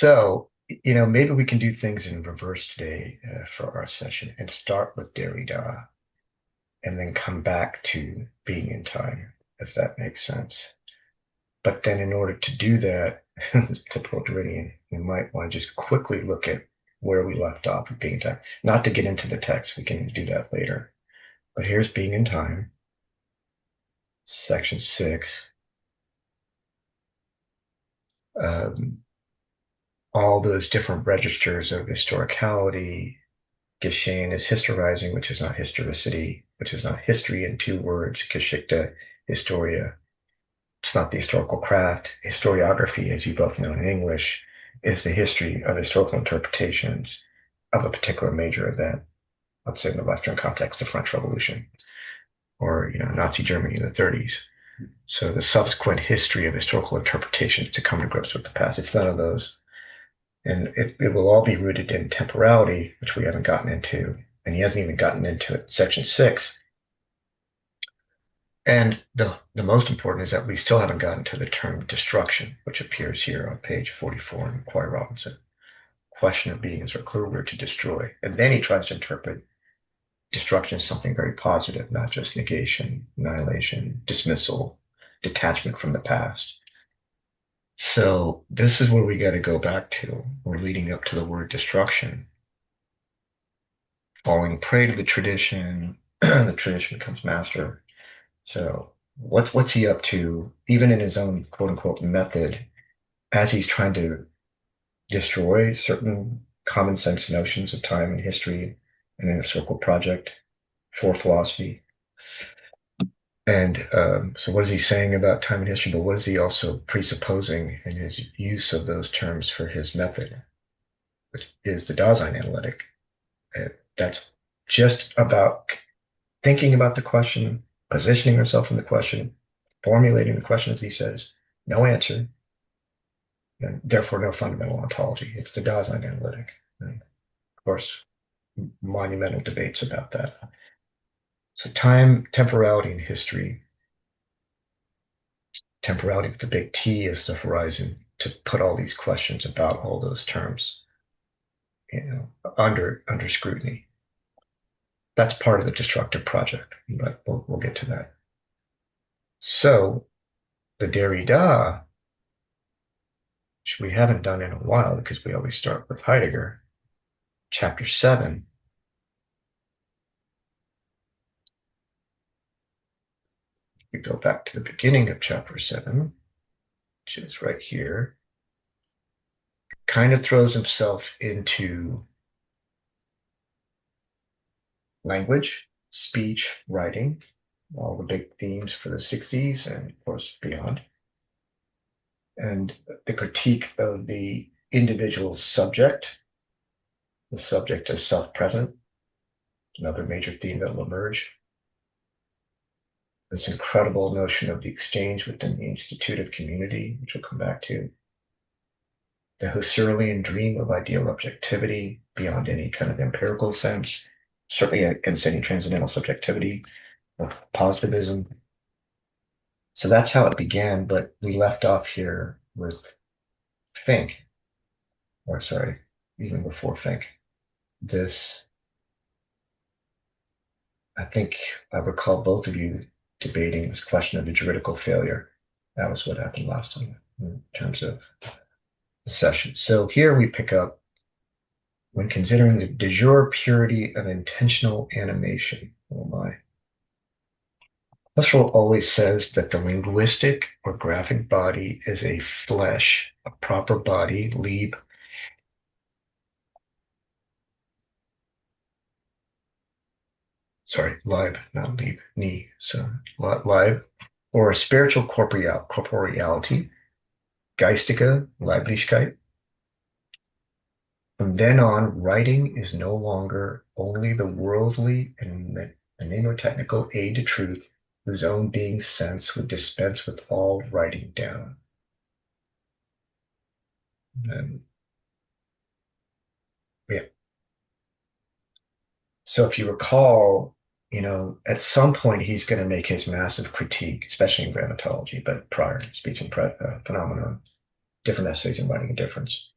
So, maybe we can do things in reverse today for our session and start with Derrida and then come back to being in time, if that makes sense. But then in order to do that, typical Derridean, we might want to just quickly look at where we left off with being in time. Not to get into the text, we can do that later. But here's being in time, section 6. Um, all those different registers of historicality. Geschehen is historizing, which is not historicity, which is not history in two words. Geschichte, Historia. It's not the historical craft. Historiography, as you both know in English, is the history of historical interpretations of a particular major event. Let's say in the Western context, the French Revolution, or Nazi Germany in the 30s. So the subsequent history of historical interpretations to come to grips with the past. It's none of those. And it will all be rooted in temporality, which we haven't gotten into, and he hasn't even gotten into it. Section 6. And the most important is that we still haven't gotten to the term destruction, which appears here on page 44 in Quire Robinson. Question of being is recursive to destroy. And then he tries to interpret destruction as something very positive, not just negation, annihilation, dismissal, detachment from the past. So this is where we got to go back to. We're leading up to the word destruction. Falling prey to the tradition, the tradition becomes master. So what's he up to, even in his own quote unquote method, as he's trying to destroy certain common sense notions of time and history and in the Circle Project for philosophy. And so what is he saying about time and history, but what is he also presupposing in his use of those terms for his method, which is the Dasein analytic. That's just about thinking about the question, positioning herself in the question, formulating the question as he says, no answer, and therefore no fundamental ontology. It's the Dasein analytic. And of course, monumental debates about that. So time, temporality, and history. Temporality with the big T is the horizon to put all these questions about all those terms, under scrutiny. That's part of the destructive project, but we'll get to that. So the Derrida, which we haven't done in a while because we always start with Heidegger, chapter 7. We go back to the beginning of chapter 7, which is right here. Kind of throws himself into language, speech, writing, all the big themes for the 60s and, of course, beyond. And the critique of the individual subject, the subject as self-present, another major theme that will emerge. This incredible notion of the exchange within the institutive community, which we'll come back to. The Husserlian dream of ideal objectivity beyond any kind of empirical sense, certainly against any transcendental subjectivity of positivism. So that's how it began, but we left off here with Fink, or sorry, even before Fink. This, I think I recall both of you debating this question of the juridical failure. That was what happened last time in terms of the session. So here we pick up when considering the de jure purity of intentional animation. Oh my. Husserl always says that the linguistic or graphic body is a flesh, a proper body, Lieb. Sorry, Lieb, not Lieb, knee. So Lieb, or a spiritual corporeality, geistige Leiblichkeit. From then on, writing is no longer only the worldly and mnemotechnical aid to truth, whose own being sense would dispense with all writing down. And, yeah. So if you recall, at some point he's going to make his massive critique, especially in grammatology, but prior, speech and phenomenon, different essays in writing a difference.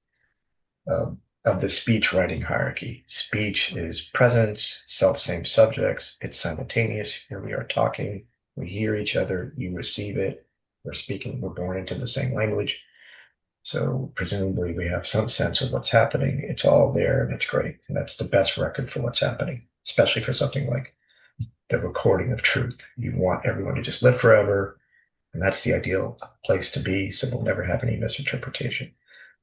of the speech writing hierarchy. Speech is presence, self same subjects, it's simultaneous. Here we are talking, we hear each other, you receive it, we're speaking, we're born into the same language. So presumably we have some sense of what's happening. It's all there and it's great. And that's the best record for what's happening, especially for something like the recording of truth. You want everyone to just live forever. And that's the ideal place to be. So we'll never have any misinterpretation.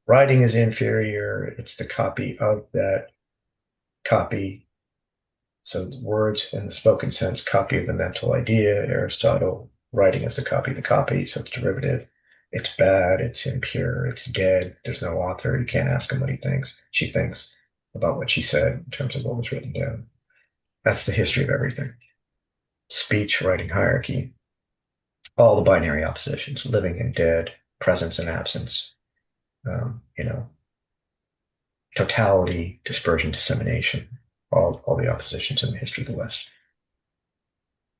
Writing is inferior. It's the copy of that copy. So the words in the spoken sense, copy of the mental idea. Aristotle, writing is the copy of the copy. So it's derivative. It's bad. It's impure. It's dead. There's no author. You can't ask him what he thinks. She thinks about what she said in terms of what was written down. That's the history of everything. Speech, writing hierarchy, all the binary oppositions, living and dead, presence and absence, you know, totality, dispersion, dissemination, all the oppositions in the history of the West.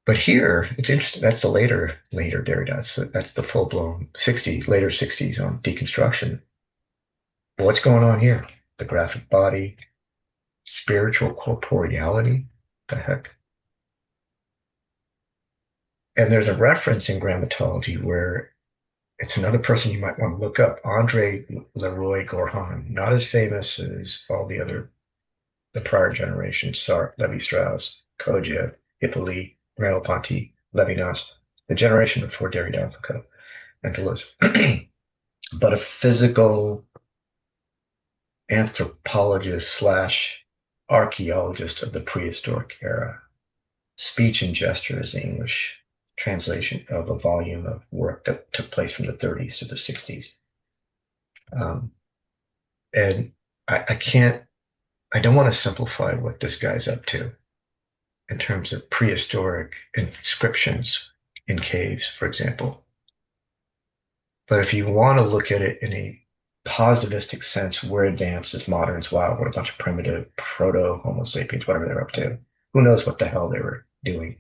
But here, it's interesting. That's the later Derrida. So that's the full blown later 60s on deconstruction. What's going on here? The graphic body, spiritual corporeality. The heck? And there's a reference in grammatology where it's another person you might want to look up, Andre Leroy-Gourhan, not as famous as all the prior generations, Levi-Strauss, Kojève, Hippolyte, Merleau-Ponty, Levinas, the generation before Derrida, Foucault, and Deleuze. But a physical anthropologist slash archaeologist of the prehistoric era. Speech and Gesture is the English translation of a volume of work that took place from the 30s to the 60s. And I don't want to simplify what this guy's up to in terms of prehistoric inscriptions in caves, for example. But if you want to look at it in a positivistic sense, we're advanced as moderns. Wow, what a bunch of primitive proto Homo sapiens, whatever they're up to. Who knows what the hell they were doing?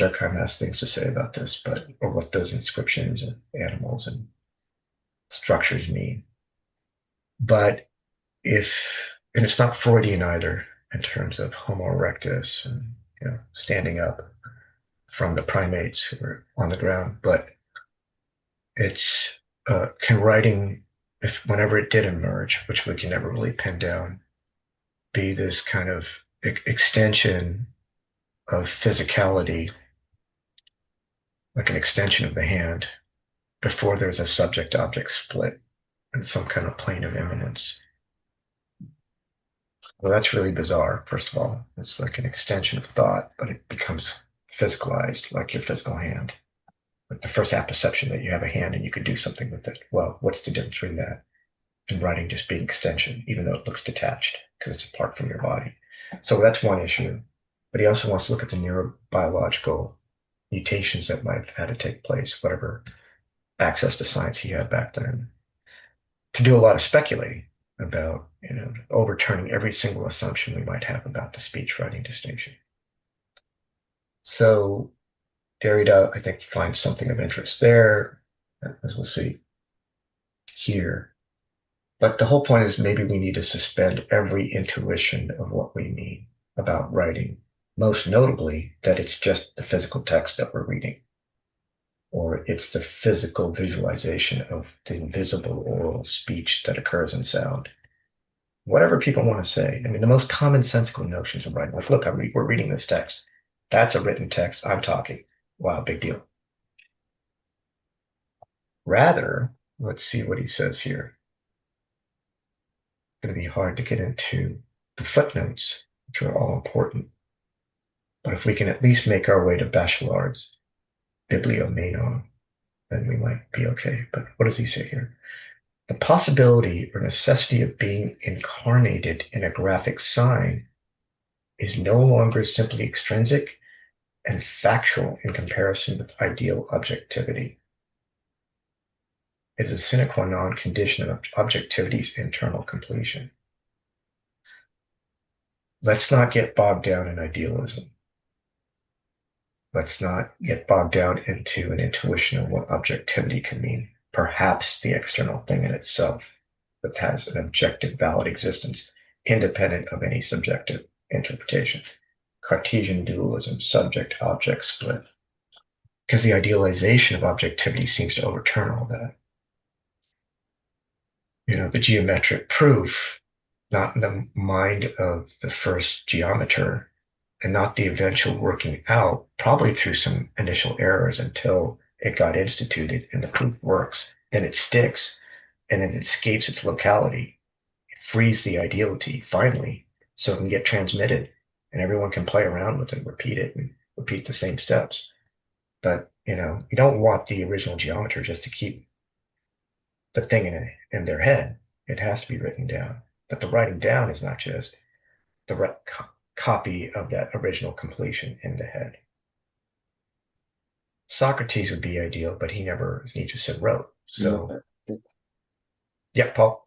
Durkheim has things to say about this, or what those inscriptions and animals and structures mean. But and it's not Freudian either in terms of Homo erectus and standing up from the primates who were on the ground, but it's can writing, if whenever it did emerge, which we can never really pin down, be this kind of extension of physicality, like an extension of the hand, before there's a subject-object split in some kind of plane of immanence. Well, that's really bizarre, first of all. It's like an extension of thought, but it becomes physicalized, like your physical hand. Like the first apperception that you have a hand and you could do something with it. Well, what's the difference between that and writing just being extension, even though it looks detached because it's apart from your body? So that's one issue. But he also wants to look at the neurobiological mutations that might have had to take place, whatever access to science he had back then, to do a lot of speculating about, overturning every single assumption we might have about the speech writing distinction. So Derrida, I think, finds something of interest there, as we'll see here. But the whole point is maybe we need to suspend every intuition of what we mean about writing, most notably that it's just the physical text that we're reading, or it's the physical visualization of the invisible oral speech that occurs in sound. Whatever people want to say. I mean, the most commonsensical notions of writing, like, look, we're reading this text. That's a written text. I'm talking. Wow, big deal. Rather, let's see what he says here. It's going to be hard to get into the footnotes, which are all important. But if we can at least make our way to Bachelard's Bibliomenon, then we might be okay. But what does he say here? The possibility or necessity of being incarnated in a graphic sign is no longer simply extrinsic and factual in comparison with ideal objectivity. It is a sine qua non condition of objectivity's internal completion. Let's not get bogged down in idealism. Let's not get bogged down into an intuition of what objectivity can mean, perhaps the external thing in itself. that has an objective, valid existence, independent of any subjective interpretation. Cartesian dualism, subject-object split. Because the idealization of objectivity seems to overturn all that. The geometric proof, not in the mind of the first geometer, and not the eventual working out, probably through some initial errors until it got instituted and the proof works, then it sticks, and then it escapes its locality, it frees the ideality finally, so it can get transmitted, and everyone can play around with it, repeat it, and repeat the same steps. But you don't want the original geometer just to keep the thing in their head. It has to be written down. But the writing down is not just the copy of that original completion in the head. Socrates would be ideal, but he never, as Nietzsche said, wrote. So, yeah, Paul.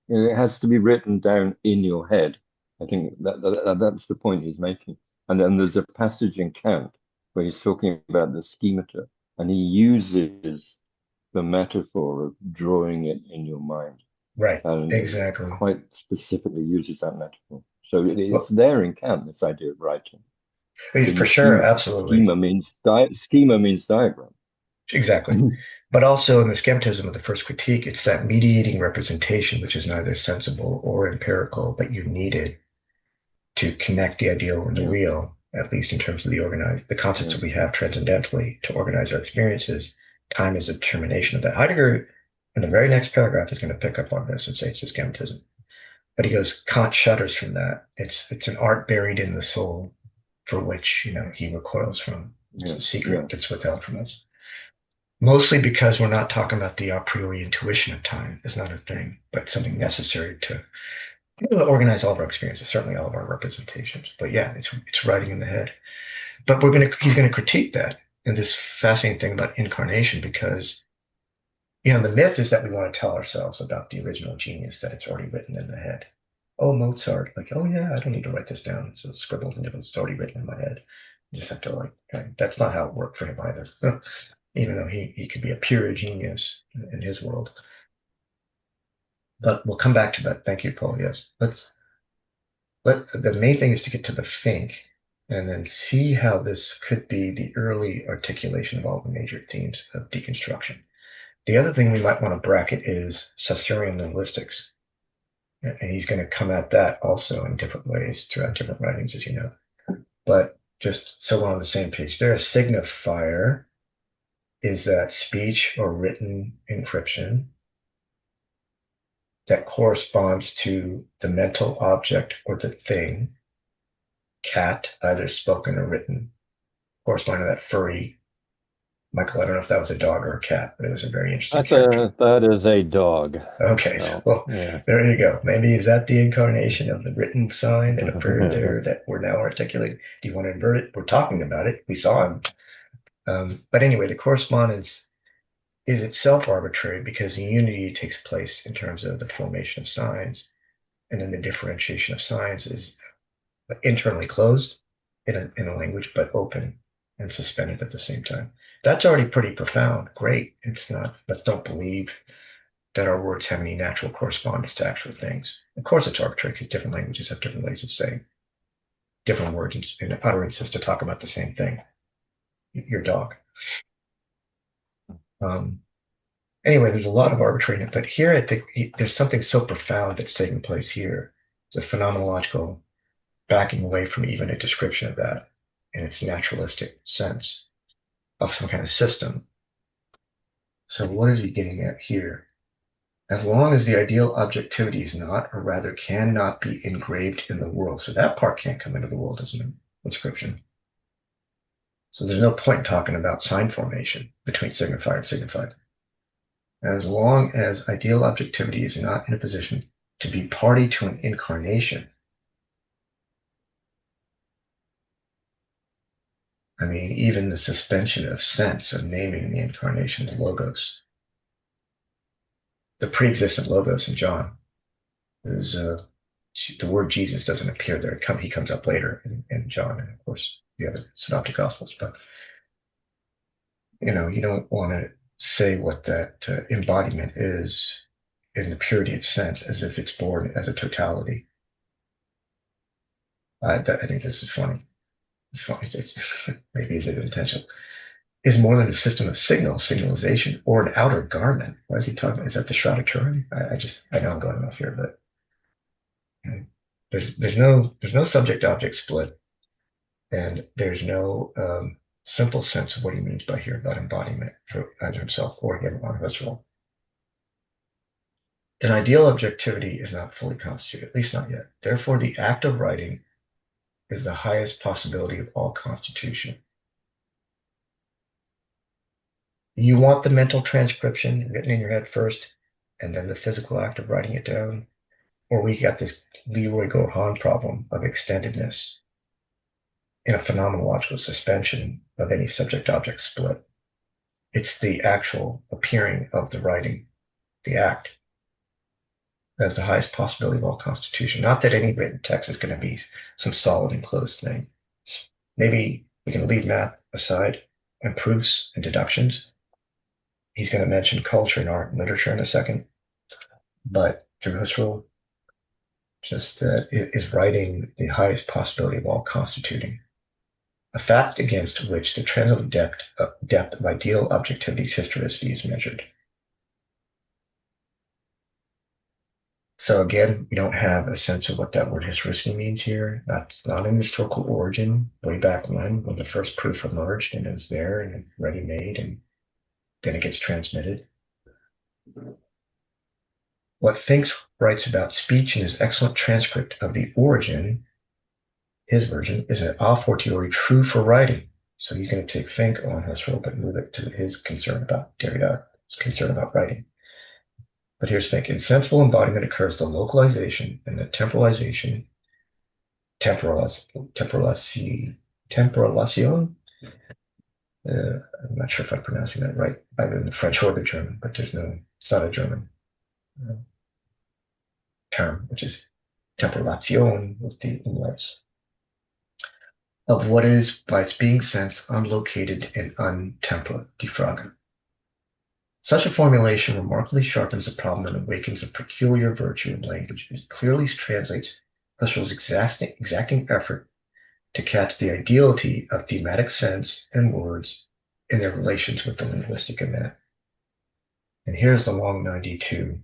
It has to be written down in your head. I think that's the point he's making. And then there's a passage in Kant where he's talking about the schemata, and he uses the metaphor of drawing it in your mind, Right, and exactly. quite specifically uses that metaphor. So it's Well, there in Kant, this idea of writing in for the sure, schema. absolutely. Schema means diagram. Exactly. But also in the schematism of the first critique, it's that mediating representation, which is neither sensible or empirical, but you need it to connect the ideal and the Yeah, real, at least in terms of the concepts yeah, that we have transcendentally to organize our experiences. Time is a determination of that. Heidegger, in the very next paragraph, is going to pick up on this and say it's a schematism. But he goes, Kant shudders from that. It's an art buried in the soul for which, he recoils from. It's yeah, a secret yes, that's withheld from us. Mostly because we're not talking about the a priori intuition of time is not a thing, but something necessary to organize all of our experiences, certainly all of our representations. But yeah, it's writing in the head. But he's gonna critique that and this fascinating thing about incarnation because the myth is that we want to tell ourselves about the original genius that it's already written in the head. Oh, Mozart, like, oh yeah, I don't need to write this down. It's scribbled and it's already written in my head. You just have to that's not how it worked for him either. Even though he could be a pure genius in his world. But we'll come back to that. Thank you, Paul. Yes. The main thing is to get to the think and then see how this could be the early articulation of all the major themes of deconstruction. The other thing we might want to bracket is Saussurean linguistics. And he's going to come at that also in different ways throughout different writings, as you know. But just so we're on the same page, there a signifier is that speech or written encryption that corresponds to the mental object or the thing, cat, either spoken or written, corresponding to that furry. Michael, I don't know if that was a dog or a cat, but it was a very interesting character. that is a dog. Okay, So so yeah. there you go. Maybe is that the incarnation of the written sign that appeared there that we're now articulating? Do you want to invert it? We're talking about it. We saw him. But anyway, the correspondence is itself arbitrary because the unity takes place in terms of the formation of signs, and then the differentiation of signs is internally closed in a language, but open and suspended at the same time. That's already pretty profound. Great. It's not, let's don't believe that our words have any natural correspondence to actual things. Of course, it's arbitrary because different languages have different ways of saying different words and utterances to talk about the same thing. Your dog. Um, anyway, there's a lot of arbitrary, but here I think there's something so profound that's taking place here. It's a phenomenological backing away from even a description of that in its naturalistic sense of some kind of system. So what is he getting at here? As long as the ideal objectivity is not, or rather cannot be engraved in the world. So that part can't come into the world as an inscription. So there's no point in talking about sign formation between signifier and signified. As long as ideal objectivity is not in a position to be party to an incarnation, I mean, even the suspension of sense of naming the incarnation, the logos, the pre-existent logos in John is the word Jesus doesn't appear there. He comes up later in John, and of course the other synoptic gospels. But you don't want to say what that embodiment is in the purity of sense, as if it's born as a totality. I think this is funny. It's funny. Maybe is it intentional? Is more than a system of signalization, or an outer garment. Why is he talking about? Is that the Shroud of Turin? I know I'm going off here, but you know, there's no subject object split, and there's no simple sense of what he means by here about embodiment for either himself or him on Husserl. An ideal objectivity is not fully constituted, at least not yet. Therefore, the act of writing is the highest possibility of all constitution. You want the mental transcription written in your head first, and then the physical act of writing it down, or we got this Leroy Gohan problem of extendedness in a phenomenological suspension of any subject-object split. It's the actual appearing of the writing, the act, as the highest possibility of all constitution. Not that any written text is going to be some solid enclosed thing. Maybe we can leave math aside and proofs and deductions. He's going to mention culture and art and literature in a second. But through Husserl, just is writing the highest possibility of all constituting. A fact against which the transient depth of ideal objectivity's historicity is measured. So again, we don't have a sense of what that word historicity means here. That's not an historical origin way back when the first proof emerged and it was there and ready made, and then it gets transmitted. What Finks writes about speech in his excellent transcript of the origin, his version, is a fortiori true for writing. So he's going to take Fink on Husserl, but move it to his concern about Derrida, his concern about writing. But here's Fink. In sensible embodiment occurs the localization and the temporalization, temporalization. I'm not sure if I'm pronouncing that right, either in the French or the German, but it's not a German term, which is temporalization with the umlauts, of what is, by its being sense, unlocated and untempora, die Frage. Such a formulation remarkably sharpens the problem and awakens a peculiar virtue in language. It clearly translates Husserl's exacting effort to catch the ideality of thematic sense and words in their relations with the linguistic event. And here's the long 92.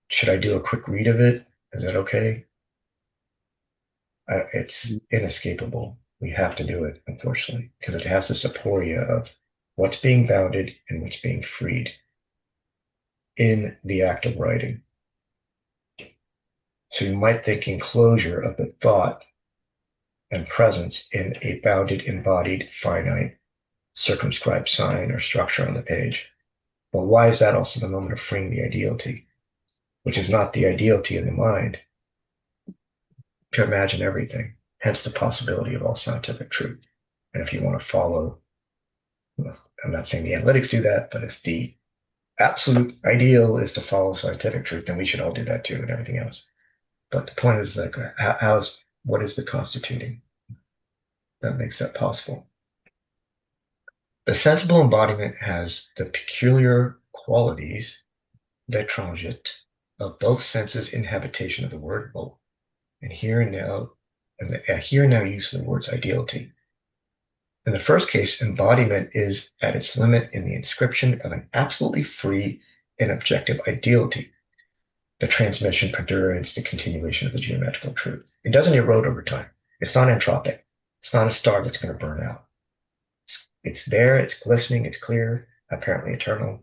Should I do a quick read of it? Is that okay? It's inescapable. We have to do it, unfortunately, because it has this aporia of what's being bounded and what's being freed in the act of writing. So you might think enclosure of the thought and presence in a bounded, embodied, finite, circumscribed sign or structure on the page. Well, why is that also the moment of freeing the ideality, which is not the ideality in the mind, to imagine everything, hence the possibility of all scientific truth. And if you want to follow, well, I'm not saying the analytics do that, but if the absolute ideal is to follow scientific truth, then we should all do that too and everything else. But the point is, like, what is the constituting that makes that possible? The sensible embodiment has the peculiar qualities, l'étranger, of both senses in habitation of the word both, and here and now use of the words ideality. In the first case, embodiment is at its limit in the inscription of an absolutely free and objective ideality. The transmission perdurates the continuation of the geometrical truth. It doesn't erode over time. It's not entropic. It's not a star that's going to burn out. It's there, it's glistening, it's clear, apparently eternal.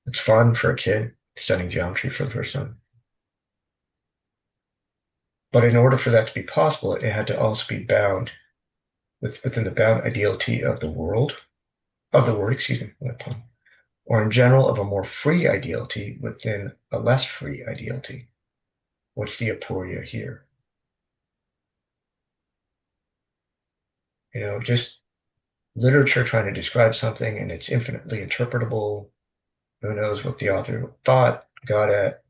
It's fun for a kid studying geometry for the first time. But in order for that to be possible, it had to also be bound within the bound ideality of the word, or in general of a more free ideality within a less free ideality. What's the aporia here? Just literature trying to describe something and it's infinitely interpretable. Who knows what the author thought, got at,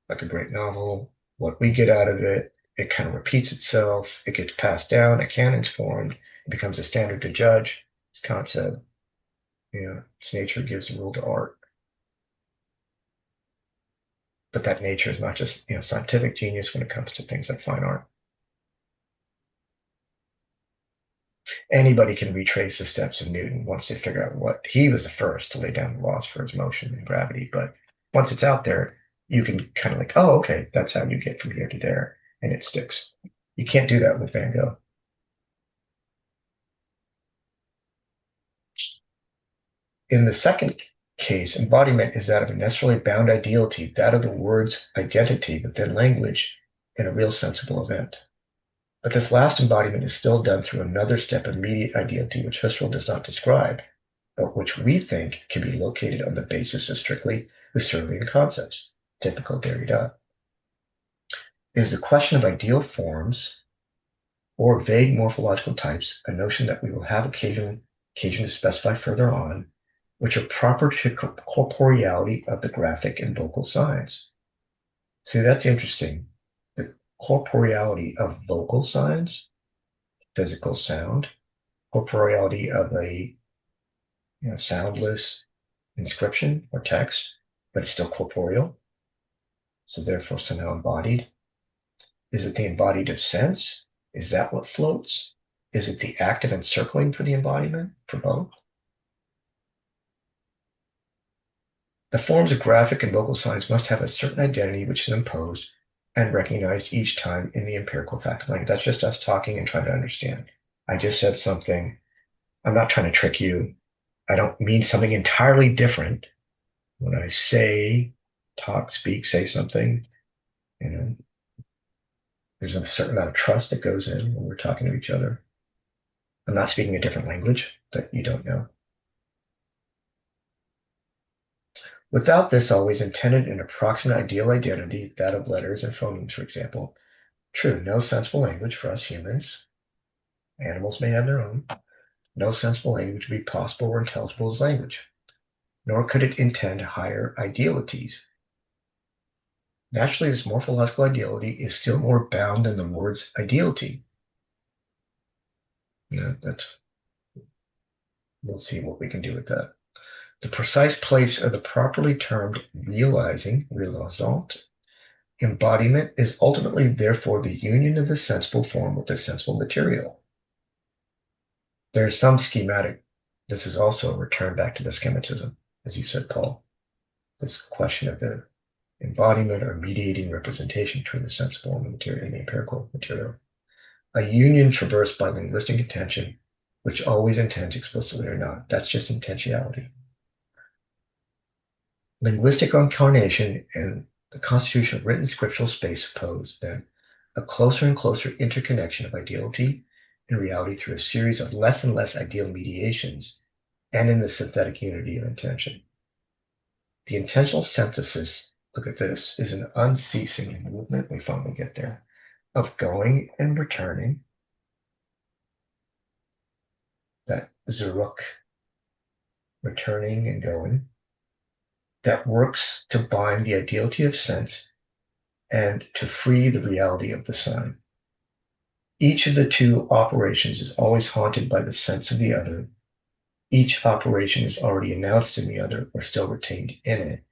like a great novel. What we get out of it, it kind of repeats itself. It gets passed down. A canon's formed. It becomes a standard to judge. As Kant said, its nature gives the rule to art. But that nature is not just scientific genius when it comes to things like fine art. Anybody can retrace the steps of Newton once they figure out what he was the first to lay down the laws for his motion and gravity. But once it's out there, you can kind of like, oh, okay, that's how you get from here to there, and it sticks. You can't do that with Van Gogh. In the second case, embodiment is that of a necessarily bound ideality, that of the word's identity within language in a real sensible event. But this last embodiment is still done through another step of immediate ideality, which Husserl does not describe, but which we think can be located on the basis of strictly Husserlian concepts, typical Derrida. It is the question of ideal forms or vague morphological types, a notion that we will have occasion to specify further on, which are proper to corporeality of the graphic and vocal signs. See, that's interesting. The corporeality of vocal signs, physical sound, corporeality of a soundless inscription or text, but it's still corporeal, so therefore somehow embodied. Is it the embodied of sense? Is that what floats? Is it the act of encircling for the embodiment, for both? The forms of graphic and vocal signs must have a certain identity which is imposed and recognized each time in the empirical fact of language. That's just us talking and trying to understand. I just said something. I'm not trying to trick you. I don't mean something entirely different. When I say, talk, speak, say something, there's a certain amount of trust that goes in when we're talking to each other. I'm not speaking a different language that you don't know. Without this always intended an approximate ideal identity, that of letters and phonemes, for example, true, no sensible language for us humans. Animals may have their own. No sensible language would be possible or intelligible as language, nor could it intend higher idealities. Naturally, this morphological ideality is still more bound than the word's ideality. We'll see what we can do with that. The precise place of the properly termed realizing, realisant, embodiment is ultimately, therefore, the union of the sensible form with the sensible material. There is some schematic. This is also a return back to the schematism, as you said, Paul. This question of the embodiment or mediating representation between the sensible and the material and the empirical material. A union traversed by linguistic intention, which always intends explicitly or not. That's just intentionality. Linguistic incarnation and the constitution of written scriptural space suppose, then, a closer and closer interconnection of ideality and reality through a series of less and less ideal mediations and in the synthetic unity of intention. The intentional synthesis, look at this, is an unceasing movement, we finally get there, of going and returning, that zurück, returning and going, that works to bind the ideality of sense and to free the reality of the sign. Each of the two operations is always haunted by the sense of the other. Each operation is already announced in the other or still retained in it.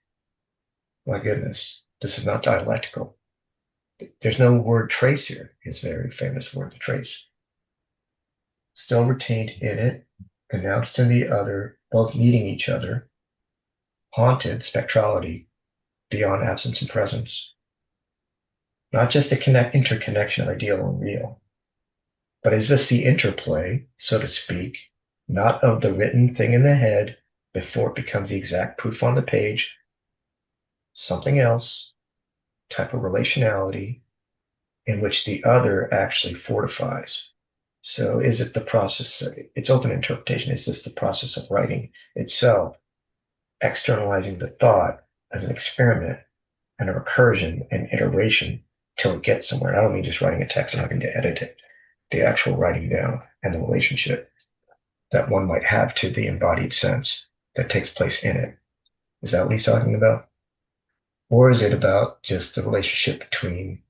My goodness, this is not dialectical. There's no word trace here, his very famous word to trace. Still retained in it, announced in the other, both meeting each other, haunted, spectrality, beyond absence and presence. Not just the interconnection of ideal and real, but is this the interplay, so to speak, not of the written thing in the head before it becomes the exact proof on the page, something else, type of relationality in which the other actually fortifies. So is it the process, it's open interpretation, is this the process of writing itself, externalizing the thought as an experiment and a recursion and iteration till it gets somewhere? I don't mean just writing a text and having to edit it. The actual writing down and the relationship that one might have to the embodied sense that takes place in it. Is that what he's talking about? Or is it about just the relationship between,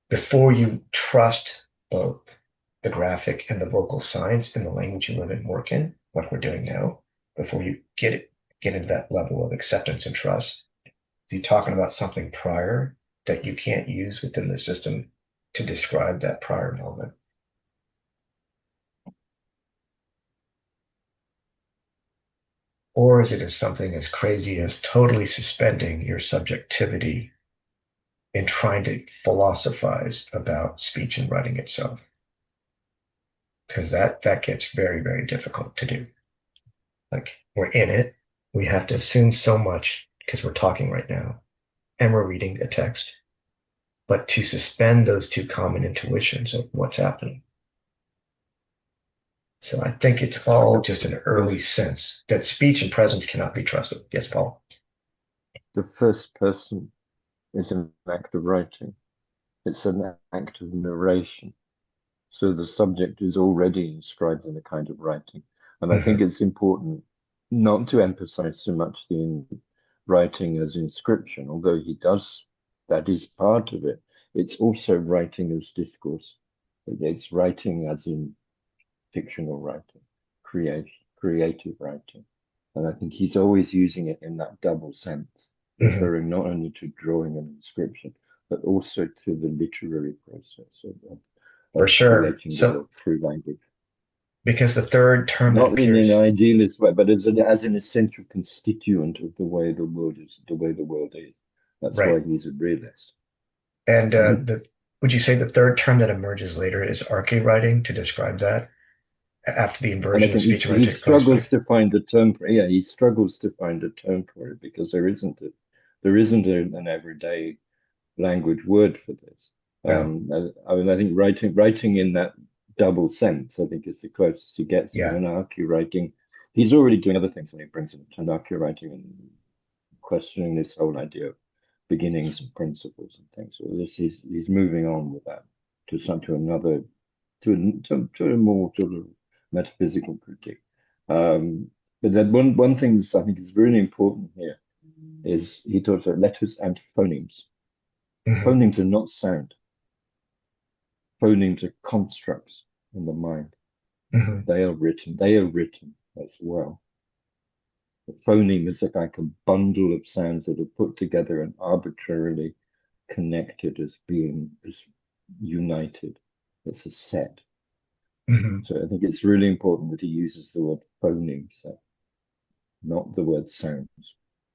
before you trust both, the graphic and the vocal signs in the language you live and work in, like we're doing now, before you get into that level of acceptance and trust. Is he talking about something prior that you can't use within the system to describe that prior moment? Or is it as something as crazy as totally suspending your subjectivity and trying to philosophize about speech and writing itself? Because that gets very, very difficult to do. Like we're in it, we have to assume so much because we're talking right now and we're reading a text, but to suspend those two common intuitions of what's happening. So I think it's all just an early Yes, sense that speech and presence cannot be trusted. Yes, Paul. the first person is an act of writing. It's an act of narration. So the subject is already inscribed in a kind of writing. And I think Mm-hmm. it's important not to emphasize so much the writing as inscription, although he does, that is part of it. It's also writing as discourse. It's writing as in fictional writing, creative writing. And I think he's always using it in that double sense, Mm-hmm. referring not only to drawing and inscription, but also to the literary process For of sure. creating the So world through language. because the third term that Not in an appears, idealist way, but as an essential constituent of the way the world is. That's why right. he's a realist. And would you say the third term that emerges later is arche writing to describe that after the And I inversion of think speech and writing he takes place? struggles to find a term for it. Yeah, he struggles to find a term for it because an everyday language word for this. Yeah. I mean, I think writing in that double sense, I think is the closest he gets to Yeah. anarchy writing. He's already doing other things when he brings in anarchy writing and questioning this whole idea of beginnings and principles and things. So he's moving on with that to another to a more sort of metaphysical critique. But then one thing that I think is really important here is he talks about letters and phonemes. Mm-hmm. Phonemes are not sound. Phonemes are constructs in the mind. Mm-hmm. They are written. They are written as well. The phoneme is like a bundle of sounds that are put together and arbitrarily connected as being as united. It's a set. Mm-hmm. So I think it's really important that he uses the word phoneme set, not the word sounds.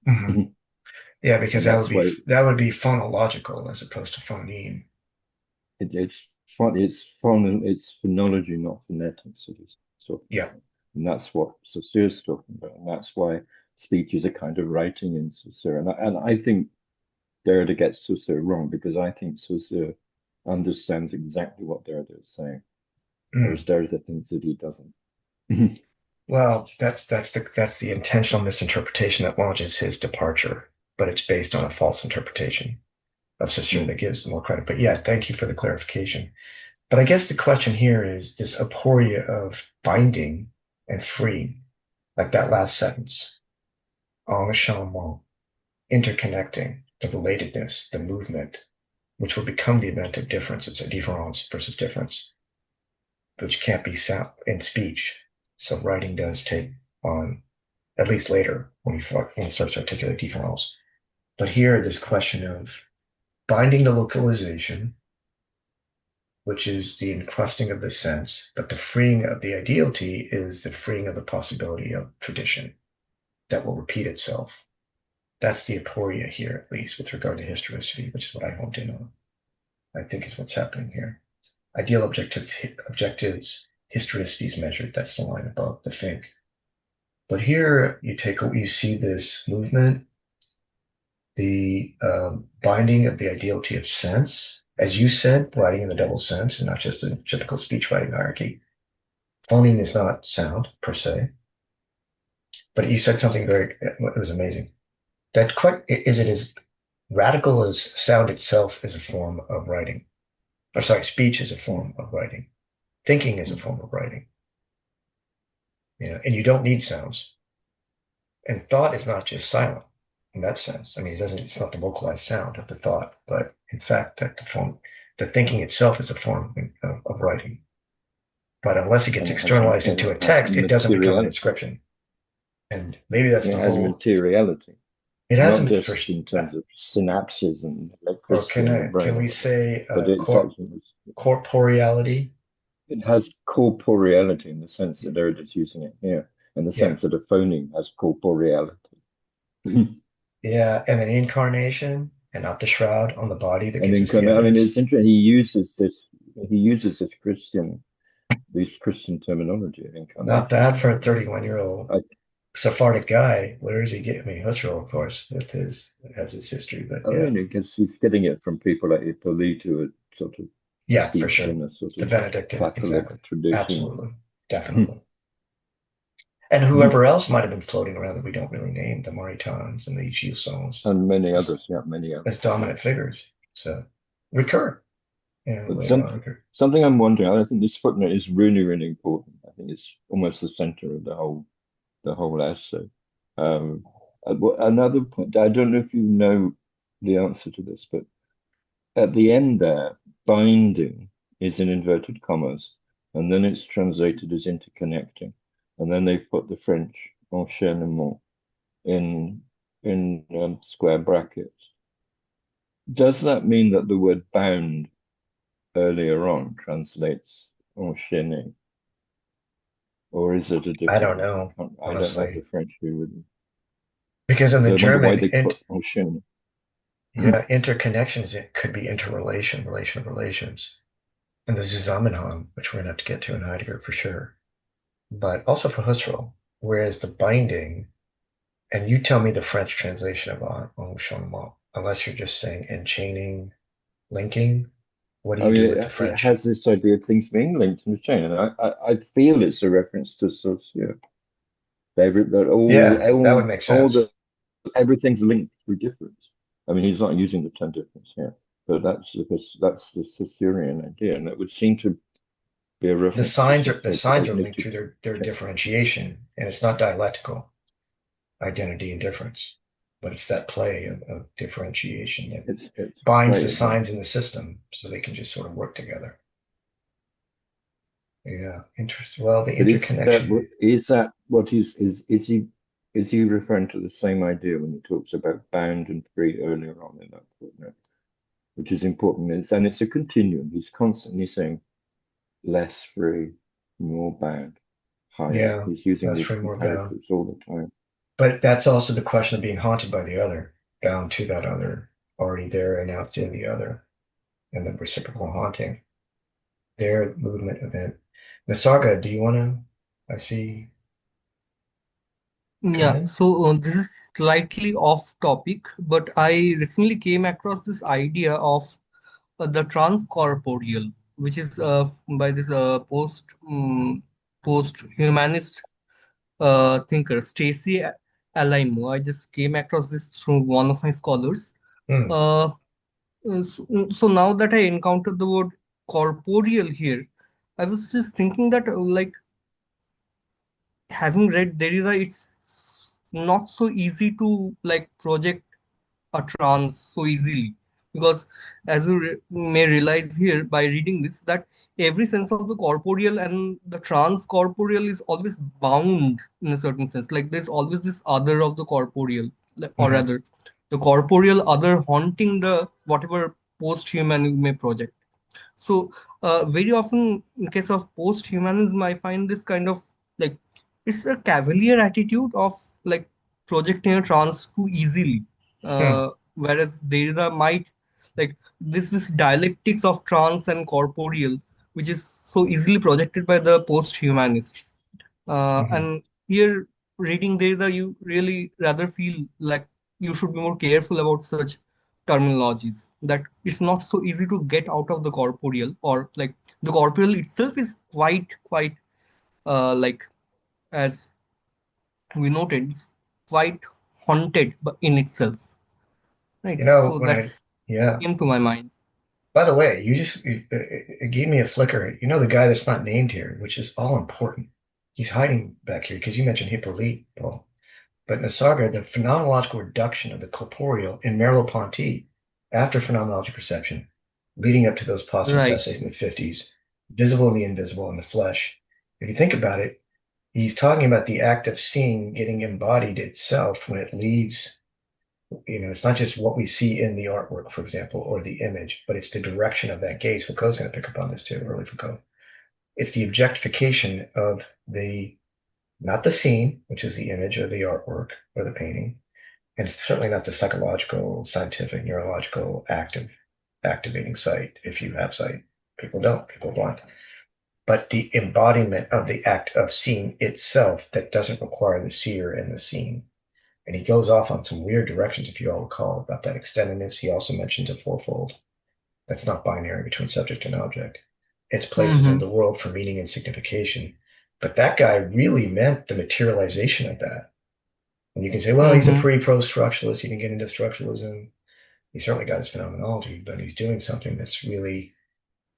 Mm-hmm. And Yeah, because that's why that would be phonological as opposed to phoneme. it's fun. It's phonology, not phonetics that he's talking Yeah. about. And that's what Saussure's talking about. And that's why speech is a kind of writing in Saussure. And I think Derrida gets Saussure wrong because I think Saussure understands exactly what Derrida is saying, whereas Mm. Derrida thinks that he doesn't. Well, that's the intentional misinterpretation that launches his departure, but it's based on a false interpretation of Saussure that gives more credit. But yeah, thank you for the clarification. But I guess the question here is this aporia of binding and freeing, like that last sentence, enchaînement, interconnecting, the relatedness, the movement, which will become the event of difference. It's a difference versus difference, which can't be sound in speech. So writing does take on, at least later, when he starts to articulate difference. But here, this question of binding the localization, which is the encrusting of the sense, but the freeing of the ideality is the freeing of the possibility of tradition that will repeat itself. That's the aporia here, at least with regard to historicity, which is what I honed in on. I think is what's happening here. Ideal objectives, historicity is measured. That's the line above the think. But here you see this movement, the binding of the ideality of sense, as you said, writing in the double sense, and not just a typical speech writing hierarchy. Phoning is not sound per se, but you said something it was amazing. That quite is it as radical as sound itself is a form of writing. Or sorry, speech is a form of writing. Thinking is a form of writing. And you don't need sounds. And thought is not just silent in that sense. I mean, it's not the vocalized sound of the thought, but in fact, the thinking itself is a form of writing. But unless it gets externalized into a and it has text, it doesn't become an materiality. inscription. And maybe that's It the has whole. materiality, It not hasn't for. just in terms of synapses and Or electricity can in the I? Can brain or we whatever, say but it's actually corporeality? it has corporeality in the sense that Derrida is using it here, in the Yeah, sense that a phoneme has corporeality. yeah, and then incarnation and not the shroud on the body that And gives in us the I mean, evidence. it's interesting. He uses this Christian terminology of Not incarnation. bad for a 31-year-old I, Sephardic guy. Where does he get me? Husserl, of course, with his has his history, but I yeah, mean, because he's getting it from people like Hippolyte who are sort of yeah, for steeped sure. in a sort The of Benedictine, Catholic exactly, tradition, absolutely, definitely. And whoever else might have been floating around that we don't really name, the Maritans and the Gilsons, and many as, others. Yeah, many as others. dominant figures. So recur, But later on recur. something I'm wondering. I think this footnote is really, really important. I think it's almost the center of the whole essay. Um, Another point. I don't know if you know the answer to this, but at the end there, binding is in inverted commas, and then it's translated as interconnecting, and then they put the French enchaînement in square brackets. Does that mean that the word bound earlier on translates enchaîné, or is it a I different don't word? know, I don't have honestly, the French here with me. because in the So I wonder why German, they put enchaîné. yeah, interconnections, it could be interrelation, relation of relations, and the Zusammenhang, which we're gonna have to get to in Heidegger for sure, but also for Husserl. Whereas the binding, and you tell me the French translation of enchaînement, unless you're just saying enchaining, linking. What do I you do mean, with the it French? has this idea of things being linked in the chain, and I feel it's a reference to socio. That all Yeah, that would all make all sense. the everything's linked through difference. I mean, he's not using the term difference here, but that's the Saussurean idea, and it would seem to be a The reference to signs are the signs are linked sociogenitive. through their differentiation, and it's not dialectical identity and difference, but it's that play of differentiation that It's binds the great, isn't it? signs in the system so they can just sort of work together. Yeah, interesting. Well, the But interconnection. is that what is he referring to the same idea when he talks about bound and free earlier on in that footnote, which is important. And it's a continuum. He's constantly saying less free, more bound, higher. Yeah, He's using less these free, more bound. comparatives all the time. But that's also the question of being haunted by the other, bound to that other, already there, announced in the other, and the reciprocal haunting. Their movement event. Nisarga, do you want to? I see. Come Yeah, in. so this is slightly off topic, but I recently came across this idea of the transcorporeal, which is by this post-humanist thinker Stacy Alaimo. I just came across this through one of my scholars. Hmm. Uh, so now that I encountered the word corporeal here, I was just thinking that like having read Derrida, it's not so easy to like project a trance so easily because as you may realize here by reading this that every sense of the corporeal and the trans corporeal is always bound in a certain sense, like there's always this other of the corporeal, or Mm-hmm. rather the corporeal other haunting the whatever post-human you may project. So, very often in case of post-humanism, I find this kind of like it's a cavalier attitude of like projecting a trance too easily, Hmm. whereas Derrida might like this dialectics of trance and corporeal, which is so easily projected by the post-humanists. Mm-hmm. And here, reading Derrida, you really rather feel like you should be more careful about such terminologies, that it's not so easy to get out of the corporeal, or like the corporeal itself is quite like as we noted, it's quite haunted in itself, right? You know, So when I, that's yeah. came to my mind. By the way, it gave me a flicker. You know, the guy that's not named here, which is all important. He's hiding back here because you mentioned Hippolyte, Paul. But Nisarga, the phenomenological reduction of the corporeal in Merleau-Ponty after phenomenology perception, leading up to those posthumous Right. essays in the 50s, visible and the invisible in the flesh, If you think about it, he's talking about the act of seeing getting embodied itself when it leaves. It's not just what we see in the artwork, for example, or the image, but it's the direction of that gaze. Foucault's going to pick up on this too, early Foucault. It's the objectification of not the scene, which is the image or the artwork or the painting, and it's certainly not the psychological, scientific, neurological activating sight. If you have sight, people don't, people are blind. But the embodiment of the act of seeing itself that doesn't require the seer and the seen. And he goes off on some weird directions, if you all recall, about that extendedness. He also mentions a fourfold that's not binary between subject and object. It's places in Mm-hmm. the world for meaning and signification. But that guy really meant the materialization of that. And you can say, well, he's a Mm-hmm. pre-post-structuralist. He didn't get into structuralism. He certainly got his phenomenology, but he's doing something that's really,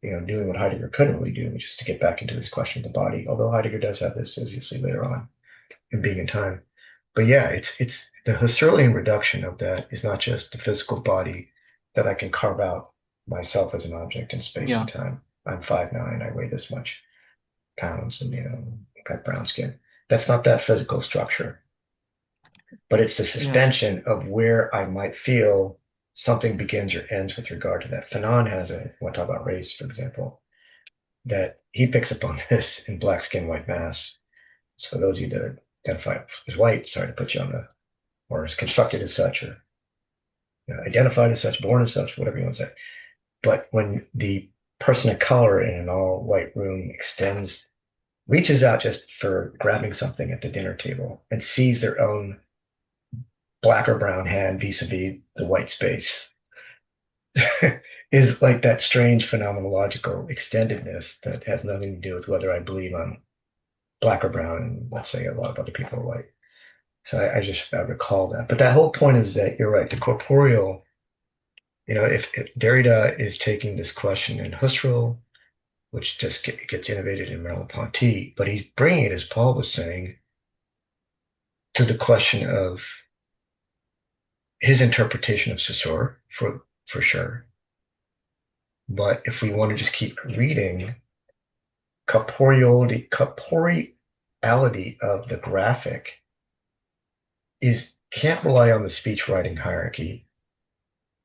doing what Heidegger couldn't really do, which is to get back into this question of the body. Although Heidegger does have this, as you'll see later on, in Being and Time. But yeah, it's the Husserlian reduction of that is not just the physical body that I can carve out myself as an object in space and Yeah. time. I'm 5'9", I weigh this much pounds, and got brown skin. That's not that physical structure, but it's the Yeah. suspension of where I might feel something begins or ends with regard to that. Fanon has a, when I talk about race, for example, that he picks up on this in Black Skin, White Mass. So for those of you that identify as white, sorry to put you on the, or as constructed as such, or identified as such, born as such, whatever you want to say. But when the person of color in an all white room reaches out just for grabbing something at the dinner table and sees their own black or brown hand vis-a-vis the white space, is like that strange phenomenological extendedness that has nothing to do with whether I believe I'm black or brown, and let's say a lot of other people are white. So I recall that. But that whole point is that you're right, the corporeal, if Derrida is taking this question in Husserl, which just gets innovated in Merleau-Ponty, but he's bringing it, as Paul was saying, to the question of his interpretation of Saussure, for sure. But if we want to just keep reading, corporeality of the graphic can't rely on the speech writing hierarchy.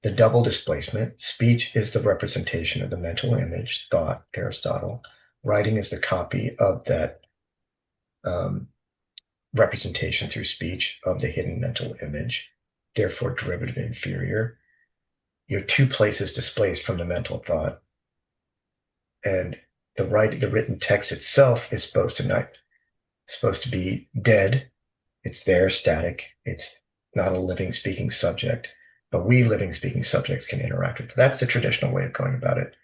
The double displacement, speech is the representation of the mental image, thought, Aristotle. Writing is the copy of that representation through speech of the hidden mental image, therefore derivative inferior. You have two places displaced from the mental thought, and the written text itself is supposed to be dead. It's there, static. It's not a living speaking subject, but we living speaking subjects can interact with it. That's the traditional way of going about it.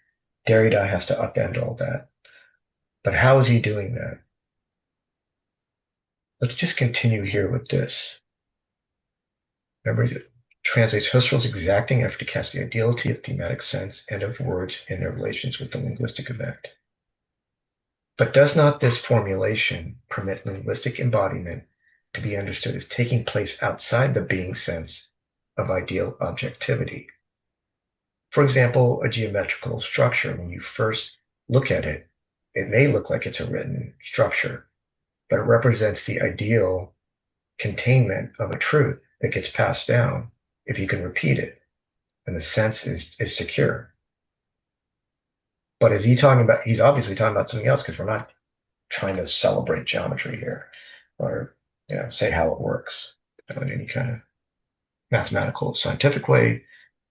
Derrida has to upend all that. But how is he doing that? Let's just continue here with this. Remember, he translates Husserl's exacting effort to catch the ideality of thematic sense and of words in their relations with the linguistic event. But does not this formulation permit linguistic embodiment to be understood as taking place outside the being sense of ideal objectivity? For example, a geometrical structure, when you first look at it, it may look like it's a written structure, but it represents the ideal containment of a truth that gets passed down if you can repeat it, and the sense is secure. But is he talking about, he's obviously talking about something else, because we're not trying to celebrate geometry here or say how it works in any kind of mathematical scientific way,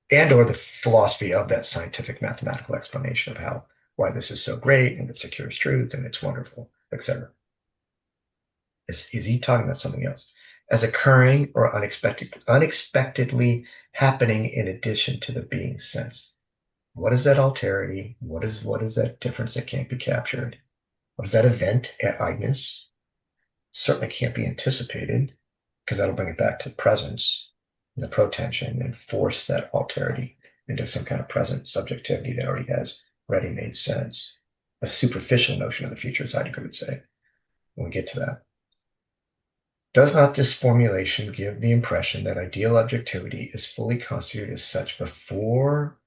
and or the philosophy of that scientific mathematical explanation of why this is so great and it secures truth and it's wonderful, etc. Is he talking about something else as occurring or unexpectedly happening in addition to the being sense? What is that alterity? What is that difference that can't be captured? What is that event at Ignis? Certainly can't be anticipated, because that'll bring it back to presence and the protension and force that alterity into some kind of present subjectivity that already has ready-made sense. A superficial notion of the future, as Heidegger would say, when we get to that. Does not this formulation give the impression that ideal objectivity is fully constituted as such before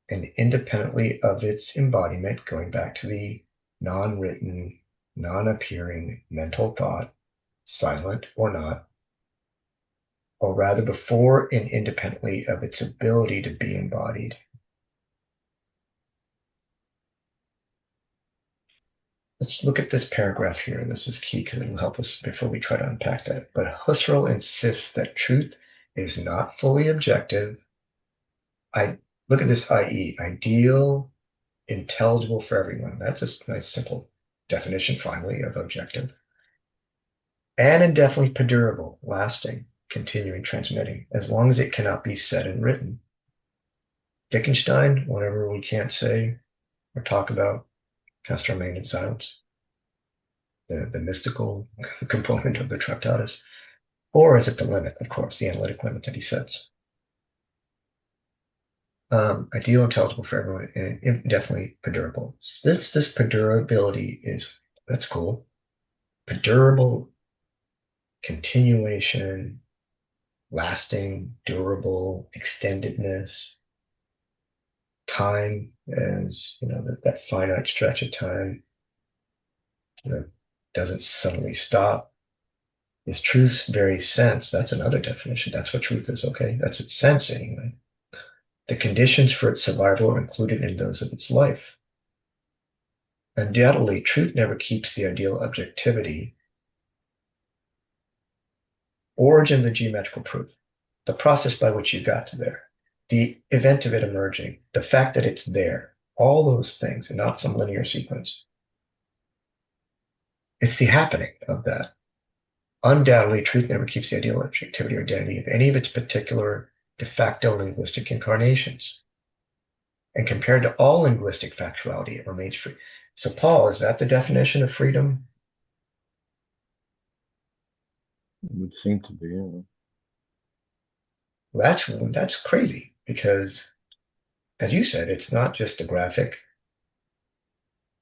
and independently of its embodiment, going back to the non-written non-appearing mental thought, silent or not, or rather before and independently of its ability to be embodied. Let's look at this paragraph here. This is key because it will help us before we try to unpack that. But Husserl insists that truth is not fully objective. I look at this i.e. ideal, intelligible for everyone. That's a nice simple definition finally of objective. And indefinitely perdurable, lasting, continuing, transmitting, as long as it cannot be said and written. Wittgenstein, whatever we can't say or talk about, has to remain in silence. The mystical component of the Tractatus. Or is it the limit, of course, the analytic limit that he sets? Ideal, intelligible for everyone, and indefinitely perdurable. This perdurability that's cool. Perdurable, continuation, lasting, durable, extendedness, time as, that finite stretch of time that doesn't suddenly stop. Is truth's very sense? That's another definition. That's what truth is, okay? That's its sense anyway. The conditions for its survival are included in those of its life. Undoubtedly, truth never keeps the ideal objectivity. Origin of the geometrical proof, the process by which you got to there, the event of it emerging, the fact that it's there, all those things, and not some linear sequence. It's the happening of that. Undoubtedly, truth never keeps the ideal objectivity or identity of any of its particular de facto linguistic incarnations. And compared to all linguistic factuality, it remains free. So, Paul, is that the definition of freedom? It would seem to be, yeah. That's crazy because, as you said, it's not just a graphic,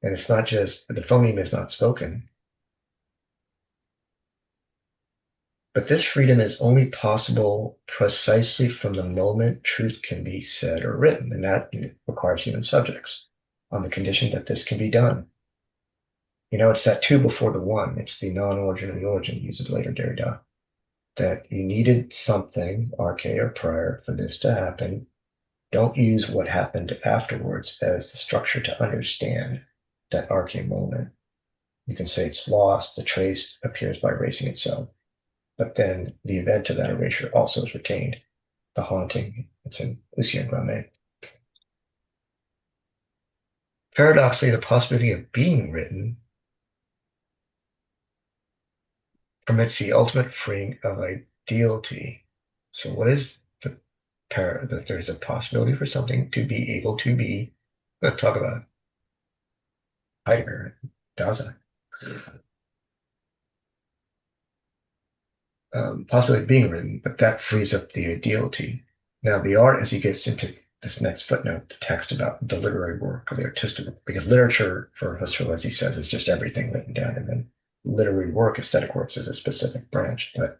and it's not just the phoneme is not spoken. But this freedom is only possible precisely from the moment truth can be said or written, and that requires human subjects on the condition that this can be done. It's that two before the one. It's the non-origin of the origin, uses later Derrida, that you needed something, arche or prior, for this to happen. Don't use what happened afterwards as the structure to understand that arche moment. You can say it's lost, the trace appears by erasing itself. But then the event of that erasure also is retained. The haunting, it's in Lucien Gramme. Paradoxically, the possibility of being written permits the ultimate freeing of ideality. So what is that there's a possibility for something to be able to be, let's talk about Heidegger, Dasein. Possibility of being written, but that frees up the ideality. Now, the art, as he gets into this next footnote, the text about the literary work or the artistic work, because literature for Husserl, as he says, is just everything written down, and then literary work, aesthetic works, is a specific branch. But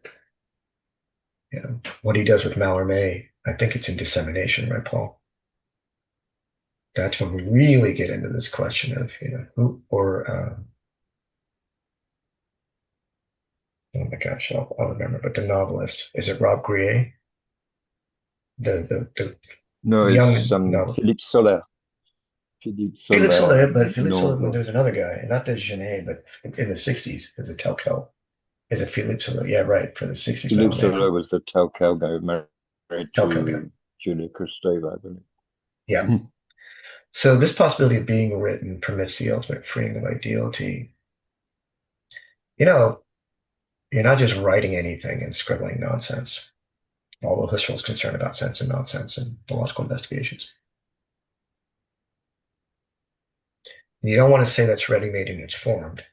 what he does with Mallarmé, I think it's in dissemination, right, Paul? That's when we really get into this question of who or oh my gosh, I'll remember. But the novelist, is it Rob Grier? The No, young it's novel. Philippe Soler. Philippe Soler, but Philippe No, Soler, there's another guy, not the Genet, but in the 60s, is it Telkel? Is it Philippe Soler? Yeah, right, for the 60s Philippe Mallarmé. Soler was the Telkel guy married Telkel guy. to Julia Kristeva, I believe. Yeah. So this possibility of being written permits the ultimate freeing of ideality. You're not just writing anything and scribbling nonsense, although Husserl is concerned about sense and nonsense in philosophical investigations. And you don't want to say that's ready-made and it's formed.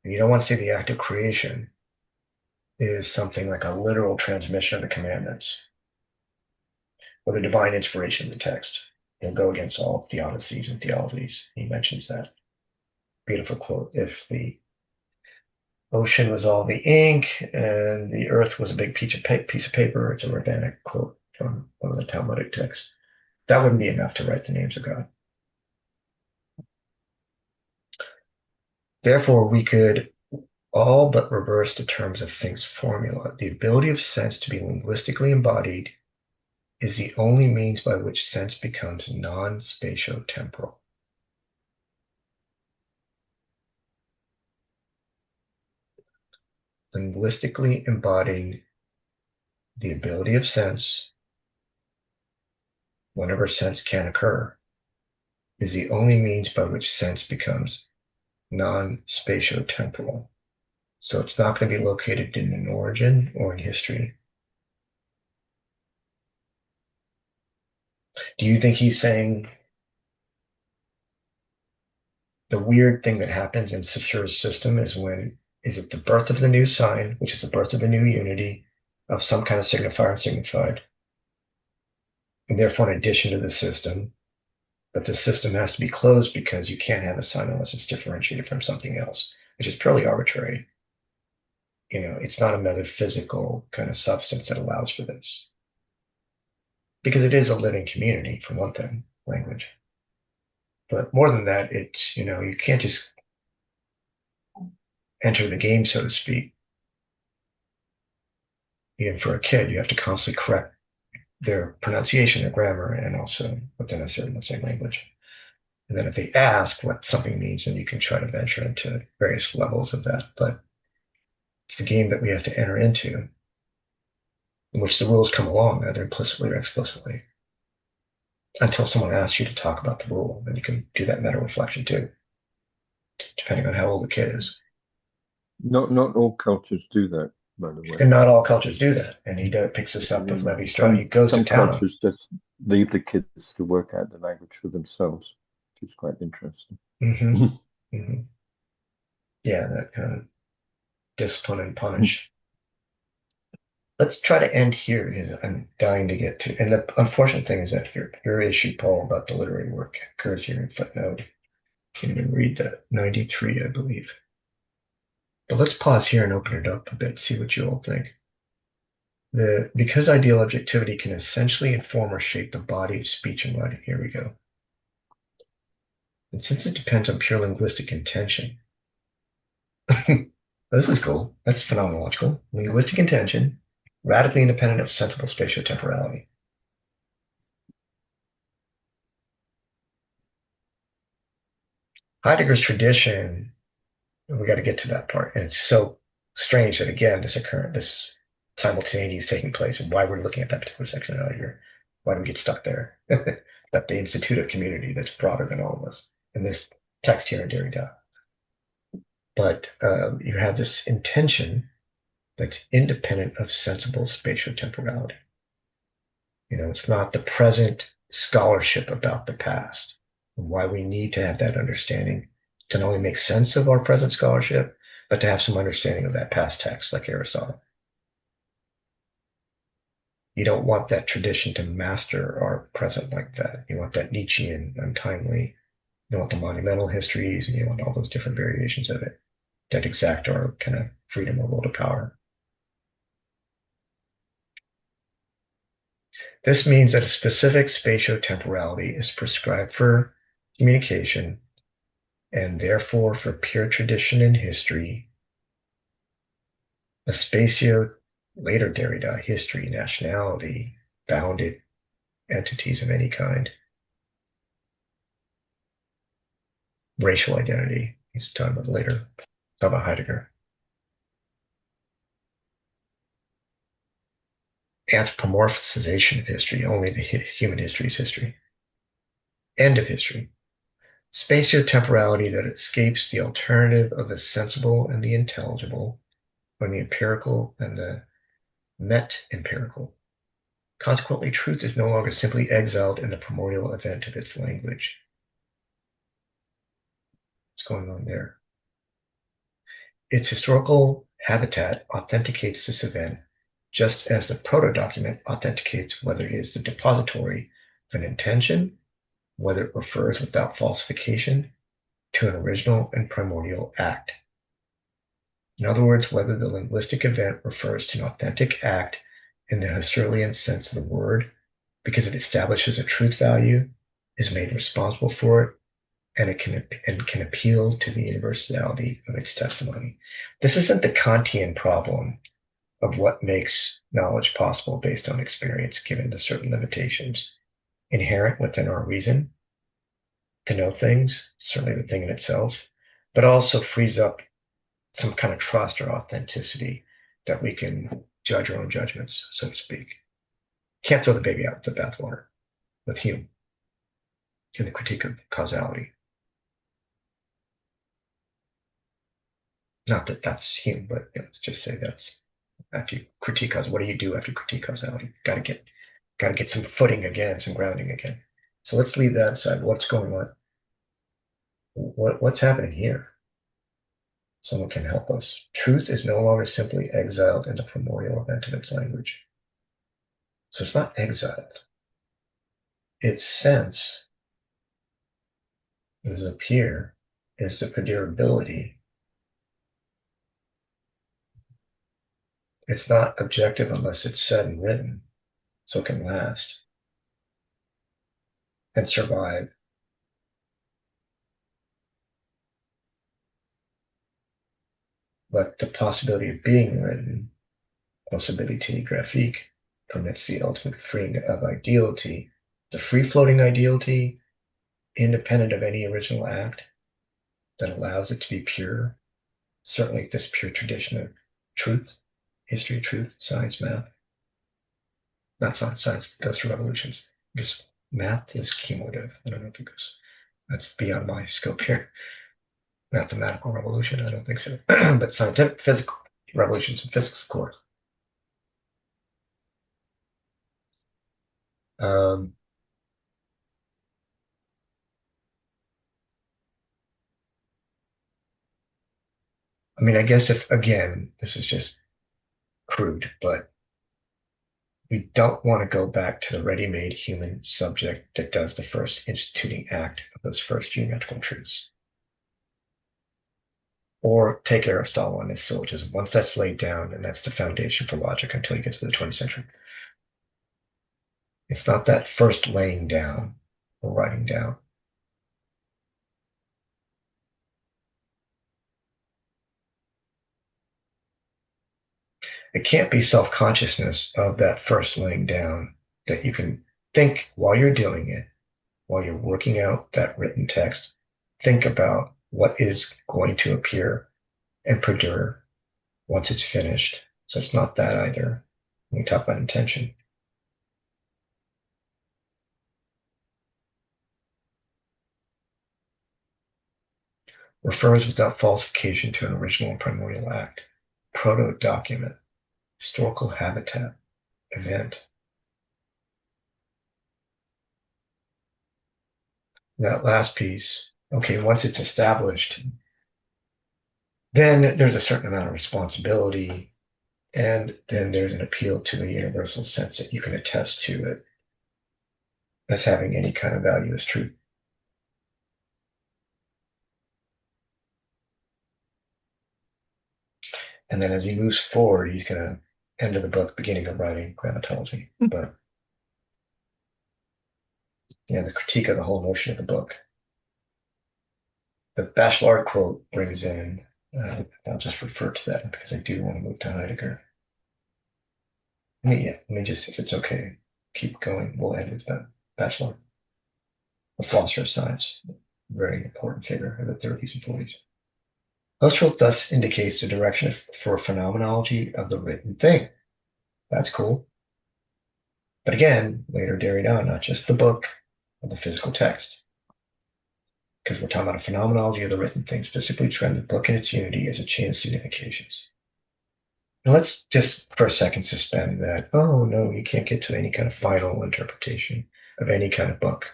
And you don't want to say the act of creation is something like a literal transmission of the commandments or the divine inspiration of the text. He'll go against all theodicies and theologies. He mentions that. Beautiful quote. If the ocean was all the ink and the earth was a big piece of paper, it's a rabbinic quote from one of the Talmudic texts. That wouldn't be enough to write the names of God. Therefore, we could all but reverse the terms of things formula. The ability of sense to be linguistically embodied is the only means by which sense becomes non-spatio-temporal. Linguistically embodying the ability of sense, whenever sense can occur, is the only means by which sense becomes non-spatio-temporal. So it's not going to be located in an origin or in history. Do you think he's saying the weird thing that happens in Saussure's system is it the birth of the new sign, which is the birth of the new unity of some kind of signifier and signified, and therefore an addition to the system, but the system has to be closed because you can't have a sign unless it's differentiated from something else, which is purely arbitrary. It's not a metaphysical kind of substance that allows for this. Because it is a living community, for one thing, language. But more than that, you can't just enter the game, so to speak. Even for a kid, you have to constantly correct their pronunciation, their grammar, and also what they necessarily must say language. And then if they ask what something means, then you can try to venture into various levels of that. But it's the game that we have to enter into, in which the rules come along, either implicitly or explicitly. Until someone asks you to talk about the rule, then you can do that meta reflection too, depending on how old the kid is. Not all cultures do that, by the way. And not all cultures do that. And he picks this up with Levi Strauss. He goes to Some town. cultures just leave the kids to work out the language for themselves, which is quite interesting. Mm-hmm. Mm-hmm. Yeah, that kind of discipline and punish. Let's try to end here because I'm dying to get to. And the unfortunate thing is that your issue, Paul, about the literary work occurs here in footnote. Can't even read that. 93, I believe. But let's pause here and open it up a bit, see what you all think. Because ideal objectivity can essentially inform or shape the body of speech and writing. Here we go. And since it depends on pure linguistic intention, this is cool. That's phenomenological. Linguistic intention, radically independent of sensible spatiotemporality. Heidegger's tradition, we got to get to that part. And it's so strange that, again, this simultaneity is taking place and why we're looking at that particular section out here. Why do we get stuck there? That the institutive community that's broader than all of us in this text here in Derrida. But you have this intention that's independent of sensible spatiotemporality. It's not the present scholarship about the past and why we need to have that understanding to not only make sense of our present scholarship, but to have some understanding of that past text, like Aristotle. You don't want that tradition to master our present like that. You want that Nietzschean, untimely. You want the monumental histories, and you want all those different variations of it that exact our kind of freedom or will to power. This means that a specific spatiotemporality is prescribed for communication and therefore for pure tradition and history. A later Derrida, history, nationality, bounded entities of any kind. Racial identity, he's talking about later. Talk about Heidegger. Anthropomorphization of history, only the human history is history. End of history. Spatiotemporality that escapes the alternative of the sensible and the intelligible, from the empirical and the met-empirical. Consequently, truth is no longer simply exiled in the primordial event of its language. What's going on there? Its historical habitat authenticates this event just as the proto-document authenticates whether it is the depository of an intention, whether it refers without falsification to an original and primordial act. In other words, whether the linguistic event refers to an authentic act in the Husserlian sense of the word, because it establishes a truth value, is made responsible for it, and it can appeal to the universality of its testimony. This isn't the Kantian problem of what makes knowledge possible based on experience, given the certain limitations inherent within our reason to know things, certainly the thing in itself, but also frees up some kind of trust or authenticity that we can judge our own judgments, so to speak. Can't throw the baby out with the bathwater with Hume in the critique of causality. Not that that's Hume, but let's just say that's after you critique causality. What do you do after you critique causality? Got to get some footing again, some grounding again. So let's leave that aside. What's going on? What's happening here? Someone can help us. Truth is no longer simply exiled in the primordial event of its language. So it's not exiled. Its sense is appear, is the predurability. It's not objective unless it's said and written, so it can last and survive. But the possibility of being written, possibility graphique, permits the ultimate freeing of ideality, the free-floating ideality, independent of any original act, that allows it to be pure. Certainly this pure tradition of truth, history, truth, science, math. Not science goes through revolutions. Because math is cumulative. I don't know if it goes, that's beyond my scope here. Mathematical revolution, I don't think so. But scientific, physical revolutions in physics, of course. Um, I mean, I guess if, again, this is just crude, but we don't want to go back to the ready-made human subject that does the first instituting act of those first geometrical truths. Or take Aristotle on his syllogism. Once that's laid down, and that's the foundation for logic until you get to the 20th century. It's not that first laying down or writing down. It can't be self-consciousness of that first laying down that you can think while you're doing it, while you're working out that written text, think about what is going to appear and perdure once it's finished. So it's not that either. When we talk about intention. Refers without falsification to an original and primordial act, proto-document, historical habitat, event. That last piece, okay, once it's established, then there's a certain amount of responsibility, and then there's an appeal to the universal sense that you can attest to it as having any kind of value as truth. And then as he moves forward, he's going to end of the book, beginning of writing grammatology. But yeah, the critique of the whole notion of the book. The Bachelard quote brings in, I'll just refer to that because I do want to move to Heidegger. Let me just, if it's okay, keep going. We'll end with that. Bachelard, a philosopher of science, very important figure of the 30s and 40s. Husserl thus indicates the direction for phenomenology of the written thing. That's cool. But again, later Derrida, not just the book, but the physical text. Because we're talking about a phenomenology of the written thing, specifically treating the book and its unity as a chain of significations. Now let's just for a second suspend that, oh no, you can't get to any kind of final interpretation of any kind of book.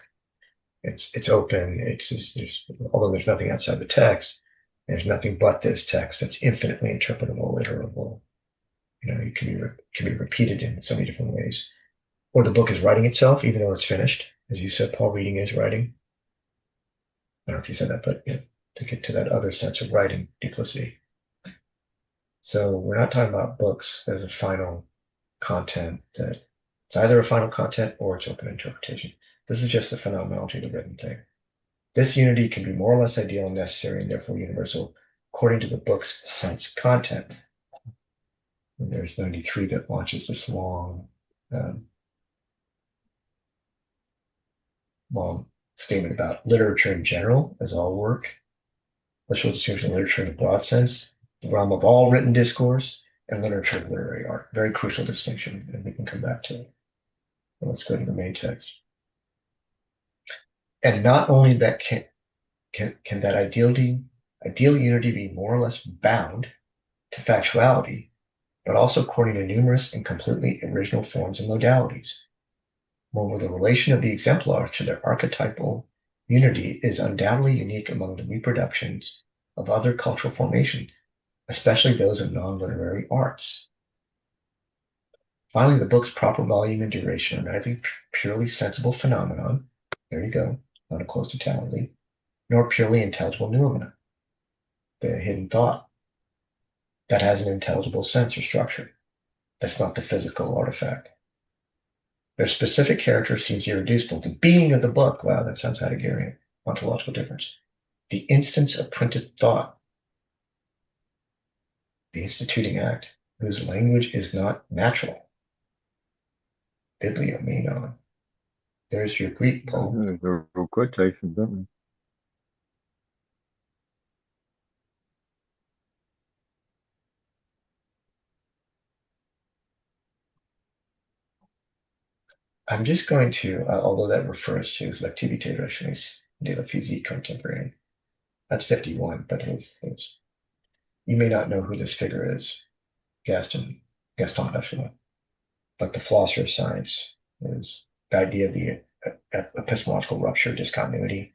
It's open, although there's nothing outside the text, there's nothing but this text that's infinitely interpretable, iterable. It can be repeated in so many different ways. Or the book is writing itself, even though it's finished. As you said, Paul, reading is writing. I don't know if you said that, but to get to that other sense of writing, duplicity. So we're not talking about books as a final content that it's either a final content or it's open interpretation. This is just the phenomenology of the written thing. This unity can be more or less ideal and necessary and therefore universal according to the book's sense content. And there's 93 that launches this long statement about literature in general as all work. Let's distinguish literature in a broad sense, the realm of all written discourse, and literature of literary art. Very crucial distinction, and we can come back to it. But let's go to the main text. And not only that can that ideal unity be more or less bound to factuality, but also according to numerous and completely original forms and modalities. Moreover, the relation of the exemplars to their archetypal unity is undoubtedly unique among the reproductions of other cultural formations, especially those of non-literary arts. Finally, the book's proper volume and duration are neither purely sensible phenomenon, there you go, not a close totality, nor purely intelligible noumena, the hidden thought that has an intelligible sense or structure. That's not the physical artifact. Their specific character seems irreducible. The being of the book, wow, that sounds Heideggerian, ontological difference. The instance of printed thought, the instituting act, whose language is not natural. Bibliomenon. There's your Greek poem. They're real quotations, don't they? I'm just going to, although that refers to his L'activité rationaliste de la physique contemporaine. That's 51, but you may not know who this figure is, Gaston Bachelot. But the philosopher of science is the idea of the epistemological rupture, discontinuity,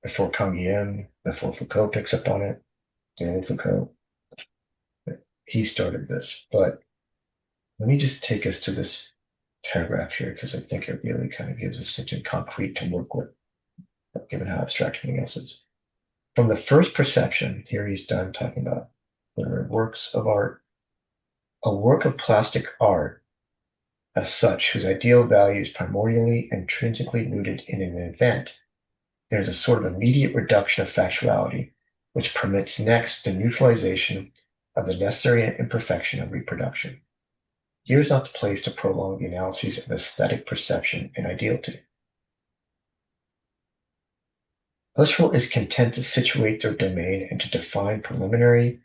before Canguilhem, before Foucault picks up on it, Daniel Foucault. He started this, but let me just take us to this paragraph here because I think it really kind of gives us something concrete to work with, given how abstract everything else is. From the first perception, here he's done talking about literary works of art, a work of plastic art as such, whose ideal value is primordially and intrinsically rooted in an event. There's a sort of immediate reduction of factuality, which permits next the neutralization of the necessary imperfection of reproduction. Here's not the place to prolong the analyses of aesthetic perception and ideality. Husserl is content to situate their domain and to define preliminary,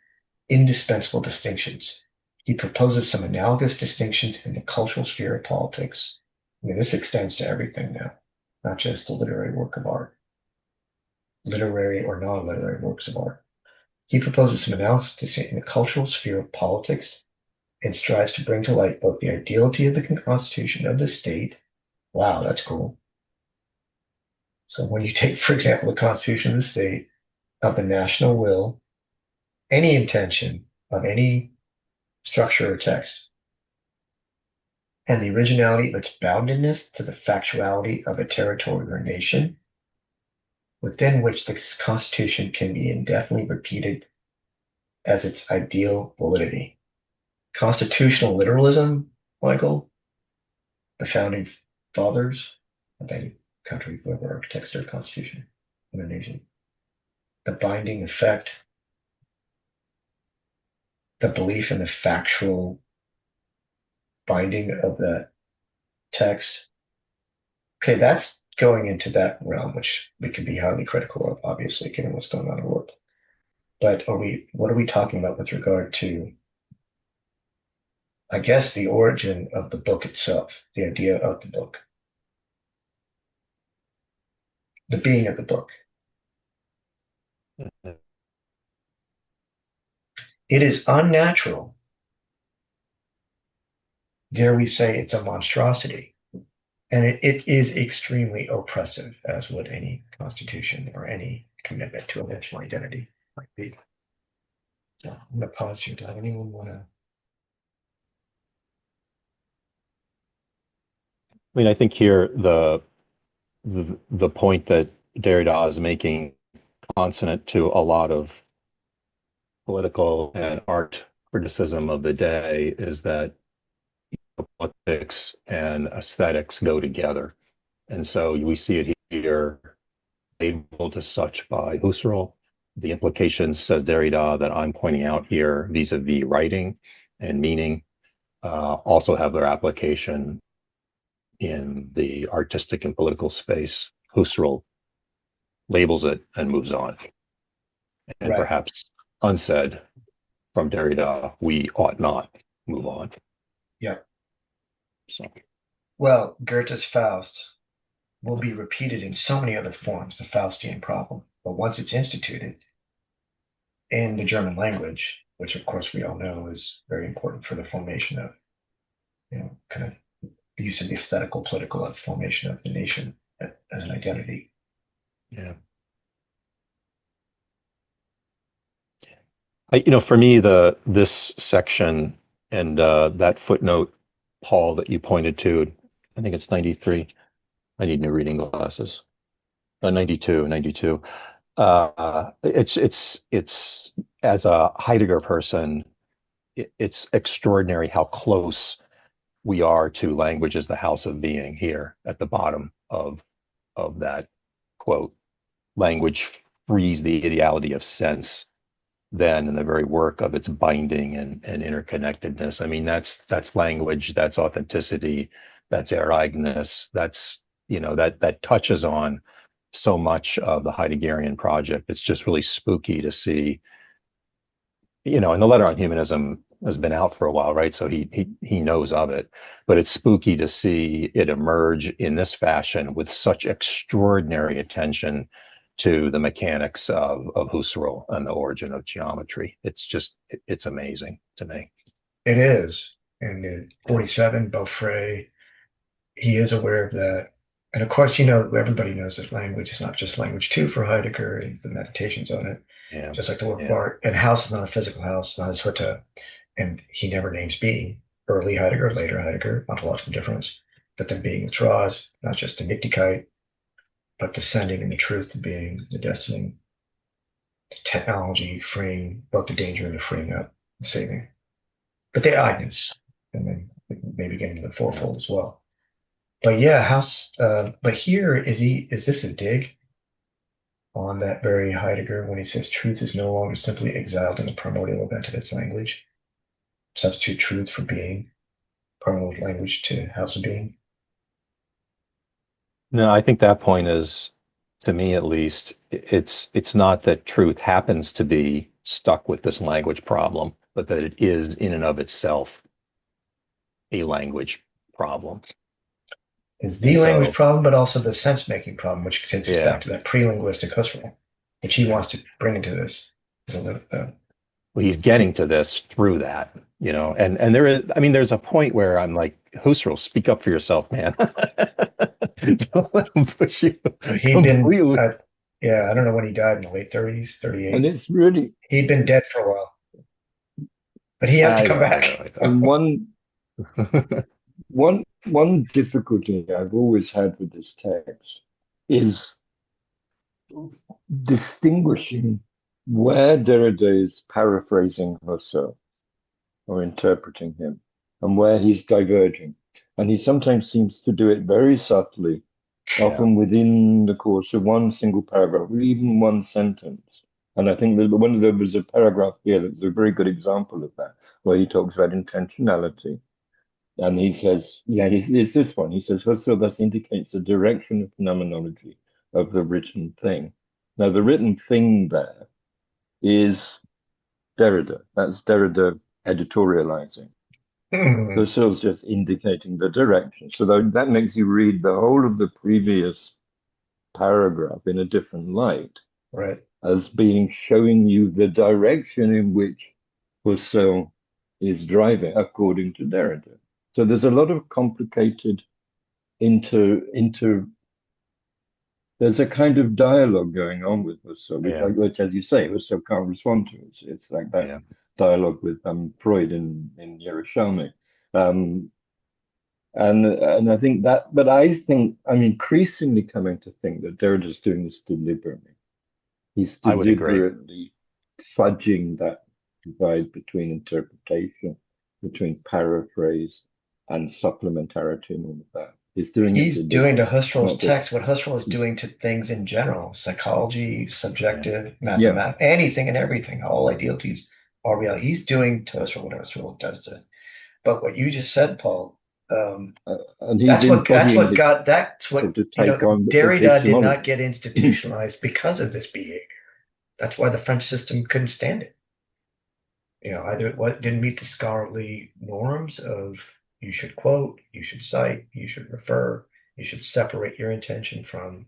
indispensable distinctions. He proposes some analogous distinctions in the cultural sphere of politics. I mean, this extends to everything now, not just the literary work of art, literary or non-literary works of art. He proposes some analysis in the cultural sphere of politics and strives to bring to light both the ideality of the constitution of the state. Wow, that's cool. So when you take, for example, the constitution of the state, of the national will, any intention of any structure or text, and the originality of its boundedness to the factuality of a territory or nation, within which the Constitution can be indefinitely repeated as its ideal validity. Constitutional literalism, Michael, the founding fathers of any country, whoever architects their constitution in a nation, the binding effect, the belief in the factual binding of the text. Okay, that's going into that realm, which we can be highly critical of, obviously, given what's going on in the world. But what are we talking about with regard to, I guess, the origin of the book itself, the idea of the book, the being of the book? It is unnatural. Dare we say it's a monstrosity? And it is extremely oppressive, as would any constitution or any commitment to a national identity might be. So I'm going to pause here. Does anyone want to? I mean, I think here the point that Derrida is making, consonant to a lot of political and art criticism of the day, is that politics and aesthetics go together. And so we see it here labeled as such by Husserl. The implications, says Derrida, that I'm pointing out here vis-a-vis writing and meaning also have their application in the artistic and political space. Husserl labels it and moves on. And Right. perhaps unsaid from Derrida, we ought not move on. Yeah. So, Well, Goethe's Faust will be repeated in so many other forms, the Faustian problem. But once it's instituted in the German language, which of course we all know is very important for the formation of, kind of the use of the aesthetical, political, and formation of the nation as an identity. yeah. For me, this section and that footnote, Paul, that you pointed to, I think it's 93. I need new reading glasses. 92. It's as a Heidegger person, it's extraordinary how close we are to language as the house of being here at the bottom of that quote. Language frees the ideality of sense then in the very work of its binding and interconnectedness. I mean, that's language, that's authenticity, that's ereigness, that's, that touches on so much of the Heideggerian project. It's just really spooky to see, and the letter on humanism has been out for a while, right? So he knows of it, but it's spooky to see it emerge in this fashion with such extraordinary attention to the mechanics of Husserl and the origin of geometry. It's amazing to me. It is. And in 47, Beaufray, he is aware of that. And of course, everybody knows that language is not just language too for Heidegger and the meditations on it, Yeah. just like the work of art. And house is not a physical house, not a Hütte. And he never names being. Early Heidegger, later Heidegger, ontological difference. But then being withdraws, not just the Nichtigkeit, but the sending and the truth of being, the destiny, the technology freeing, both the danger and the freeing up, the saving. But the Agnes, and then maybe getting to the fourfold as well. But yeah, but here is this a dig on that very Heidegger when he says truth is no longer simply exiled in the primordial event of its language? Substitute truth for being, primordial language to house of being. No, I think that point is, to me at least, it's not that truth happens to be stuck with this language problem, but that it is in and of itself a language problem. Is the language problem, but also the sense-making problem, which takes us back to that pre-linguistic Husserl, which he wants to bring into this. Well, he's getting to this through that, and there's a point where I'm like, Husserl, speak up for yourself, man. Don't let him push you completely. I don't know when he died, in the late 30s, 38. And it's really... He'd been dead for a while. But he has to come back. And one difficulty I've always had with this text is distinguishing where Derrida is paraphrasing Husserl or interpreting him and where he's diverging. And he sometimes seems to do it very subtly, often within the course of one single paragraph, or even one sentence. And I think there was a paragraph here that was a very good example of that, where he talks about intentionality. And he says, it's this one. He says, Husserl thus indicates the direction of phenomenology of the written thing. Now, the written thing there is Derrida. That's Derrida editorializing. Husserl's just indicating the direction. So that makes you read the whole of the previous paragraph in a different light, right? As showing you the direction in which Husserl is driving, according to Derrida. So there's a lot of complicated there's a kind of dialogue going on with Husserl, which, as you say, Husserl can't respond to. It's like that dialogue with Freud in Yerushalmi. And I think that, but I'm increasingly coming to think that Derrida's doing this deliberately. He's deliberately fudging that divide between interpretation, between paraphrase and supplementarity and all of that. He's doing it He's to doing to Derrida. It's Husserl's not just text what Husserl is doing to things in general, psychology, Yeah. subjective, yeah, mathematics, anything and everything, all idealities, all reality. He's doing to Husserl what Husserl does to. But what you just said, Paul, and he's embodying his that's what sort of take on Derrida did not epistemology. get institutionalized because of this behavior. That's why the French system couldn't stand it. Either what didn't meet the scholarly norms of you should quote, you should cite, you should refer, you should separate your intention from.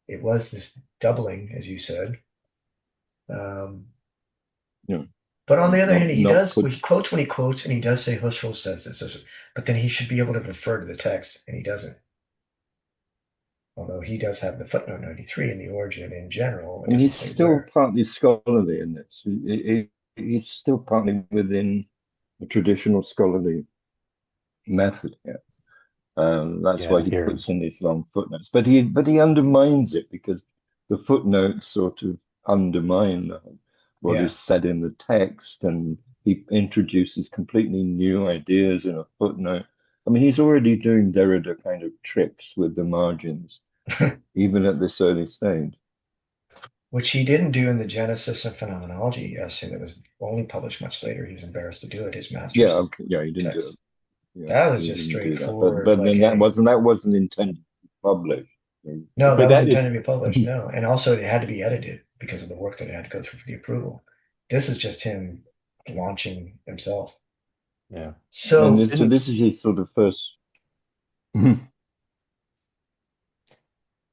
It was this doubling, as you said. Um, Yeah, but on the other hand, not put. he quotes when he quotes, and he does say Husserl says this, but then he should be able to refer to the text, and he doesn't. Although he does have the footnote 93 in the origin in general, it And doesn't he's say still where. partly scholarly in this. He's still partly within the traditional scholarly method here. That's why Yeah. he Here. puts in these long footnotes. But he undermines it because the footnotes sort of undermine what Yeah. is said in the text, and he introduces completely new ideas in a footnote. I mean, he's already doing Derrida kind of tricks with the margins, even at this early stage. Which he didn't do in the Genesis of Phenomenology essay that was only published much later. He was embarrassed to do it, his Yeah, master's okay, yeah, he didn't do text. it. Yeah, That was he just didn't do that. But straightforward, but like then that a wasn't intended to be published. no, But that was that it. intended to be published, no. And also it had to be edited because of the work that it had to go through for the approval. This is just him launching himself. Yeah. So So Didn't. this is his sort of first.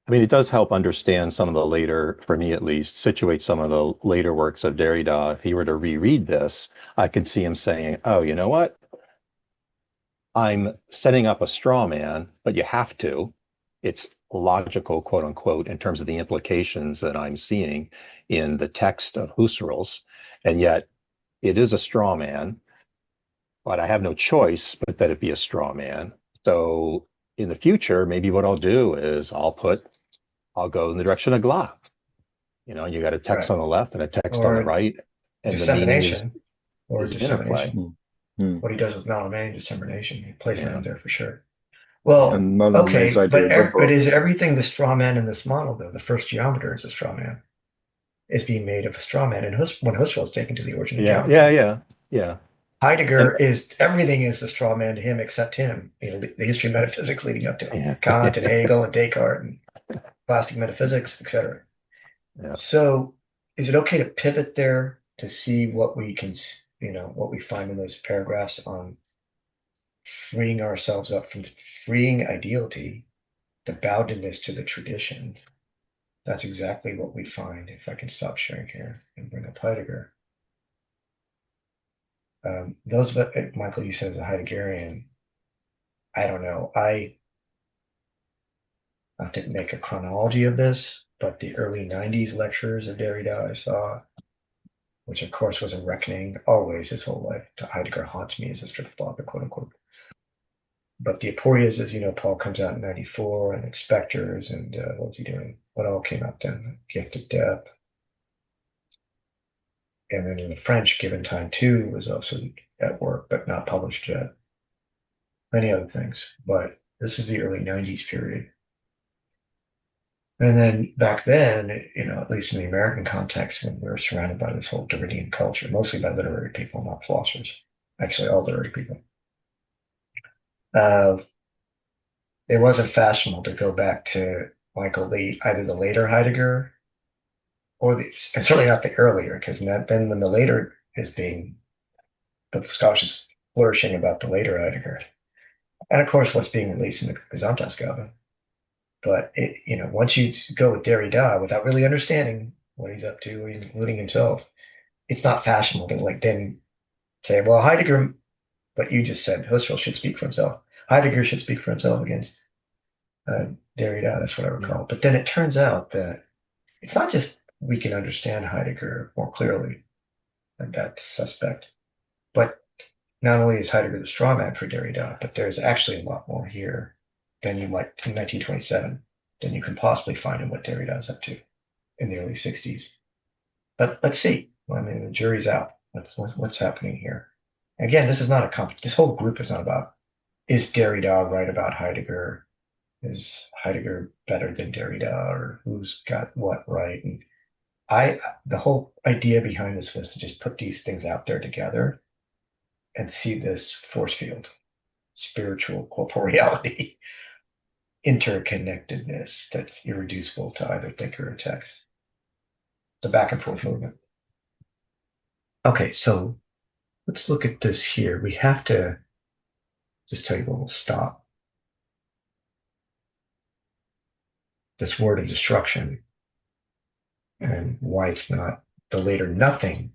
I mean, it does help understand some of the later, for me at least, situate some of the later works of Derrida. If he were to reread this, I could see him saying, "Oh, you know what? I'm setting up a straw man, but you have to. It's logical, quote unquote, in terms of the implications that I'm seeing in the text of Husserl's, and yet it is a straw man, but I have no choice but that it be a straw man. So in the future, maybe what I'll do is I'll go in the direction of Gla. You got a text right. on the left and a text on the Or right, and the meaning is dissemination. Or is an interplay. dissemination. What he does with Mallarmé, dissemination. He plays Yeah, around there for sure. yeah, Well, And Mallarmé's okay, idea of a but book. is everything the straw man in this model though? The first geometer is a straw man. Is being made of a straw man, and when Husserl is taken to the origin of yeah, yeah, geometry. yeah, yeah. And Heidegger is everything is the straw man to him except him. The history of metaphysics leading up to yeah, Kant and Hegel and Descartes and plastic metaphysics, etc. yeah. So, is it okay to pivot there to see what we can, what we find in those paragraphs on freeing ourselves up from freeing ideality, the boundedness to the tradition? That's exactly what we find. If I can stop sharing here and bring up Heidegger. Those of it, Michael, you said as a Heideggerian, I don't know. I didn't make a chronology of this, but the early 90s lectures of Derrida I saw, which of course was a reckoning always his whole life. Heidegger haunts me as a strict father, quote unquote. But the Aporias, as you know, Paul comes out in 94, and Inspectors, and what was he doing? What all came out then? Gift of Death. And then in the French, Given Time 2 was also at work, but not published yet. Many other things. But this is the early 90s period. And then back then, at least in the American context, when we were surrounded by this whole Derridean culture, mostly by literary people, not philosophers, actually all literary people, uh, it wasn't fashionable to go back to Michael Lee, either the later Heidegger or and certainly not the earlier, because then when the later is being, the scholarship is flourishing about the later Heidegger. And of course, what's being released in the Gesamtausgabe. But once you go with Derrida without really understanding what he's up to, including himself, it's not fashionable to then say, well, Heidegger, but you just said Husserl should speak for himself. Heidegger should speak for himself against Derrida. That's what I Yeah. recall. But then it turns out that it's not just we can understand Heidegger more clearly, and that's suspect, but not only is Heidegger the straw man for Derrida, but there's actually a lot more here than you might in 1927 than you can possibly find in what Derrida is up to in the early 60s. But let's see. I mean, the jury's out. What's happening here? Again, this is not this whole group is not about is Derrida right about Heidegger? Is Heidegger better than Derrida, or who's got what right? And the whole idea behind this was to just put these things out there together and see this force field, spiritual corporeality, interconnectedness that's irreducible to either thinker or text. The back and forth movement. Okay, so let's look at this here. We have to just tell you when we'll stop. This word of destruction and why it's not the later nothing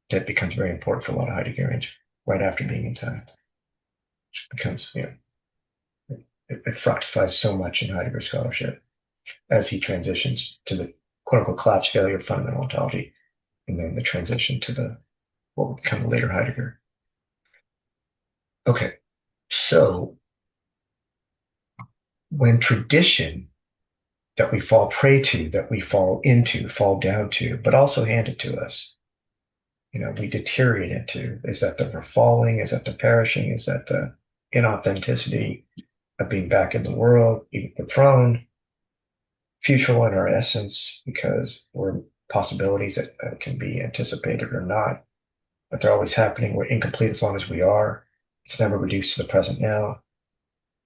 that becomes very important for a lot of Heideggerians right after being in time. It becomes, it fructifies so much in Heidegger scholarship as he transitions to the quote unquote collapse failure of fundamental ontology, and then the transition to the what will become later Heidegger. Okay, so when tradition that we fall prey to, that we fall into, fall down to, but also handed to us, we deteriorate into, is that the falling? Is that the perishing? Is that the inauthenticity of being back in the world, even thrown, futile in our essence, because we're possibilities that can be anticipated or not, but they're always happening. We're incomplete as long as we are. It's never reduced to the present now.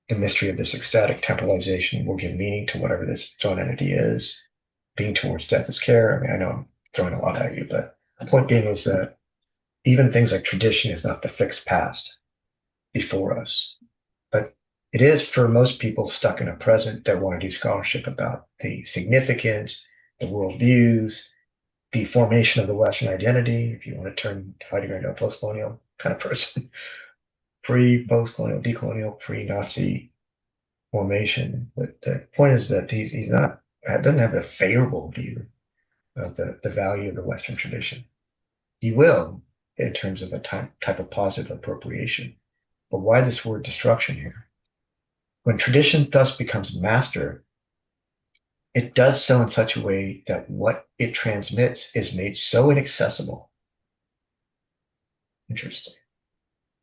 The mystery of this ecstatic temporalization will give meaning to whatever this thrown entity is. Being towards death is care. I mean, I know I'm throwing a lot at you, but the point being is that even things like tradition is not the fixed past before us, but it is for most people stuck in a present that want to do scholarship about the significance, the worldviews, the formation of the Western identity, if you want to turn Heidegger into a post-colonial kind of person, pre-post-colonial, decolonial, pre-Nazi formation. But the point is that he's not, doesn't have a favorable view of the value of the Western tradition. He will, in terms of a type of positive appropriation. But why this word destruction here? When tradition thus becomes master, it does so in such a way that what it transmits is made so inaccessible. Interesting.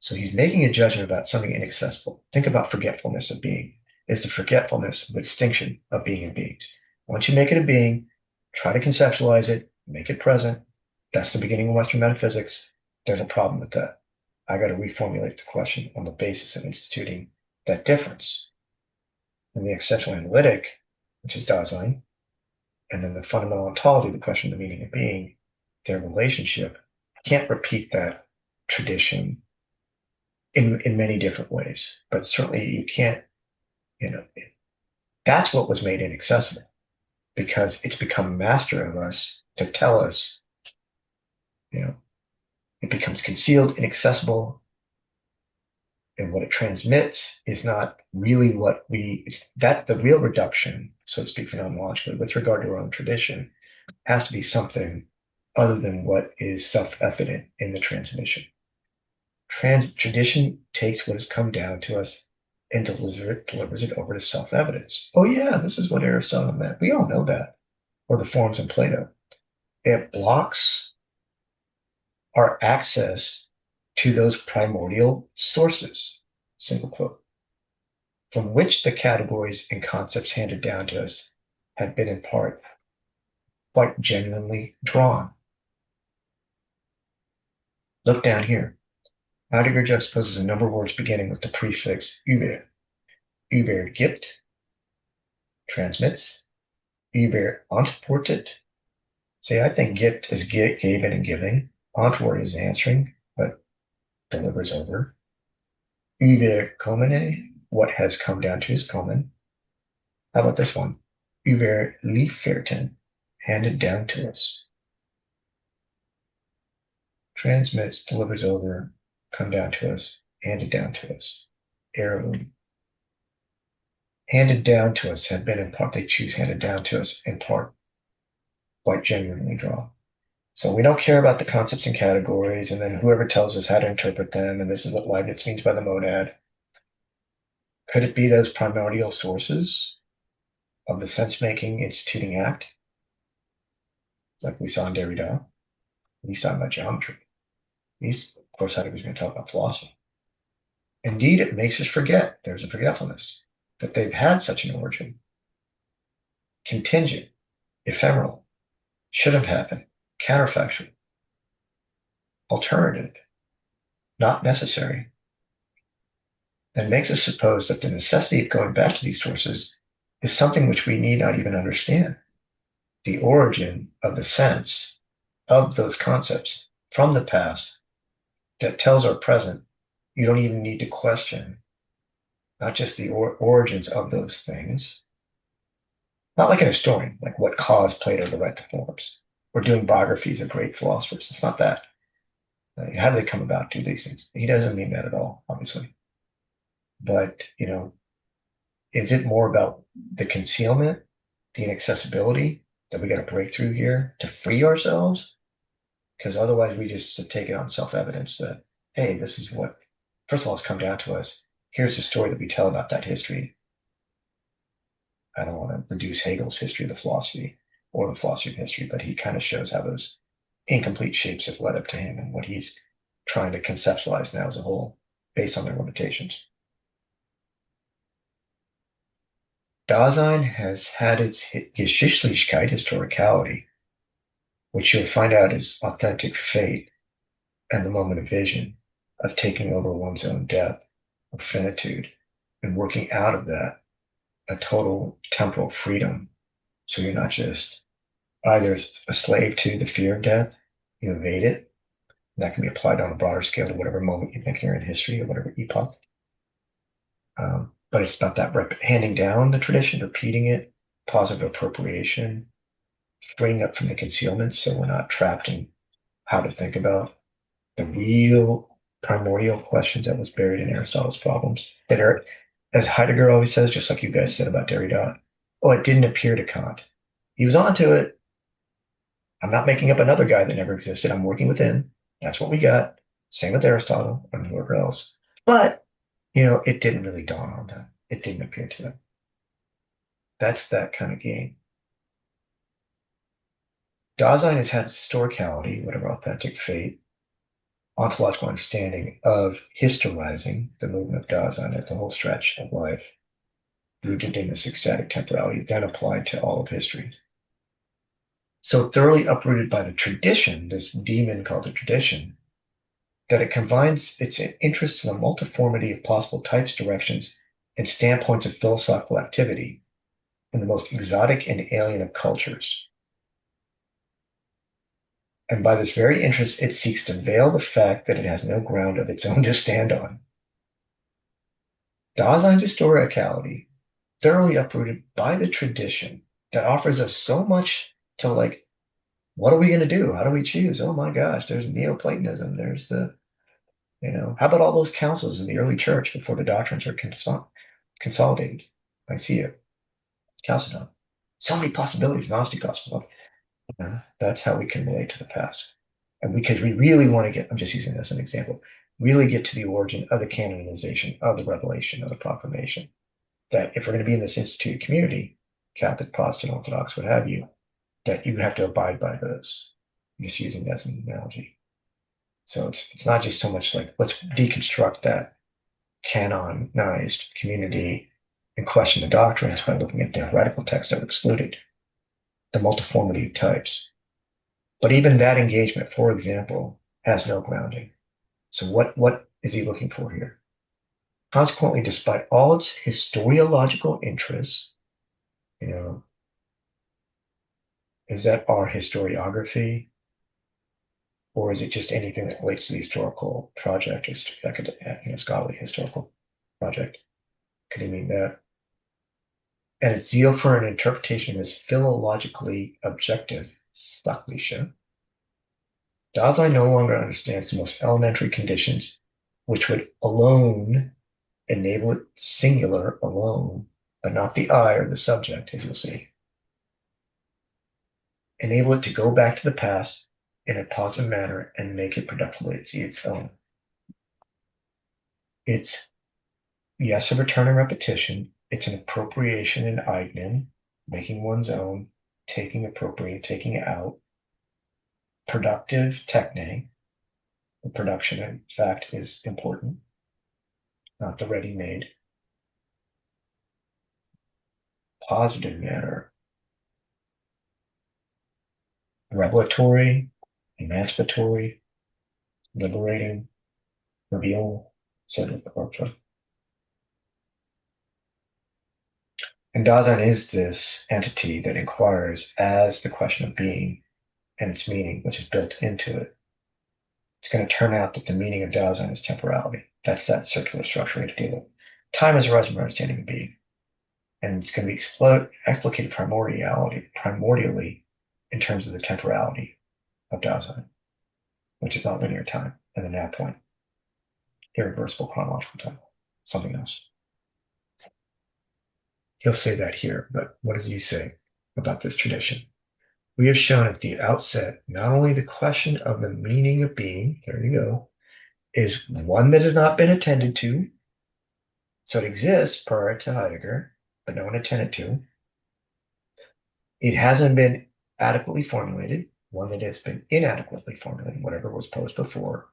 So he's making a judgment about something inaccessible. Think about forgetfulness of being. It's the forgetfulness of the distinction of being and beings. Once you make it a being, try to conceptualize it, make it present. That's the beginning of Western metaphysics. There's a problem with that. I got to reformulate the question on the basis of instituting that difference. And the existential analytic, which is Dasein, and then the fundamental ontology, the question of the meaning of being, their relationship, can't repeat that tradition in many different ways. But certainly you can't, that's what was made inaccessible, because it's become master of us to tell us, it becomes concealed, inaccessible, and what it transmits is not really what the real reduction, so to speak, phenomenologically, with regard to our own tradition, has to be something other than what is self-evident in the transmission. Tradition takes what has come down to us and delivers it over to self-evidence. Oh yeah, this is what Aristotle meant. We all know that. Or the forms in Plato. It blocks our access to those primordial sources, single quote, from which the categories and concepts handed down to us have been in part quite genuinely drawn. Look down here. Heidegger juxtaposes a number of words beginning with the prefix über. Übergibt, transmits. Überantwortet. See, I think gibt is given and giving. Antwort is answering, but delivers over. Überkommene, what has come down to is kommen. How about this one? Überlieferten, handed down to us. Transmits, delivers over, come down to us, handed down to us. Heirloom. Handed down to us had been in part, they choose handed down to us in part, quite genuinely draw. So we don't care about the concepts and categories, and then whoever tells us how to interpret them, and this is what Leibniz means by the monad. Could it be those primordial sources of the sense-making instituting act, like we saw in Derrida? He's talking about geometry. Of course, Heidegger's going to talk about philosophy. Indeed, it makes us forget, there's a forgetfulness, that they've had such an origin, contingent, ephemeral, should have happened, counterfactual, alternative, not necessary, and makes us suppose that the necessity of going back to these sources is something which we need not even understand. The origin of the sense of those concepts from the past that tells our present, you don't even need to question not just the origins of those things, not like an historian, like what caused Plato to write the forms, or doing biographies of great philosophers. It's not that. How do they come about to these things? He doesn't mean that at all, obviously. But, is it more about the concealment, the inaccessibility that we got to break through here to free ourselves? Because otherwise we just take it on self-evidence that, hey, this is what, first of all, it's come down to us. Here's the story that we tell about that history. I don't want to reduce Hegel's history of the philosophy or the philosophy of history, but he kind of shows how those incomplete shapes have led up to him and what he's trying to conceptualize now as a whole based on their limitations. Dasein has had its Geschichtlichkeit, historicality, which you'll find out is authentic fate and the moment of vision, of taking over one's own death, of finitude, and working out of that a total temporal freedom. So you're not just either a slave to the fear of death, you evade it. That can be applied on a broader scale to whatever moment you think you're in history or whatever epoch. But it's about that handing down the tradition, repeating it, positive appropriation, freeing up from the concealment so we're not trapped in how to think about the real primordial questions that was buried in Aristotle's problems that are, as Heidegger always says, just like you guys said about Derrida, oh, it didn't appear to Kant. He was onto it. I'm not making up another guy that never existed. I'm working within. That's what we got. Same with Aristotle and whoever else. But, it didn't really dawn on them. It didn't appear to them. That's that kind of game. Dasein has had historicality, whatever authentic fate, ontological understanding of historizing the movement of Dasein as the whole stretch of life, rooted in this ecstatic temporality, then applied to all of history. So thoroughly uprooted by the tradition, this demon called the tradition, that it combines its interest in the multiformity of possible types, directions, and standpoints of philosophical activity in the most exotic and alien of cultures. And by this very interest, it seeks to veil the fact that it has no ground of its own to stand on. Dasein's historicality, thoroughly uprooted by the tradition that offers us so much to what are we going to do? How do we choose? Oh my gosh, there's Neoplatonism. There's how about all those councils in the early church before the doctrines are consolidated? Nicaea, Chalcedon. So many possibilities, Gnostic gospel. That's how we can relate to the past. And because we really want to I'm just using this as an example, really get to the origin of the canonization, of the revelation, of the proclamation. That if we're going to be in this instituted community, Catholic, Protestant, Orthodox, what have you, that you have to abide by those. I'm just using that as an analogy. So it's not just so much like, let's deconstruct that canonized community and question the doctrines by looking at the heretical texts that were excluded, the multiformity of types. But even that engagement, for example, has no grounding. So what is he looking for here? Consequently, despite all its historiological interests, is that our historiography, or is it just anything that relates to the historical project, or scholarly historical project? Could he mean that? And its zeal for an interpretation is philologically objective, sachliche. Dasein no longer understands the most elementary conditions, which would alone enable it singular alone, but not the I or the subject, as you'll see. Enable it to go back to the past in a positive manner and make it productively its own. It's, yes, a return and repetition. It's an appropriation in eignen, making one's own, appropriating, taking it out. Productive techne, the production, in fact, is important. not the ready-made. Positive manner, revelatory, emancipatory, liberating, reveal, etc. And Dasein is this entity that inquires as the question of being and its meaning, which is built into it. It's going to turn out that the meaning of Dasein is temporality. That's that circular structure we have to deal with. Time is a reservoir understanding of being. And it's going to be explicated primordially in terms of the temporality of Dasein, which is not linear time and the now point. Irreversible chronological time, something else. He'll say that here, but what does he say about this tradition? We have shown at the outset not only the question of the meaning of being, there you go, is one that has not been attended to, so it exists prior to Heidegger, but no one attended to. It hasn't been adequately formulated, one that has been inadequately formulated, whatever was posed before.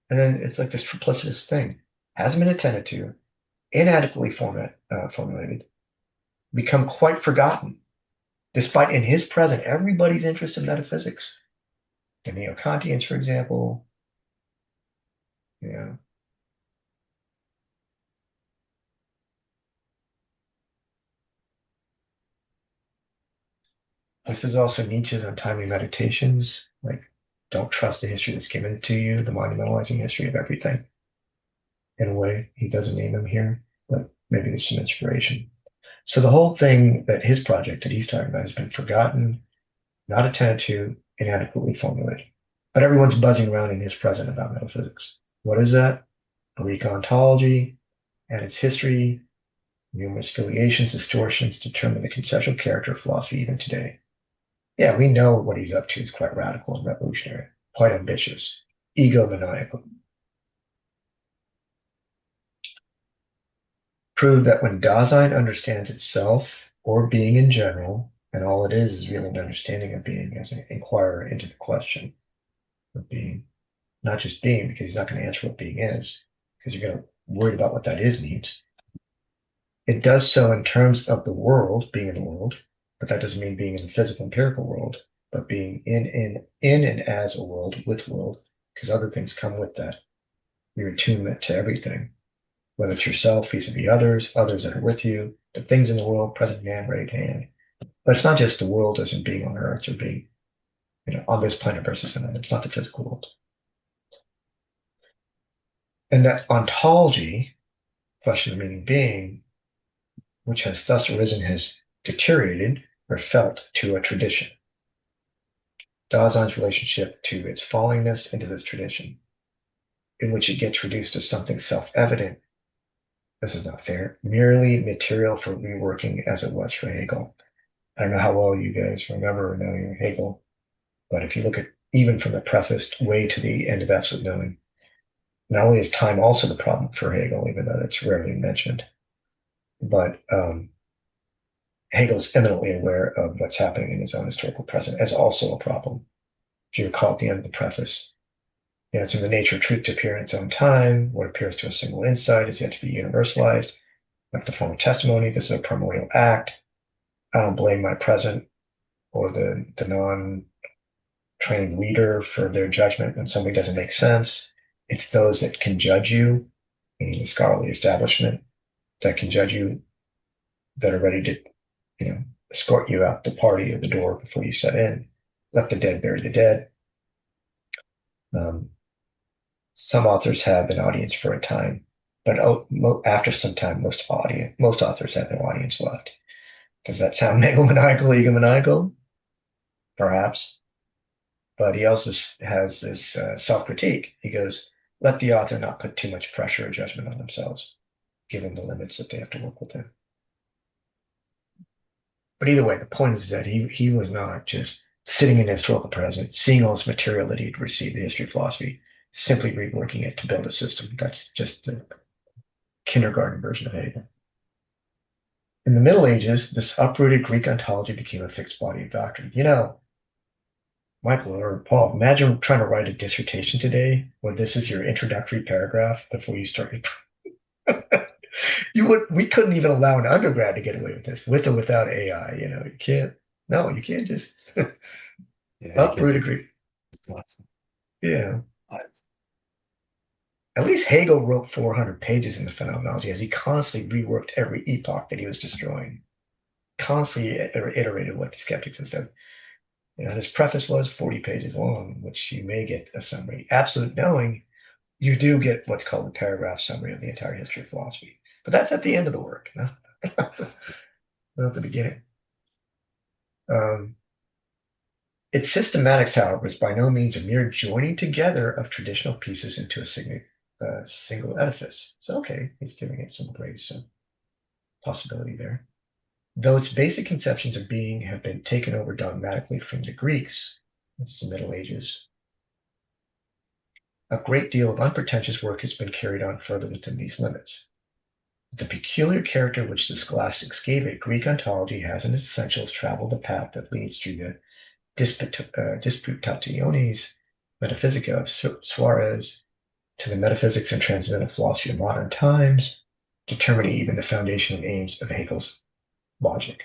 And then it's like this triplicitous thing. Hasn't been attended to, inadequately formulated, become quite forgotten, despite in his present everybody's interest in metaphysics. The Neo-Kantians, for example, yeah. This is also Nietzsche's untimely meditations, like don't trust the history that's given to you, the monumentalizing history of everything. In a way, he doesn't name them here, but maybe there's some inspiration. So the whole thing that his project that he's talking about has been forgotten, not attended to, inadequately formulated. But everyone's buzzing around in his present about metaphysics. What is that? Greek ontology and its history, numerous filiations, distortions determine the conceptual character of philosophy even today. Yeah, we know what he's up to is quite radical and revolutionary, quite ambitious, egomaniacal. Prove that when Dasein understands itself or being in general, and all it is really an understanding of being as an inquirer into the question of being, not just being, because he's not going to answer what being is, because you're going to worry about what that is means. It does so in terms of the world, being in the world, but that doesn't mean being in the physical empirical world, but being in and as a world with world, because other things come with that. Your attunement to everything, whether it's yourself vis-a-vis others that are with you, the things in the world, present man, right hand. But it's not just the world as in being on Earth or being, on this planet versus another. It's not the physical world. And that ontology, question of meaning being, which has thus arisen, has deteriorated or felt to a tradition. Dasein's relationship to its fallingness into this tradition, in which it gets reduced to something self-evident. This is not fair. Merely material for reworking as it was for Hegel. I don't know how well you guys remember or know your Hegel, but if you look at even from the preface way to the end of Absolute Knowing, not only is time also the problem for Hegel, even though it's rarely mentioned, but Hegel's eminently aware of what's happening in his own historical present as also a problem. If you recall at the end of the preface, it's in the nature of truth to appear in its own time. What appears to a single insight is yet to be universalized. Like the form of testimony, this is a primordial act. I don't blame my present or the non-trained reader for their judgment when somebody doesn't make sense. It's those that can judge you, meaning the scholarly establishment, that can judge you, that are ready to, escort you out the party or the door before you set in. Let the dead bury the dead. Some authors have an audience for a time, but after some time, most authors have no audience left. Does that sound egomaniacal? Perhaps. But he also has this self-critique. He goes, let the author not put too much pressure or judgment on themselves, given the limits that they have to work within. But either way, the point is that he was not just sitting in historical present, seeing all this material that he'd received, the history of philosophy, simply reworking it to build a system. That's just the kindergarten version of Hegel. In the Middle Ages, this uprooted Greek ontology became a fixed body of doctrine. Michael or Paul, imagine trying to write a dissertation today where this is your introductory paragraph before you start. We couldn't even allow an undergrad to get away with this, with or without AI. You can't. No, you can't just Yeah, you uproot can't. a Greek. Lots Yeah. of, At least Hegel wrote 400 pages in the Phenomenology as he constantly reworked every epoch that he was destroying, constantly iterated what the skeptics and stuff. His preface was 40 pages long, which you may get a summary. Absolute knowing, you do get what's called the paragraph summary of the entire history of philosophy. But that's at the end of the work, not at the beginning. Its systematics, however, is by no means a mere joining together of traditional pieces into a single edifice. So, okay, he's giving it some grace, some possibility there. Though its basic conceptions of being have been taken over dogmatically from the Greeks, it's the Middle Ages, a great deal of unpretentious work has been carried on further within these limits. The peculiar character which the scholastics gave it, Greek ontology has in its essentials traveled the path that leads through the Disputationes Metaphysica of Suarez to the metaphysics and transcendental philosophy of modern times, determining even the foundation and aims of Hegel's logic.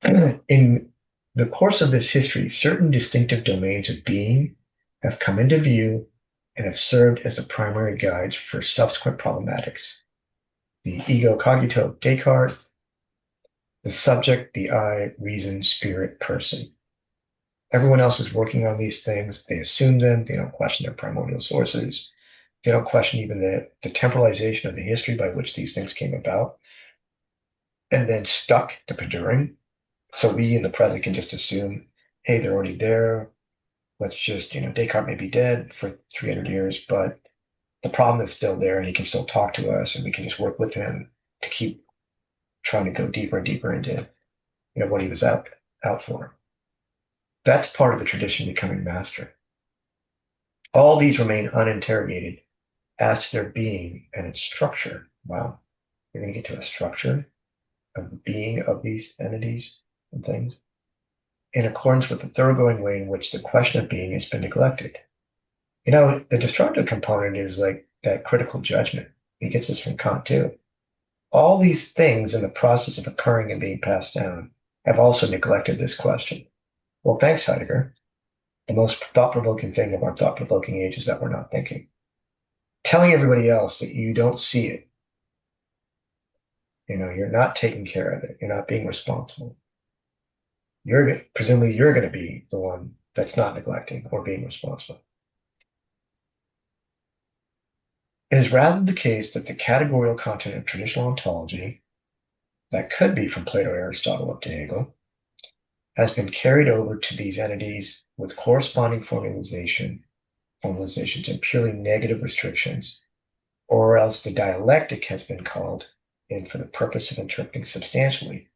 In the course of this history, certain distinctive domains of being have come into view and have served as the primary guides for subsequent problematics. The ego cogito of Descartes, the subject, the I, reason, spirit, person. Everyone else is working on these things. They assume them. They don't question their primordial sources. They don't question even the temporalization of the history by which these things came about. And then stuck to Padurin. So we in the present can just assume, hey, they're already there. Let's just, Descartes may be dead for 300 years, but the problem is still there and he can still talk to us and we can just work with him to keep trying to go deeper and deeper into, what he was out for. That's part of the tradition becoming master. All these remain uninterrogated as to their being and its structure. Wow, you're going to get to a structure of the being of these entities and things in accordance with the thoroughgoing way in which the question of being has been neglected. The destructive component is like that critical judgment. He gets this from Kant too. All these things in the process of occurring and being passed down have also neglected this question. Well, thanks, Heidegger. The most thought-provoking thing of our thought-provoking age is that we're not thinking. Telling everybody else that you don't see it. You're not taking care of it. You're not being responsible. Presumably you're going to be the one that's not neglecting or being responsible. It is rather the case that the categorical content of traditional ontology, that could be from Plato, Aristotle up to Hegel, has been carried over to these entities with corresponding formalizations and purely negative restrictions, or else the dialectic has been called in for the purpose of interpreting substantially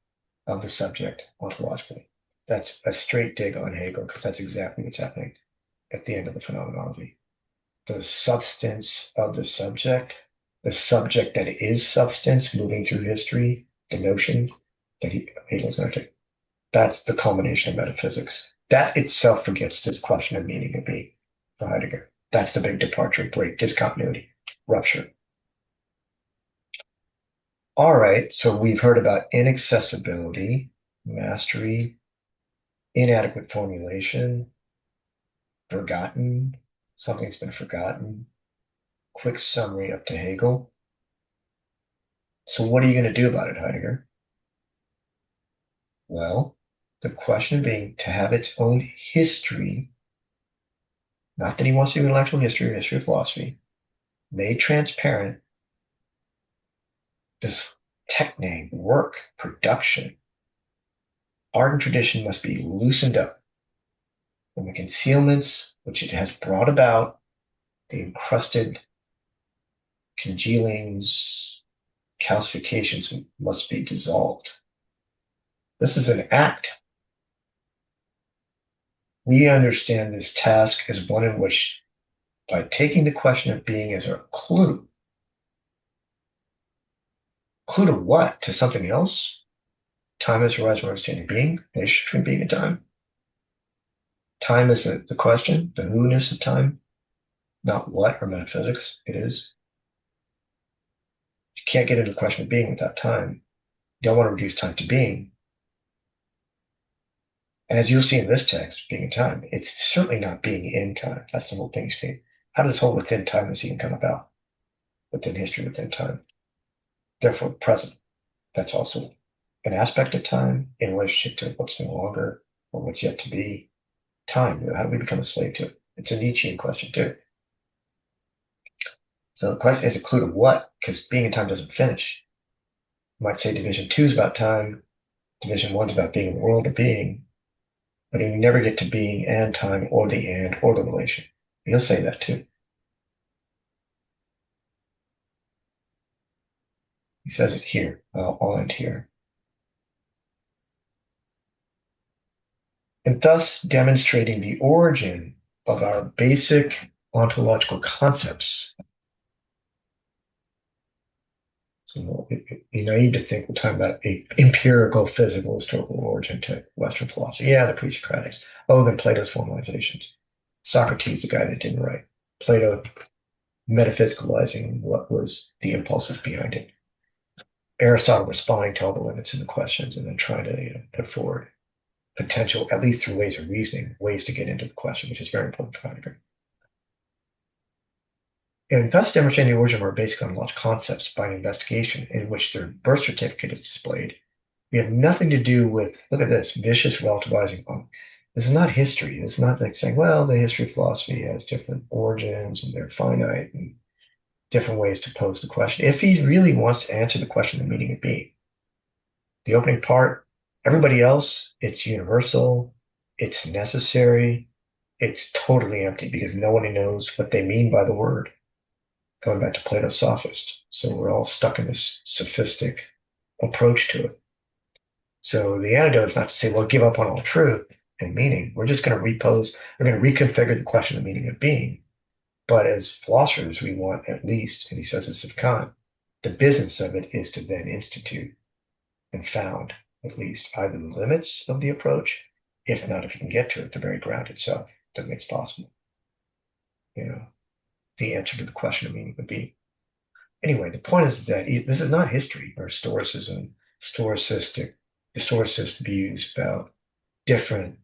of the subject ontologically. That's a straight dig on Hegel, because that's exactly what's happening at the end of the Phenomenology. The substance of the subject that is substance moving through history, the notion that Hegel's going to take. That's the culmination of metaphysics. That itself forgets this question of meaning and being for Heidegger. That's the big departure, break, discontinuity, rupture. All right, so we've heard about inaccessibility, mastery, inadequate formulation, forgotten, something's been forgotten. Quick summary up to Hegel. So what are you going to do about it, Heidegger? Well, the question being to have its own history, not that he wants to do intellectual history or history of philosophy, made transparent, this techne, work, production, art and tradition must be loosened up from the concealments which it has brought about, the encrusted congealings, calcifications must be dissolved. This is an act. We understand this task as one in which, by taking the question of being as a clue to what? To something else? Time as horizon of understanding being, relationship between being and time. Time is the question, the who-ness of time, not what or metaphysics it is. can't get into the question of being without time. You don't want to reduce time to being. And as you'll see in this text, being in time, it's certainly not being in time. That's the whole thing. How does this whole within timeless even come about? Within history, within time. Therefore, present. That's also an aspect of time in relationship to what's no longer or what's yet to be. Time. How do we become a slave to it? It's a Nietzschean question, too. So the question is a clue to what? Because being in time doesn't finish. You might say Division 2 is about time, Division 1 is about being in the world of being, but you never get to being and time or the and or the relation. You'll say that too. He says it here. I'll end here. And thus demonstrating the origin of our basic ontological concepts. So it'd be naive to think we're talking about an empirical, physical, historical origin to Western philosophy. Yeah, the pre-Socratics. Oh, then Plato's formalizations. Socrates, the guy that didn't write. Plato metaphysicalizing what was the impulses behind it. Aristotle responding to all the limits in the questions and then trying to put forward potential, at least through ways of reasoning, ways to get into the question, which is very important to Heidegger. And thus demonstrating the origin of our basic ontological concepts by an investigation in which their birth certificate is displayed. We have nothing to do with, look at this, vicious relativizing. This is not history. It's not like saying, well, the history of philosophy has different origins and they're finite and different ways to pose the question. If he really wants to answer the question of the meaning of being, the opening part, everybody else, it's universal, it's necessary, it's totally empty because nobody knows what they mean by the word. Going back to Plato's sophist. So we're all stuck in this sophistic approach to it. So the antidote is not to say, well, give up on all truth and meaning. We're just going to we're going to reconfigure the question of meaning of being. But as philosophers, we want at least, and he says this of Kant, the business of it is to then institute and found at least either the limits of the approach, if not, if you can get to it, the very ground itself that makes possible, the answer to the question of meaning of being. Anyway, the point is that this is not history or historicism, historicist views about different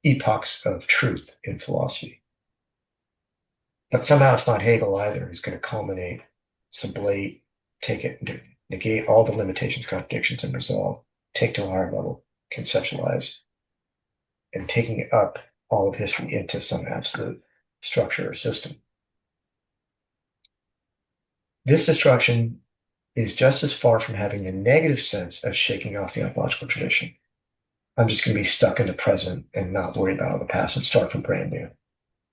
epochs of truth in philosophy. But somehow it's not Hegel either who's going to culminate, sublate, take it, negate all the limitations, contradictions, and resolve, take to a higher level, conceptualize, and taking up all of history into some absolute structure or system. This destruction is just as far from having the negative sense of shaking off the ontological tradition. I'm just going to be stuck in the present and not worry about all the past and start from brand new,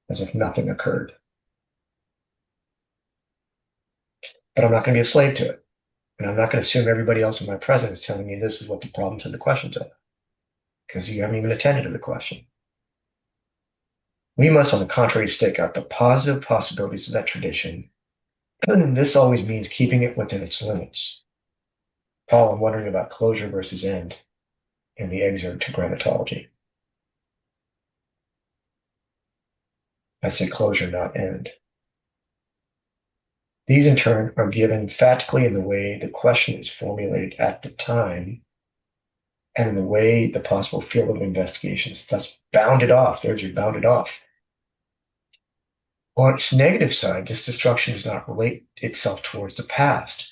as if nothing occurred. But I'm not going to be a slave to it. And I'm not going to assume everybody else in my present is telling me this is what the problems and the questions are, because you haven't even attended to the question. We must, on the contrary, stake out the positive possibilities of that tradition. And this always means keeping it within its limits. Paul, I'm wondering about closure versus end in the excerpt to grammatology. I say closure, not end. These, in turn, are given emphatically in the way the question is formulated at the time and in the way the possible field of investigation is thus bounded off. There's your bounded off. On its negative side, this destruction does not relate itself towards the past.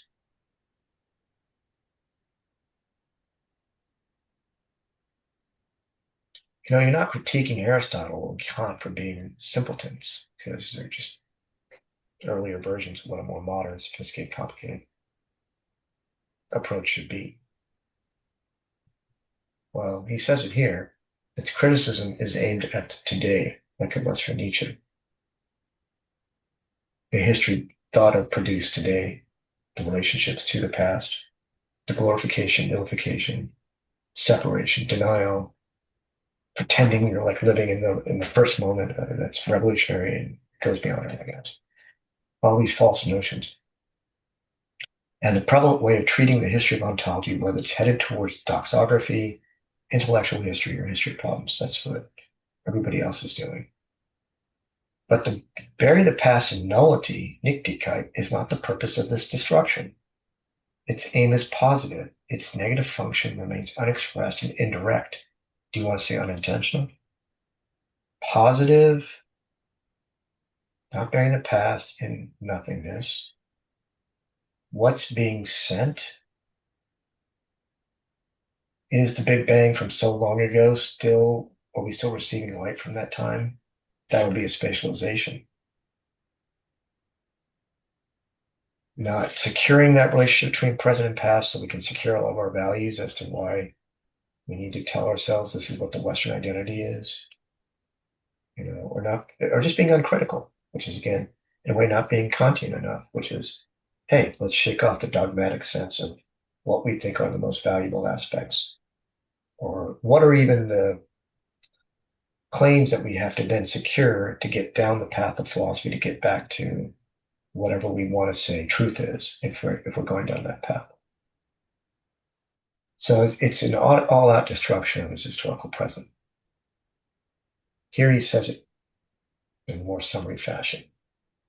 You're not critiquing Aristotle and Kant for being simpletons, because they're just earlier versions of what a more modern, sophisticated, complicated approach should be. Well, he says it here. Its criticism is aimed at today, like it was for Nietzsche. The history thought of produced today, the relationships to the past, the glorification, nullification, separation, denial, pretending you're like living in the first moment that's revolutionary and goes beyond everything else. All these false notions. And the prevalent way of treating the history of ontology, whether it's headed towards doxography, intellectual history, or history of problems, that's what everybody else is doing. But to bury the past in nullity, Nichtigkeit, is not the purpose of this destruction. Its aim is positive. Its negative function remains unexpressed and indirect. Do you want to say unintentional? Positive, not burying the past in nothingness. What's being sent? Is the Big Bang from so long ago still, are we still receiving light from that time? That would be a spatialization. Not securing that relationship between present and past so we can secure all of our values as to why we need to tell ourselves this is what the Western identity is, or not, or just being uncritical, which is again, in a way, not being Kantian enough, which is, hey, let's shake off the dogmatic sense of what we think are the most valuable aspects, or what are even the claims that we have to then secure to get down the path of philosophy to get back to whatever we want to say truth is if we're going down that path. So it's an all-out destruction of his historical present. Here he says it in more summary fashion.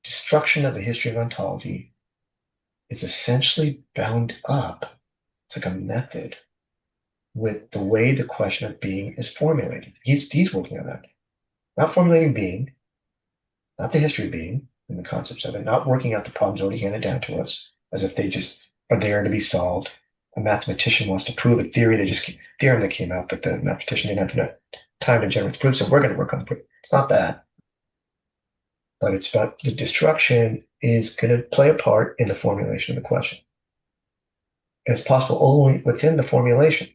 Destruction of the history of ontology is essentially bound up, it's like a method, with the way the question of being is formulated. He's working on that. Not formulating being, not the history of being and the concepts of it, not working out the problems already handed down to us as if they just are there to be solved. A mathematician wants to prove a theory, theorem that came out, but the mathematician didn't have enough time to generate the proof, so we're going to work on the proof. It's not that. But it's about the destruction is going to play a part in the formulation of the question. And it's possible only within the formulation.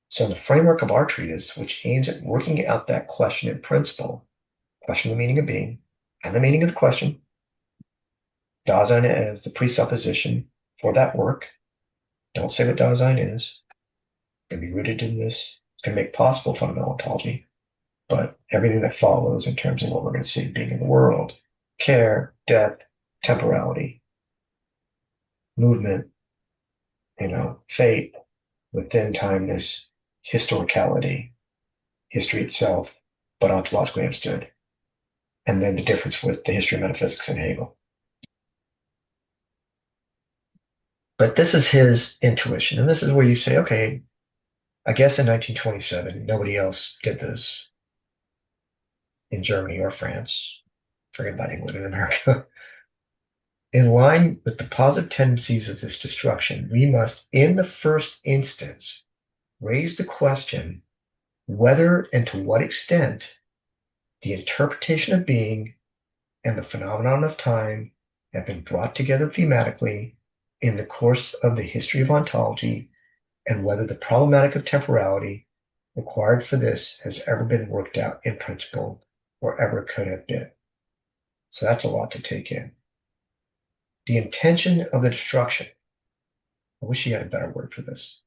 So in the framework of our treatise, which aims at working out that question in principle, question the meaning of being, and the meaning of the question, Dasein as the presupposition for that work. Don't say what Dasein is. It's going to be rooted in this. It's going to make possible fundamental ontology. But everything that follows in terms of what we're going to see being in the world, care, depth, temporality, movement, fate, within timeness, historicality, history itself, but ontologically understood. And then the difference with the history of metaphysics and Hegel. But this is his intuition. And this is where you say, okay, I guess in 1927, nobody else did this in Germany or France. Forget about England and America. In line with the positive tendencies of this destruction, we must, in the first instance, raise the question whether and to what extent the interpretation of being and the phenomenon of time have been brought together thematically in the course of the history of ontology, and whether the problematic of temporality required for this has ever been worked out in principle or ever could have been. So that's a lot to take in. The intention of the destruction, I wish he had a better word for this.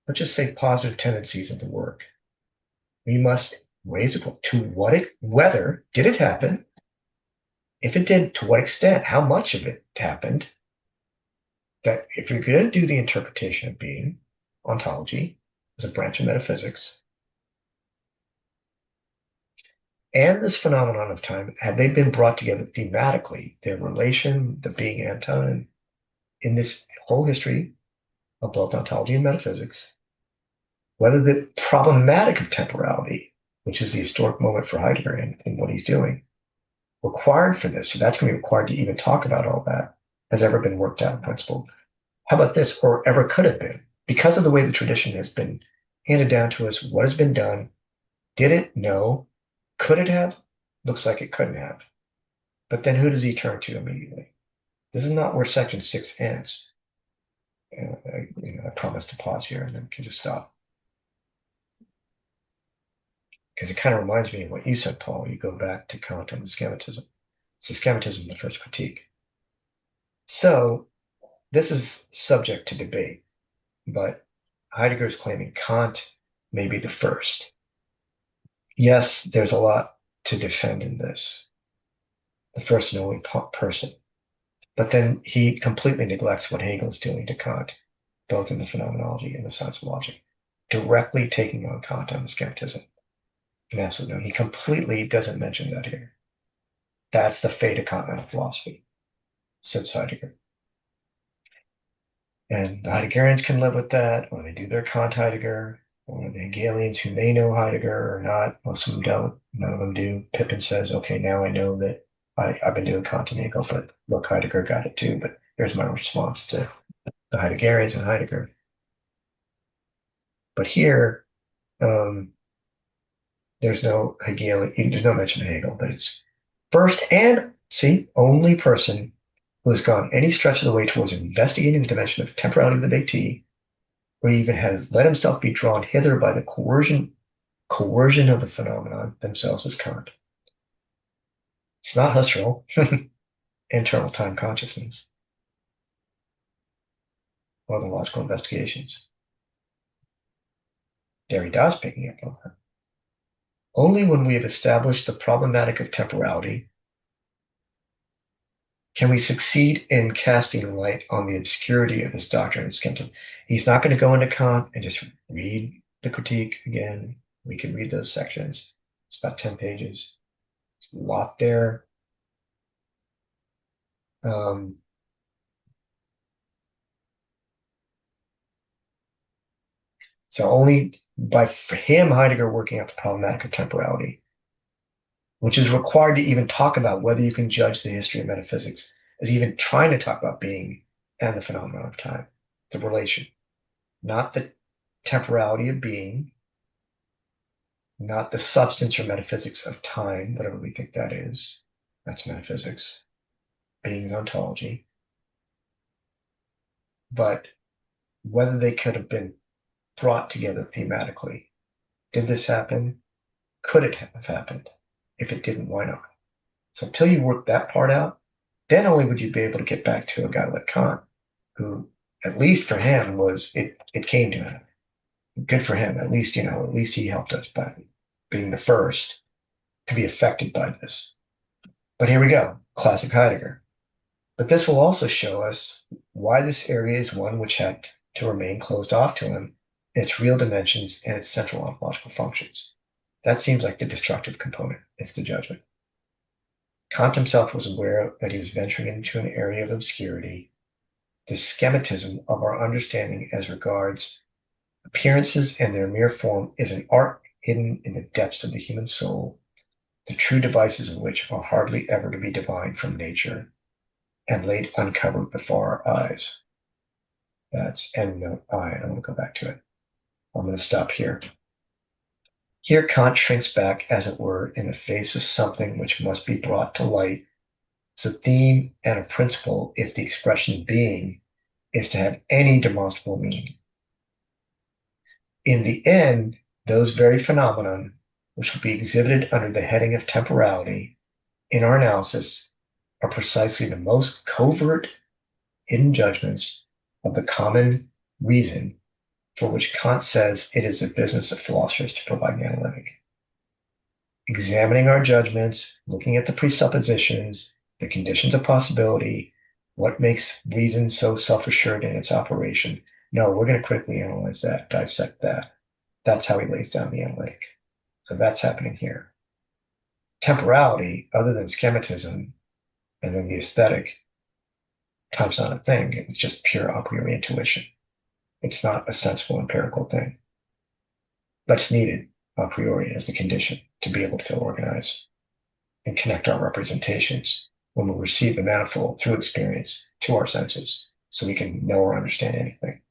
Let's just say positive tendencies of the work. We must raise it to whether did it happen? If it did, to what extent? How much of it happened? That if you're going to do the interpretation of being, ontology, as a branch of metaphysics, and this phenomenon of time, had they been brought together thematically, their relation, the being and time, in this whole history of both ontology and metaphysics, whether the problematic of temporality, which is the historic moment for Heidegger and what he's doing, required for this, so that's going to be required to even talk about all that, has ever been worked out in principle. How about this, or ever could have been? Because of the way the tradition has been handed down to us, what has been done? Did it? No. Could it have? Looks like it couldn't have. But then who does he turn to immediately? This is not where section 6 ends. I promise to pause here and then can just stop. Because it kind of reminds me of what you said, Paul. You go back to Kant and the schematism. It's the schematism, the first critique. So this is subject to debate, but Heidegger is claiming Kant may be the first. Yes, there's a lot to defend in this, the first and only person. But then he completely neglects what Hegel is doing to Kant, both in the phenomenology and the science of logic, directly taking on Kant on the schematism. And absolutely no, he completely doesn't mention that here. That's the fate of continental philosophy, says Heidegger. And the Heideggerians can live with that, or they do their Kant Heidegger, or the Hegelians who may know Heidegger or not. Most of them don't. None of them do. Pippin says, okay, now I know that I've been doing Kant and Hegel, but look, Heidegger got it too. But here's my response to the Heideggerians and Heidegger. But here, there's no Hegelian, there's no mention of Hegel, but it's first and, see, only person who has gone any stretch of the way towards investigating the dimension of temporality of the big T, or even has let himself be drawn hither by the coercion of the phenomenon themselves, is Kant. It's not Husserl, internal time consciousness, or the logical investigations. Derrida's picking up on that. Only when we have established the problematic of temporality can we succeed in casting light on the obscurity of his doctrine of skepticism. He's not going to go into Kant and just read the critique again. We can read those sections. It's about 10 pages. There's a lot there. So only by him, Heidegger, working out the problematic of temporality, which is required to even talk about whether you can judge the history of metaphysics, as even trying to talk about being and the phenomenon of time, the relation, not the temporality of being, not the substance or metaphysics of time, whatever we think that is. That's metaphysics. Being is ontology. But whether they could have been brought together thematically. Did this happen? Could it have happened? If it didn't, why not? So until you work that part out, then only would you be able to get back to a guy like Kant, who, at least for him, it came to him. Good for him. At least he helped us by being the first to be affected by this. But here we go, classic Heidegger. But this will also show us why this area is one which had to remain closed off to him in its real dimensions and its central ontological functions. That seems like the destructive component. It's the judgment. Kant himself was aware that he was venturing into an area of obscurity, the schematism of our understanding as regards appearances and their mere form is an art hidden in the depths of the human soul, the true devices of which are hardly ever to be divined from nature and laid uncovered before our eyes. That's endnote I. I'm going to go back to it. I'm going to stop here. Here Kant shrinks back, as it were, in the face of something which must be brought to light as a theme and a principle if the expression being is to have any demonstrable meaning. In the end, those very phenomena, which will be exhibited under the heading of temporality in our analysis, are precisely the most covert hidden judgments of the common reason for which Kant says it is the business of philosophers to provide an analytic. Examining our judgments, looking at the presuppositions, the conditions of possibility, what makes reason so self-assured in its operation. No, we're going to critically analyze that, dissect that. That's how he lays down the analytic. So that's happening here. Temporality, other than schematism and then the aesthetic, time's not a thing. It's just pure a priori intuition. It's not a sensible empirical thing. But it's needed a priori as the condition to be able to organize and connect our representations when we receive the manifold through experience to our senses so we can know or understand anything.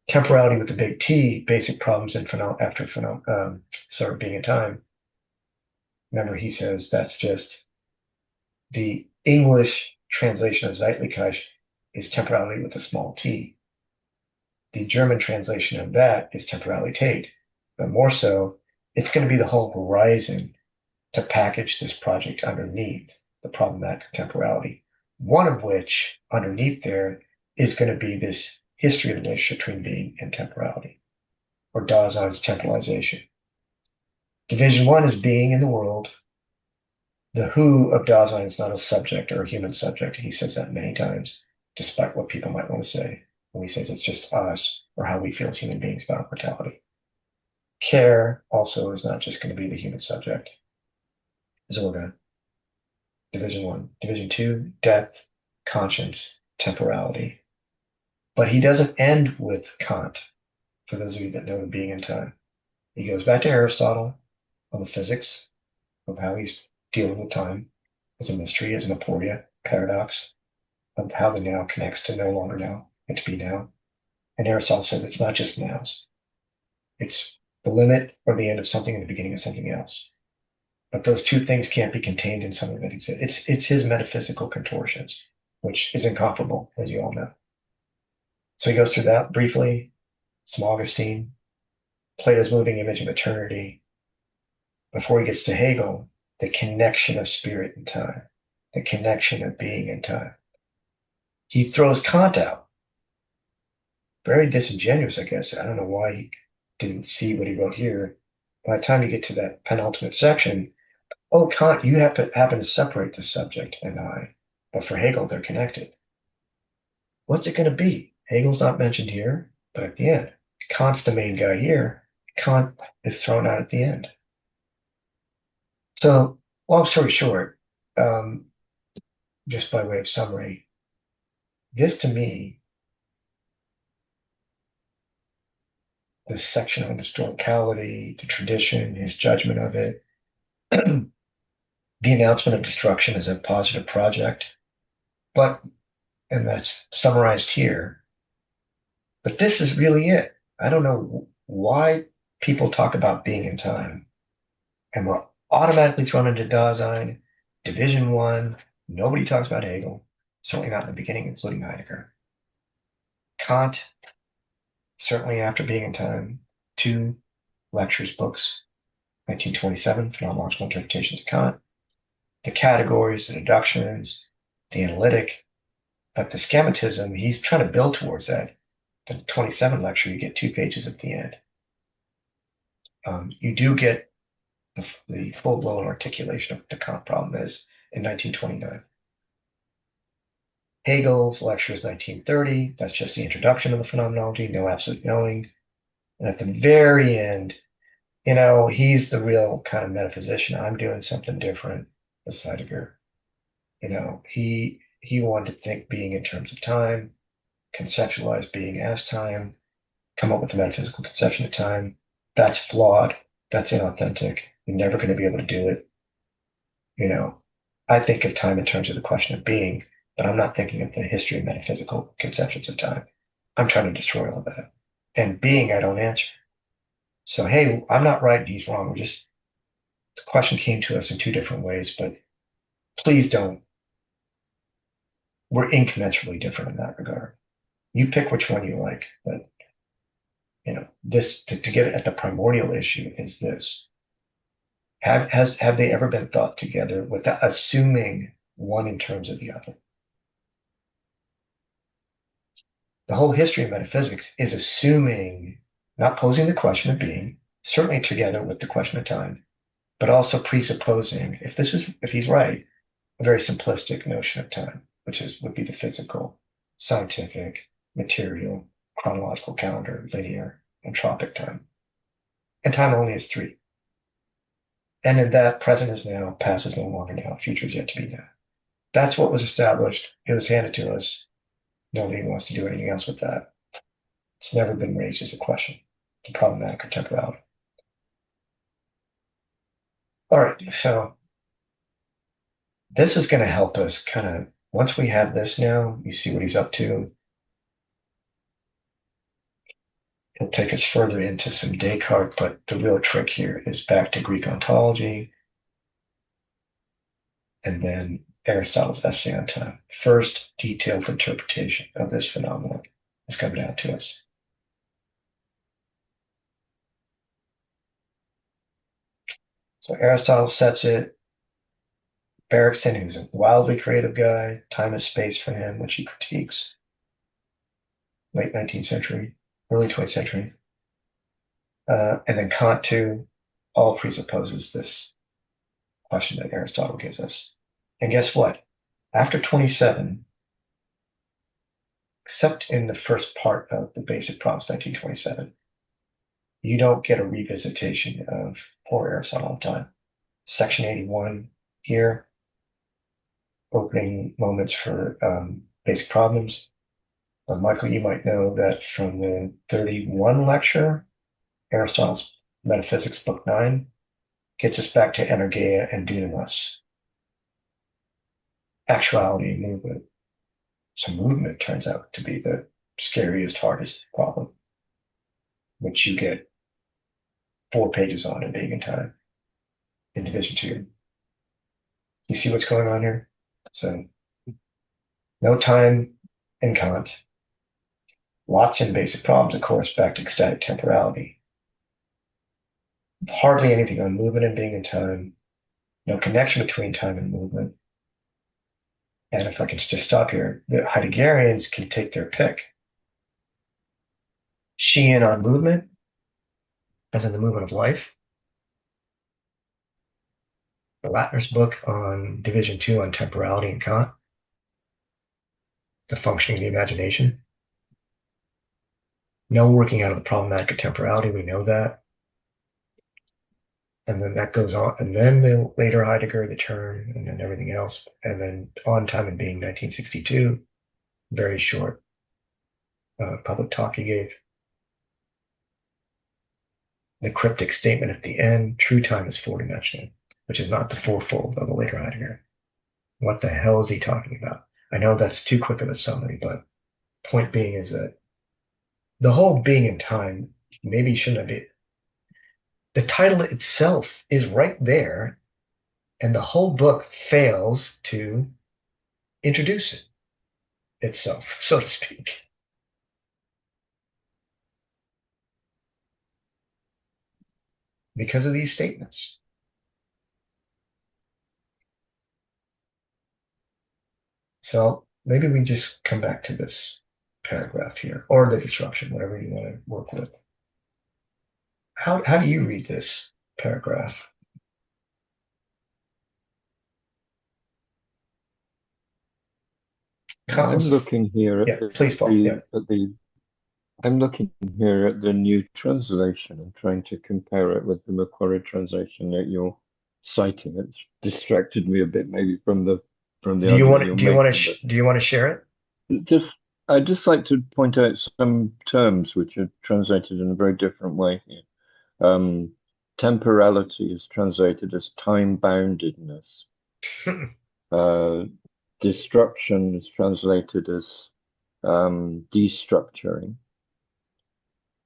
Temporality with the big T, basic problems in being in time. Remember, he says that's just the English translation of Zeitlichkeit is temporality with a small t. The German translation of that is Temporalität, but more so, it's going to be the whole horizon to package this project underneath the problematic of temporality. One of which, underneath there, is going to be this history of the relationship between being and temporality, or Dasein's temporalization. Division one is being in the world. The who of Dasein is not a subject or a human subject. He says that many times, despite what people might want to say. When he says it's just us or how we feel as human beings about our mortality. Care also is not just going to be the human subject. Zorga. Division one. Division two, depth, conscience, temporality. But he doesn't end with Kant, for those of you that know the being and time. He goes back to Aristotle on the physics of how he's dealing with time as a mystery, as an aporia, paradox, of how the now connects to no longer now and to be now. And Aristotle says it's not just nows. It's the limit or the end of something and the beginning of something else. But those two things can't be contained in something that exists. It's his metaphysical contortions, which is incomparable, as you all know. So he goes through that briefly. Some Augustine, Plato's moving image of eternity, before he gets to Hegel, the connection of spirit and time, the connection of being and time. He throws Kant out. Very disingenuous, I guess. I don't know why he didn't see what he wrote here. By the time you get to that penultimate section, oh, Kant, you happen to separate the subject and I, but for Hegel, they're connected. What's it going to be? Hegel's not mentioned here, but at the end, Kant's the main guy here. Kant is thrown out at the end. So, long story short, just by way of summary, this to me, this section on historicality, the tradition, his judgment of it, the announcement of destruction as a positive project, but, and that's summarized here, but this is really it. I don't know why people talk about being in time and we're automatically thrown into Dasein, Division One. Nobody talks about Hegel, certainly not in the beginning, including Heidegger. Kant, certainly after being in time, two lectures, books, 1927, Phenomenological Interpretations of Kant, the categories, the deductions, the analytic, but the schematism, he's trying to build towards that. The 27 lecture, you get 2 pages at the end. You do get the full-blown articulation of what the Kant problem is in 1929. Hegel's lecture is 1930. That's just the introduction of the phenomenology, no absolute knowing. And at the very end, he's the real kind of metaphysician. I'm doing something different as Heidegger. He wanted to think being in terms of time, conceptualize being as time, come up with a metaphysical conception of time. That's flawed. That's inauthentic. You're never going to be able to do it. I think of time in terms of the question of being, but I'm not thinking of the history of metaphysical conceptions of time. I'm trying to destroy all that. And being, I don't answer. So, hey, I'm not right, he's wrong. The question came to us in 2 different ways, but please don't. We're incommensurably different in that regard. You pick which one you like, but this to get at the primordial issue is this. Have they ever been thought together without assuming one in terms of the other? The whole history of metaphysics is assuming, not posing the question of being, certainly together with the question of time, but also presupposing, if he's right, a very simplistic notion of time, which would be the physical, scientific, material, chronological calendar, linear, entropic time. And time only is 3. And in that, present is now, past is no longer now, future is yet to be now. That's what was established. It was handed to us. Nobody wants to do anything else with that. It's never been raised as a question, the problematic or temporality. All right, so this is going to help us kind of, once we have this now, you see what he's up to. He'll take us further into some Descartes, but the real trick here is back to Greek ontology and then Aristotle's essay on time. First, detailed interpretation of this phenomenon has come down to us. So Aristotle sets it. Bergson, who's a wildly creative guy, time is space for him, which he critiques. Late 19th century, early 20th century. And then Kant, too, all presupposes this question that Aristotle gives us. And guess what? After 27, except in the first part of the basic prompts, 1927, you don't get a revisitation of poor Aristotle on time. Section 81 here, opening moments for basic problems. Michael, you might know that from the 31 lecture, Aristotle's Metaphysics, Book 9, gets us back to energeia and dunamis, actuality and movement. So movement turns out to be the scariest, hardest problem, which you get 4 pages on in Being and Time in Division 2. You see what's going on here? So no time in Kant. Lots in basic problems, of course, back to ecstatic temporality. Hardly anything on movement and being and time. No connection between time and movement. And if I can just stop here, the Heideggerians can take their pick. Sheehan on movement, as in the movement of life. The Latner's book on Division 2 on temporality and Kant. The functioning of the imagination. No working out of the problematic of temporality, we know that. And then that goes on, and then the later Heidegger, the term, and then everything else. And then On Time and Being, 1962, very short public talk he gave. The cryptic statement at the end, true time is four-dimensional, which is not the fourfold of the later Heidegger. What the hell is he talking about? I know that's too quick of a summary, but point being is that the whole being in time maybe shouldn't have been. The title itself is right there, and the whole book fails to introduce it itself, so to speak. Because of these statements. So maybe we just come back to this paragraph here, or the disruption, whatever you want to work with. How do you read this paragraph? I'm looking here at please, Paul. I'm looking here at the new translation and trying to compare it with the Macquarie translation that you're citing. It's distracted me a bit, maybe from the Do you want to share it? I'd just like to point out some terms which are translated in a very different way here. Temporality is translated as time-boundedness. Destruction is translated as destructuring.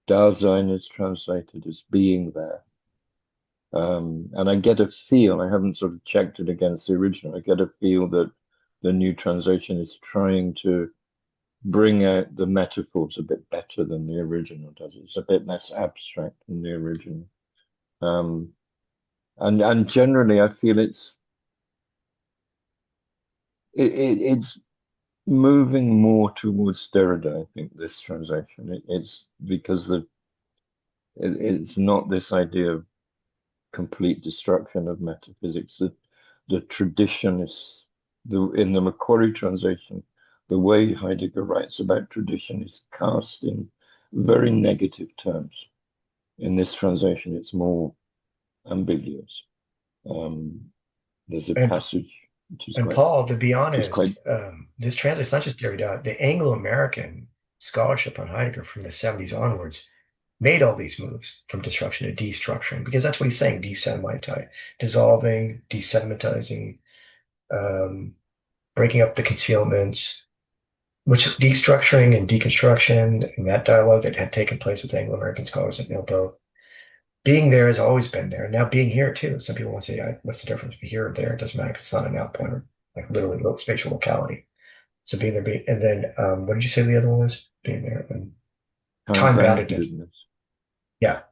Dasein is translated as being there. And I get a feel, I haven't sort of checked it against the original, I get a feel that the new translation is trying to bring out the metaphors a bit better than the original does. It's a bit less abstract than the original. And generally I feel it's moving more towards Derrida, I think, this translation. It's because it's not this idea of complete destruction of metaphysics. The tradition is, in the Macquarie translation, the way Heidegger writes about tradition is cast in very negative terms. In this translation, it's more ambiguous. There's a passage which is quite, Paul, to be honest, this translates not just Derrida, the Anglo-American scholarship on Heidegger from the 70s onwards made all these moves from destruction to destructuring, because that's what he's saying, desedimentizing, dissolving, desedimentizing, breaking up the concealments, which destructuring and deconstruction, and that dialogue that had taken place with Anglo-American scholars at Milpo, being there has always been there. Now being here too. Some people want to say, what's the difference between here or there? It doesn't matter. It's not an out pointer, like literally spatial locality. So being there, and then what did you say the other one was? Being there and time-boundedness. Yeah.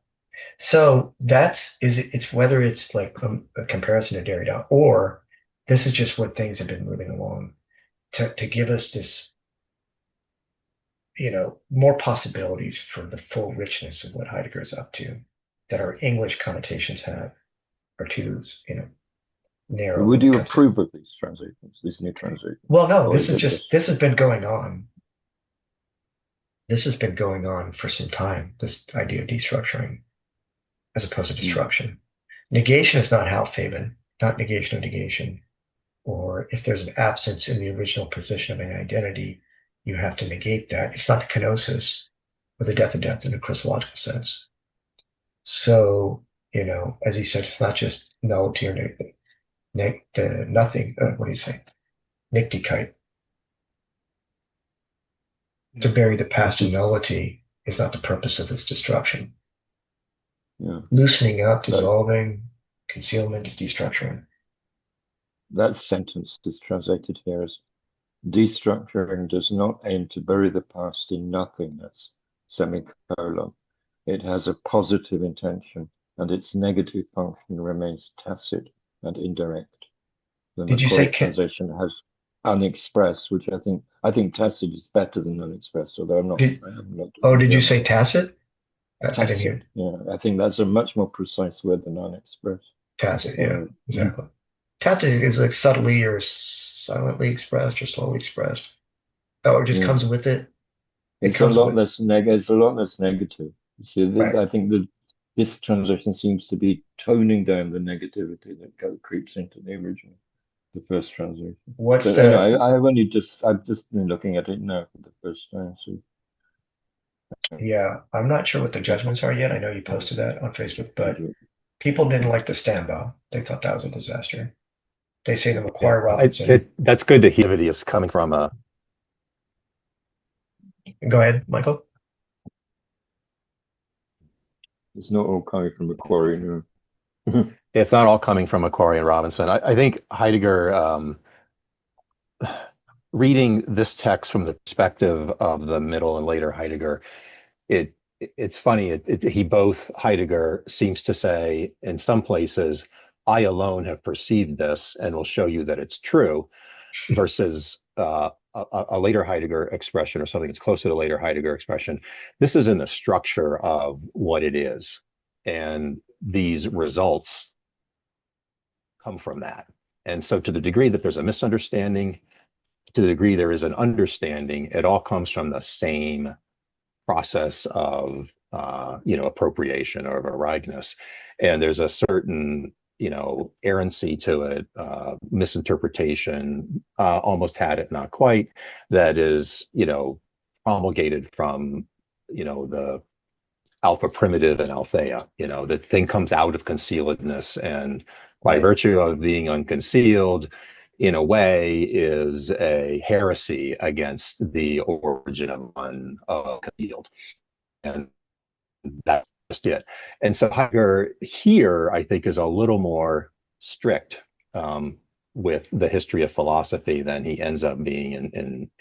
So it's whether it's like a comparison to Derrida, or this is just what things have been moving along to give us this, more possibilities for the full richness of what Heidegger is up to, that our English connotations have, are too, narrow. Would you approve of these translations, these new translations? Well, no, this has been going on. This has been going on for some time, this idea of destructuring as opposed to destruction. Negation is not Hal Faban, not negation of negation. or if there's an absence in the original position of an identity, you have to negate that. It's not the kenosis or the death of death in a Christological sense. So, as he said, it's not just nullity or nothing. What do you say? Nichtigkeit. To bury the past in nullity is not the purpose of this destruction. Yeah. Loosening up, dissolving, concealment, destructuring. That sentence is translated here as destructuring does not aim to bury the past in nothingness, semicolon. It has a positive intention, and its negative function remains tacit and indirect. The Did you say Macquarie translation has unexpressed, which I think tacit is better than unexpressed, although I haven't looked at did you say tacit? I didn't hear tacit. Yeah, I think that's a much more precise word than unexpressed. tacit. Yeah, exactly. Tacit is like subtly or silently expressed or slowly expressed. Oh, it just comes with it. It's a lot less negative. You see, Right. I think that this translation seems to be toning down the negativity that creeps into the original, the first translation. I've just been looking at it now for the first time. So yeah, I'm not sure what the judgments are yet. I know you posted that on Facebook, but people didn't like the Stanbaugh. They thought that was a disaster. They say the Macquarie Robinson. That's good to hear that is coming from a. Go ahead, Michael. It's not all coming from Macquarie, no. It's not all coming from Macquarie and Robinson. I think Heidegger, reading this text from the perspective of the middle and later Heidegger, it's funny. Heidegger seems to say in some places, I alone have perceived this and will show you that it's true, versus a later Heidegger expression or something that's close to the later Heidegger expression. This is in the structure of what it is. And these results come from that. And so to the degree that there's a misunderstanding, to the degree there is an understanding, it all comes from the same process of appropriation or viragness. And there's a certain errancy to it, misinterpretation, almost had it, not quite, that is promulgated from the alpha primitive and althea. The thing comes out of concealedness, and by virtue of being unconcealed, in a way, is a heresy against the origin of unconcealed. And that's just it. And so Heidegger here, I think, is a little more strict with the history of philosophy than he ends up being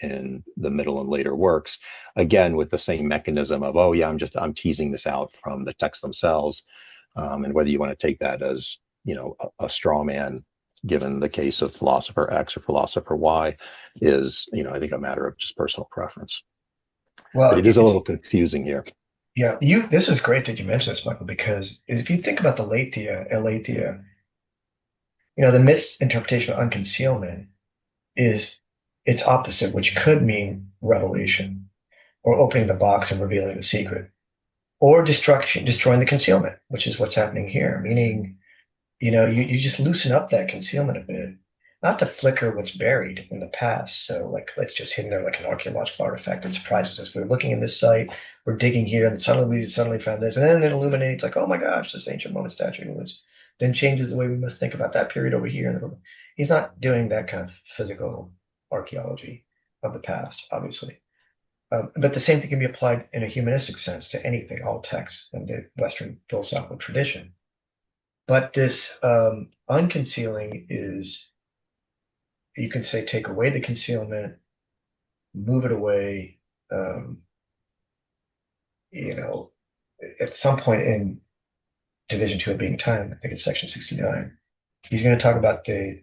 in the middle and later works. Again, with the same mechanism of, oh yeah, I'm teasing this out from the texts themselves, and whether you want to take that as a straw man, given the case of philosopher X or philosopher Y, is I think a matter of just personal preference. Well, but it is a little confusing here. Yeah, this is great that you mentioned this, Michael, because if you think about the aletheia, the misinterpretation of unconcealment is its opposite, which could mean revelation, or opening the box and revealing the secret, or destruction, destroying the concealment, which is what's happening here. Meaning, you just loosen up that concealment a bit, not to flicker what's buried in the past. So, like, let's just hidden there like an archaeological artifact that surprises us. We're looking in this site, we're digging here, and suddenly we found this, and then it illuminates, like, oh my gosh, this ancient Roman statue was. Then changes the way we must think about that period over here. He's not doing that kind of physical archaeology of the past, obviously. But the same thing can be applied in a humanistic sense to anything, all texts in the Western philosophical tradition. But this unconcealing is, you can say, take away the concealment, move it away. At some point in Division 2 of Being Time, I think it's section 69, he's going to talk about the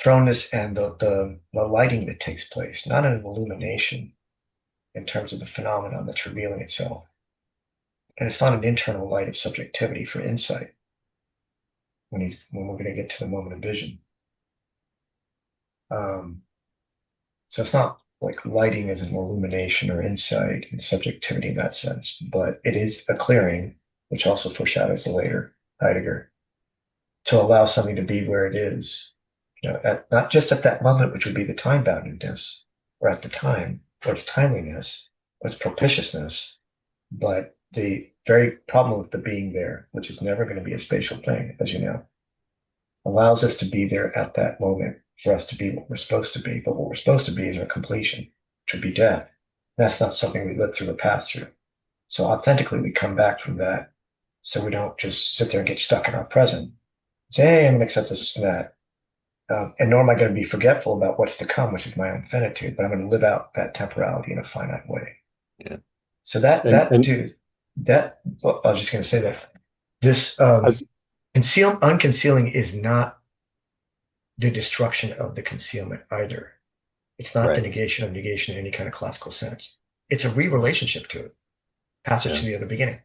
thrownness and the lighting that takes place, not an illumination in terms of the phenomenon that's revealing itself. And it's not an internal light of subjectivity for insight when we're going to get to the moment of vision. So it's not like lighting as an illumination or insight and subjectivity in that sense, but it is a clearing, which also foreshadows the later Heidegger, to allow something to be where it is, Not just at that moment, which would be the time boundedness, or at the time, or its timeliness, or its propitiousness, but the very problem with the being there, which is never going to be a spatial thing, as you know, allows us to be there at that moment for us to be what we're supposed to be. But what we're supposed to be is our completion, which would be death. That's not something we live through or pass through. So authentically, we come back from that. So we don't just sit there and get stuck in our present. Say, hey, I'm going to accept this and that. And nor am I going to be forgetful about what's to come, which is my own finitude, but I'm going to live out that temporality in a finite way. Yeah. So that, And, that and too, well, I was just going to say that this as, unconcealing is not the destruction of the concealment either. It's not the right. negation of negation in any kind of classical sense. It's a re-relationship to it. Passage Yeah. to the other beginning.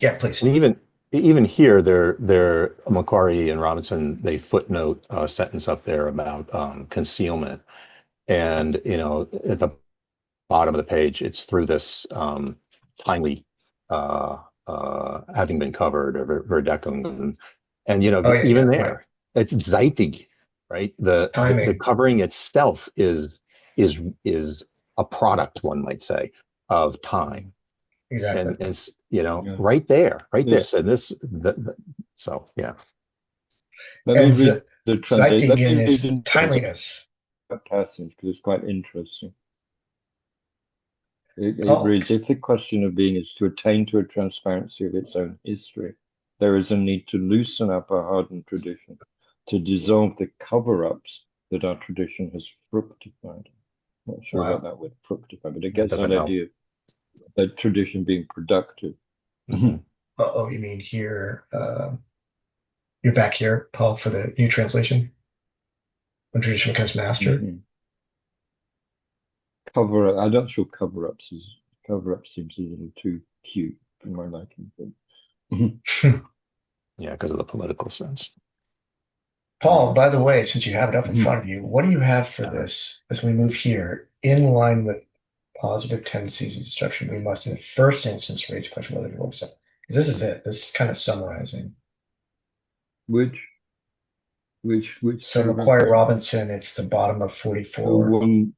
Yeah, please. And even here, they're Macquarie and Robinson, they footnote a sentence up there about concealment. And, at the bottom of the page, it's through this timely having been covered or Verdeckung. And, Oh yeah, even yeah, right. there, it's zeitig, right? The Timing. covering itself is a product, one might say, of time. Exactly. And it's, Yeah. right there. Yes. So yeah. Let me And read the translation. Let Zeitingen me read is in timeliness. that passage because it's quite interesting. It Oh, reads, if the question of being is to attain to a transparency of its own history, there is a need to loosen up a hardened tradition, to dissolve the cover-ups that our tradition has fructified. I'm not sure about wow. that word fructify, but it That gets that doesn't help. idea that tradition being productive. Mhm. Oh, you mean here? You're back here, Paul, for the new translation when tradition becomes master. Mhm. Cover-up, I'm not sure cover-ups is, cover-up seems a little too cute for my liking. But Yeah, because of the political sense. Paul, by the way, since you have it up in Mhm. front of you, what do you have for Uh, this as we move here? In line with positive tendencies of destruction, we must, in the first instance, raise the question whether to accept. Because this is it. This is kind of summarizing. which which So paragraph Macquarie is that? Robinson, it's the bottom of The 44. one,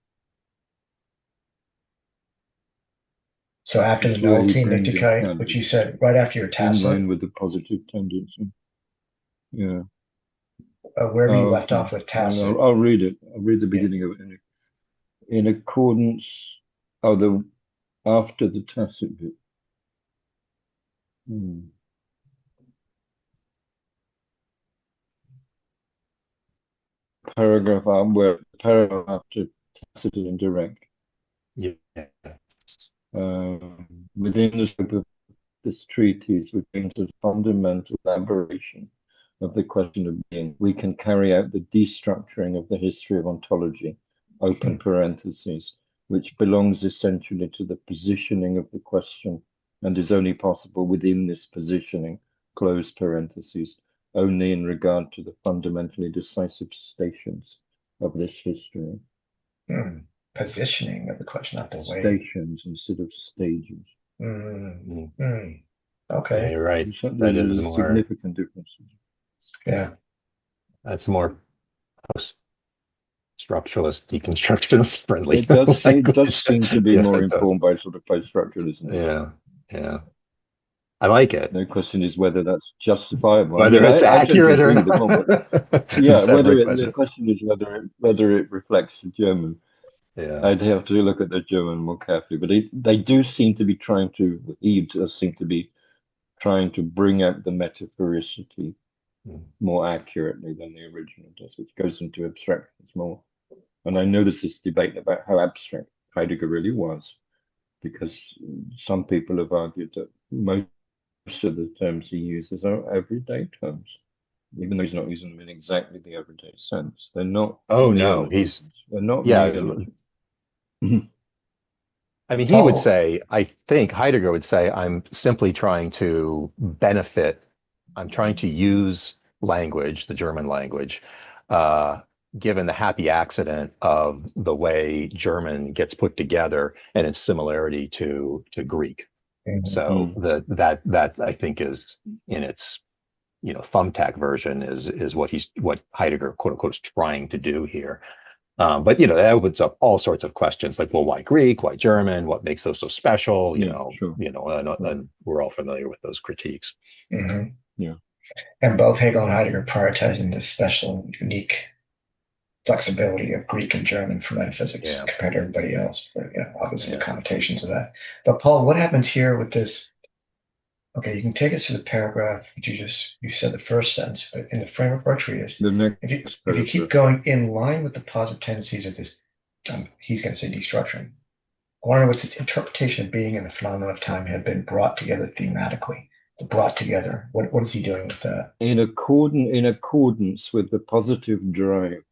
So after the it's where he nullity brings in Nichtigkeit, which you candidates said right after your in tacit, line with the positive tendency. Yeah. wherever you Oh, left okay. off with I'll, tacit. I'll read it. I'll read the Yeah. beginning of it. In accordance, oh, the after the tacit bit. Hmm. Paragraph where paragraph after tacit and indirect. yeah. Within the scope of this treatise, which brings a fundamental elaboration of the question of being, we can carry out the destructuring of the history of ontology, open parentheses, which belongs essentially to the positioning of the question and is only possible within this positioning, close parentheses, only in regard to the fundamentally decisive stations of this history. Hmm. Positioning of the question, not the way. Stations instead of stages. Hmm. Mm. Hmm. Yeah, Okay. you're right. That There's is a more, significant difference. Yeah. that's more post-structuralist, deconstructionist friendly It does language. seem to be Yeah, more it does. informed by sort of post-structuralism. Yeah, yeah. I like it. The question is whether that's justifiable. I mean, Whether it's I tend to accurate or agree with more, but not, yeah, it's a separate the question. question is whether it reflects the German. Yeah. I'd have to look at the German more carefully, but they do seem to be trying to. He does seem to be trying to bring out the metaphoricity Mm. more accurately than the original does, which goes into abstractions more. And I know there's this debate about how abstract Heidegger really was, because some people have argued that most of the terms he uses are everyday terms, even though he's not using them in exactly the everyday sense. They're not Oh no, neologisms. They're not yeah. neologisms. I mean, he would Paul, say, I think Heidegger would say, I'm simply trying to benefit, I'm trying to use language, the German language, uh, given the happy accident of the way German gets put together and its similarity to Greek. mhm. So that I think is in its, thumbtack version is what Heidegger quote unquote is trying to do here. But that opens up all sorts of questions like, well, why Greek? Why German? What makes those so special? Yeah, sure. And we're all familiar with those critiques. Mm-hmm. Yeah. And both Hegel and Heidegger prioritizing the special and unique flexibility of Greek and German for metaphysics compared to everybody else. But obviously the connotations of that. But Paul, what happens here with this? Okay, you can take us to the paragraph that you said the first sentence, but in the framework of our treatise, if you keep going in line with the positive tendencies of this, he's going to say destruction. I wonder what this interpretation of being and the phenomenon of time had been brought together thematically. Brought together. What is he doing with that? In accordance with the positive drive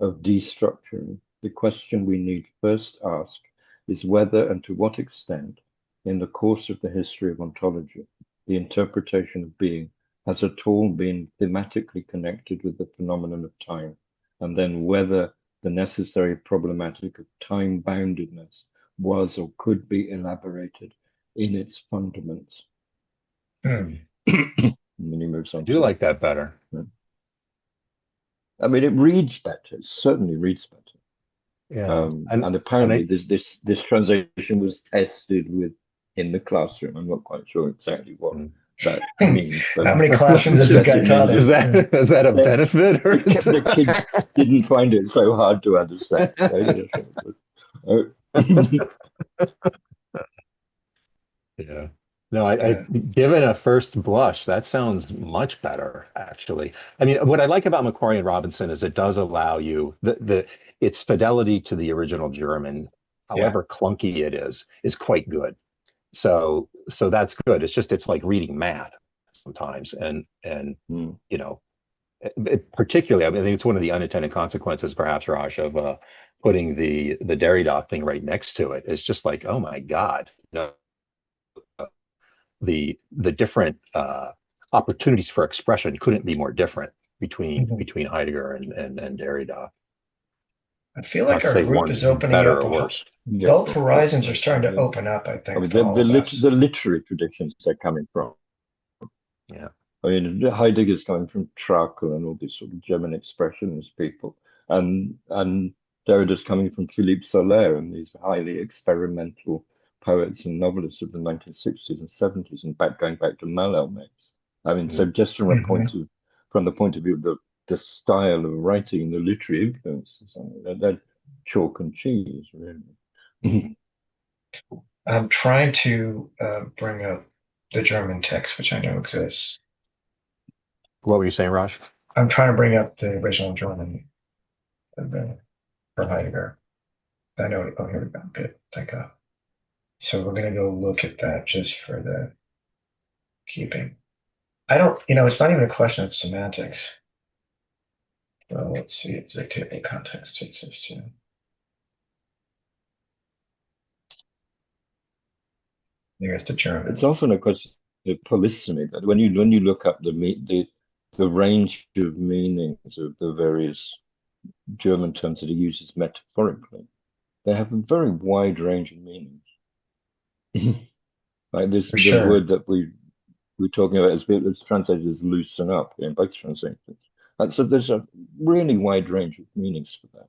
of destructuring, the question we need first ask is whether and to what extent, in the course of the history of ontology, the interpretation of being has at all been thematically connected with the phenomenon of time, and then whether the necessary problematic of time-boundedness was or could be elaborated in its fundaments. Mm. And then he moves on. I do like that better. I mean, it reads better. It certainly reads better. Yeah. And apparently this translation was tested in the classroom. I'm not quite sure exactly what that means. But how many classrooms has this guy taught? Is that a benefit? Or the kid didn't find it so hard to understand. Yeah. No, given a first blush, that sounds much better, actually. I mean, what I like about Macquarie and Robinson is it does allow you its fidelity to the original German, however clunky it is quite good. So that's good. It's like reading math sometimes, and particularly, I think it's one of the unintended consequences, perhaps, Raj, of putting the Derrida thing right next to it. It's just like, oh my God, the different opportunities for expression couldn't be more different between Heidegger and Derrida. I feel like our group is opening better up. Or worse. Both horizons are starting to open up, I think. I mean, the literary traditions they're coming from. Yeah. I mean, Heidegger's coming from Trakel and all these sort of German expressionist people, and Derrida's coming from Philippe Soler and these highly experimental poets and novelists of the 1960s and 70s, and going back to Mallarmé. I mean, so just from the point of view of the style of writing and the literary influences, that chalk and cheese, really. I'm trying to bring up the German text, which I know exists. What were you saying, Raj? I'm trying to bring up the original German for Heidegger. I know. Oh, here we go. Good. Thank God. So we're going to go look at that just for the keeping. I don't, it's not even a question of semantics. So let's see. It's a table context takes us to. There's the German. It's often a question of polysemy, but when you look up the range of meanings of the various German terms that he uses metaphorically, they have a very wide range of meanings. Like this, the word that we're talking about is translated as loosen up in both translations. And so there's a really wide range of meanings for that.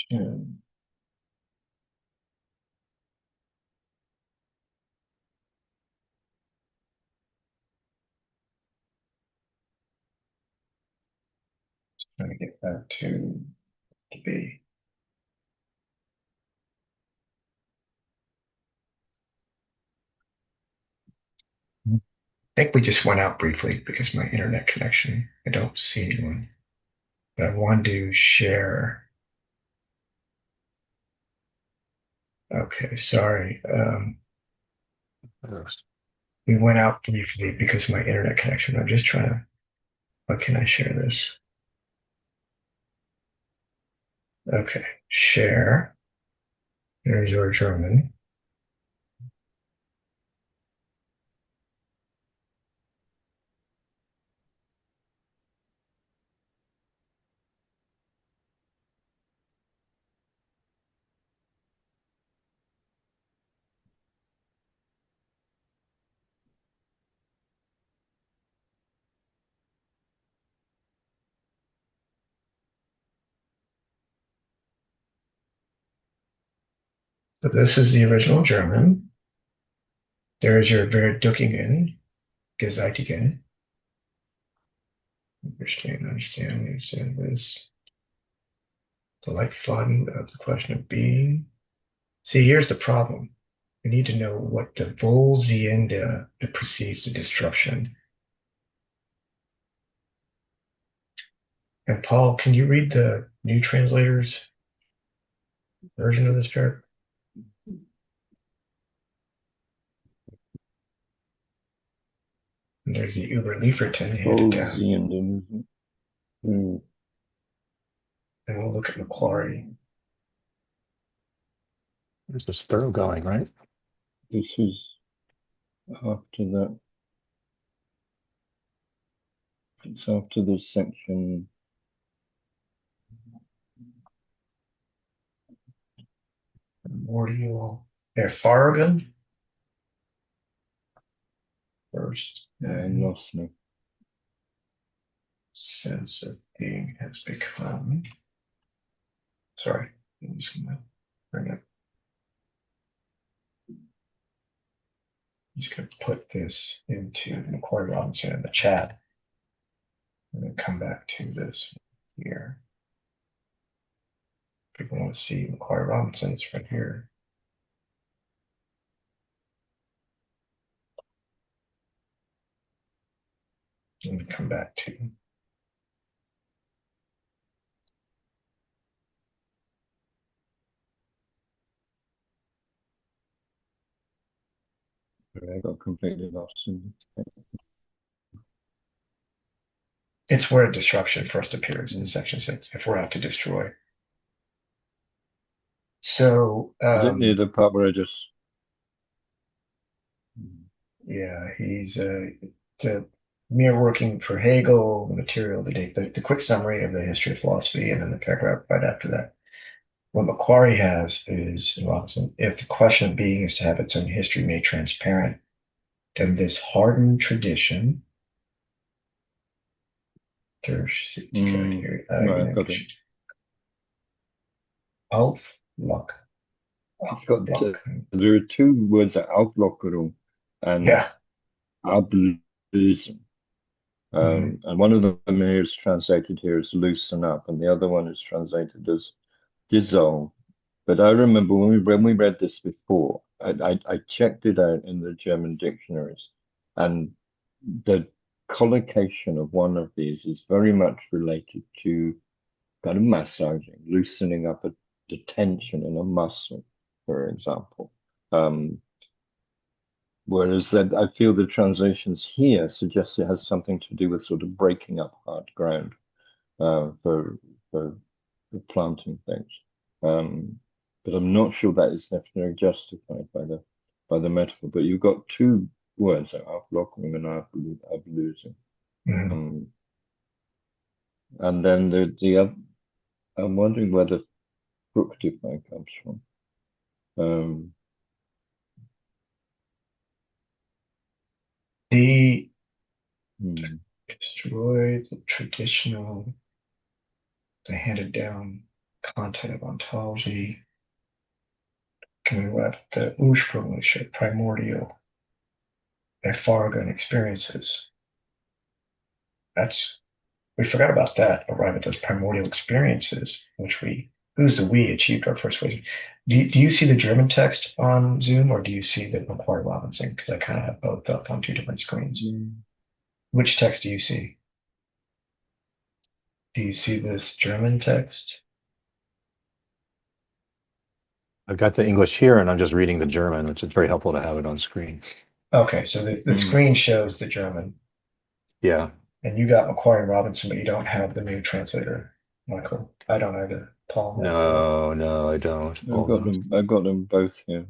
Trying to get back to B. I think we just went out briefly because my internet connection, I don't see anyone. But I wanted to share Okay, sorry. We went out briefly because of my internet connection. I'm just trying to, how can I share this? Okay, share. There's your German. So this is the original German. There's your Verduckingen, Gezeitigen. Understand this. The light fun of the question of being. See, here's the problem. We need to know what the Wohlseende that precedes the destruction. And Paul, can you read the new translator's version of this paragraph? And there's the Überlieferten handed down. Mm. And we'll look at Macquarie. This is thoroughgoing, right? This is after that. It's after this section. Primordial Erfahrungen. First, Lost me. sense of being has become. Sorry, I'm just gonna bring it. I'm just gonna put this into Macquarie Robinson in the chat, and then come back to this here. People want to see Macquarie Robinson's right here. And come back to. I got completely lost in It's where destruction first appears in section 6, if we're out to destroy. So, Is it near the part where I just... yeah, he's the mere working for Hegel, the material, the quick summary of the history of philosophy, and then the paragraph right after that. What Macquarie has is, Robinson, if the question of being is to have its own history made transparent, then this hardened tradition, Right, got it. Auflock. It's got there are two words, Auflockerung and Yeah. Ablösen. And one of them here is translated here as loosen up, and the other one is translated as dissolve. But I remember when we read this before, I checked it out in the German dictionaries, and the collocation of one of these is very much related to kind of massaging, loosening up the tension in a muscle, for example. Whereas that I feel the translations here suggest it has something to do with sort of breaking up hard ground for planting things. But I'm not sure that is necessarily justified by the metaphor. But you've got two words, Auflockung and Ablösung. And then the other, I'm wondering where the fructify comes from. The destroy the traditional, the handed down content of ontology. Can we wrap the ursprüngliche, primordial, Erfahrungen experiences? We forgot about that. Arrive at those primordial experiences, who's the we achieved our persuasion. Do you see the German text on Zoom, or do you see the Macquarie Robinson? Because I kind of have both up on two different screens. Which text do you see? Do you see this German text? I've got the English here, and I'm just reading the German, which is very helpful to have it on screen. Okay, so the screen shows the German, Yeah. and you got Macquarie Robinson, but you don't have the new translator, Michael. I don't either. Paul has both. No, I don't. I've Hold got on. them. I've got them both here.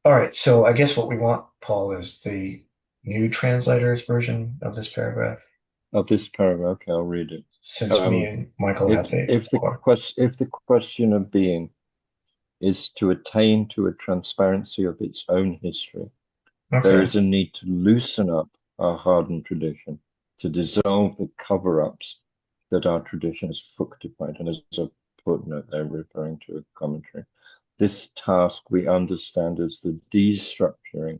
All right, so I guess what we want, Paul, is the new translator's version of this paragraph, Of this paragraph, okay, I'll read it. since me and Michael have the If the question of being is to attain to a transparency of its own history, there is a need to loosen up our hardened tradition, to dissolve the cover-ups that our tradition has fructified. And as a footnote, they're referring to a commentary. This task we understand as the destructuring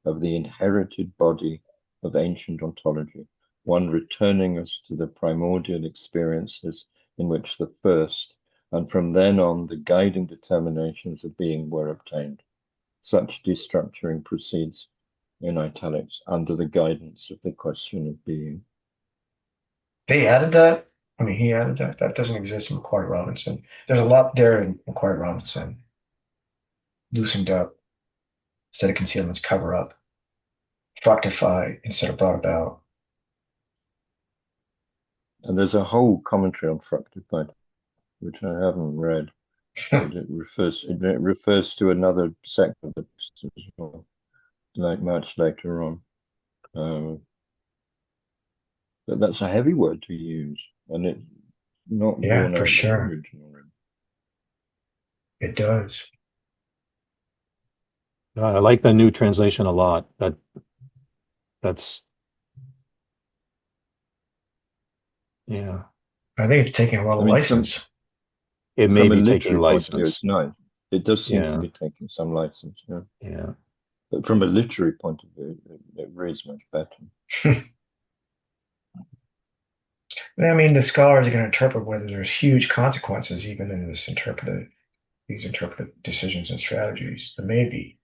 of the inherited body of ancient ontology, one returning us to the primordial experiences in which the first, and from then on the guiding determinations of being were obtained. Such destructuring proceeds, in italics, under the guidance of the question of being. They added that. I mean, he added that. That doesn't exist in Macquarie Robinson. There's a lot there in Macquarie Robinson. Loosened up instead of concealments, cover up. Fructify instead of brought about. And there's a whole commentary on fructified, which I haven't read, but it refers to another sect of the as well, like much later on. But that's a heavy word to use, and it's not Yeah, borne for out in the sure. original. It does. I like the new translation a lot. That's yeah. I think it's taking a lot of license. It may From a be taking literary point of view, license. it's nice. It does seem to Yeah. be taking some license, yeah. Yeah. But from a literary point of view, it reads much better. I mean, the scholars are going to interpret whether there's huge consequences even in these interpretive decisions and strategies. There may be,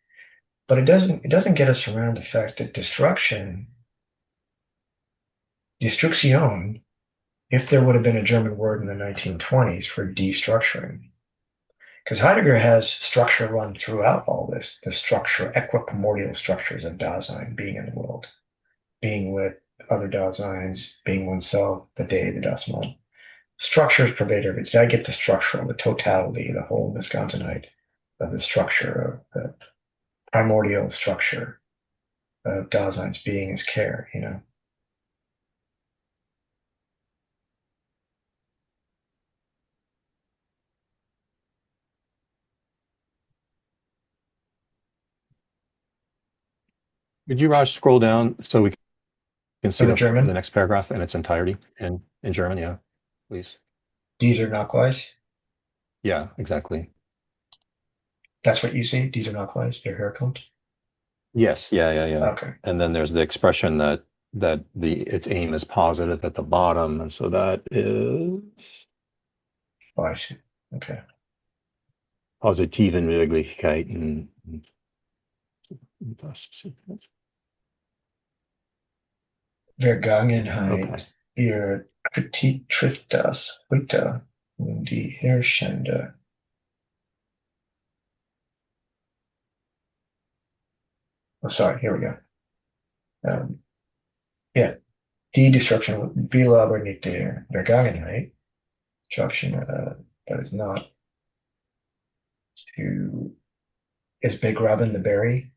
but it doesn't get us around the fact that destruction, if there would have been a German word in the 1920s for destructuring, because Heidegger has structure run throughout all this, the structure, equiprimordial structures of Dasein, being in the world, being with other Daseins, being oneself, the day, the das Mann. Structure is pervasive. Did I get the structure, the totality, the whole Wisconsinite of the structure of the primordial structure of Dasein's being as care, Could you, Raj, scroll down so we can see For the the German, next paragraph in its entirety in German? Yeah, please. dieser Nachweis. Yeah, exactly. That's what you see, dieser Nachweis, der Herkunft. Yes, yeah. Okay. And then there's the expression that its aim is positive at the bottom, and so that is Oh, I see. Okay. positiven Möglichkeiten. Das Vergangenheit, okay. ihre Kritik trifft das heute und die herrschende. Oh, sorry, here we go. Yeah, die Destruction will aber nicht der Vergangenheit. Destruction, that is not to, is begraben the berry,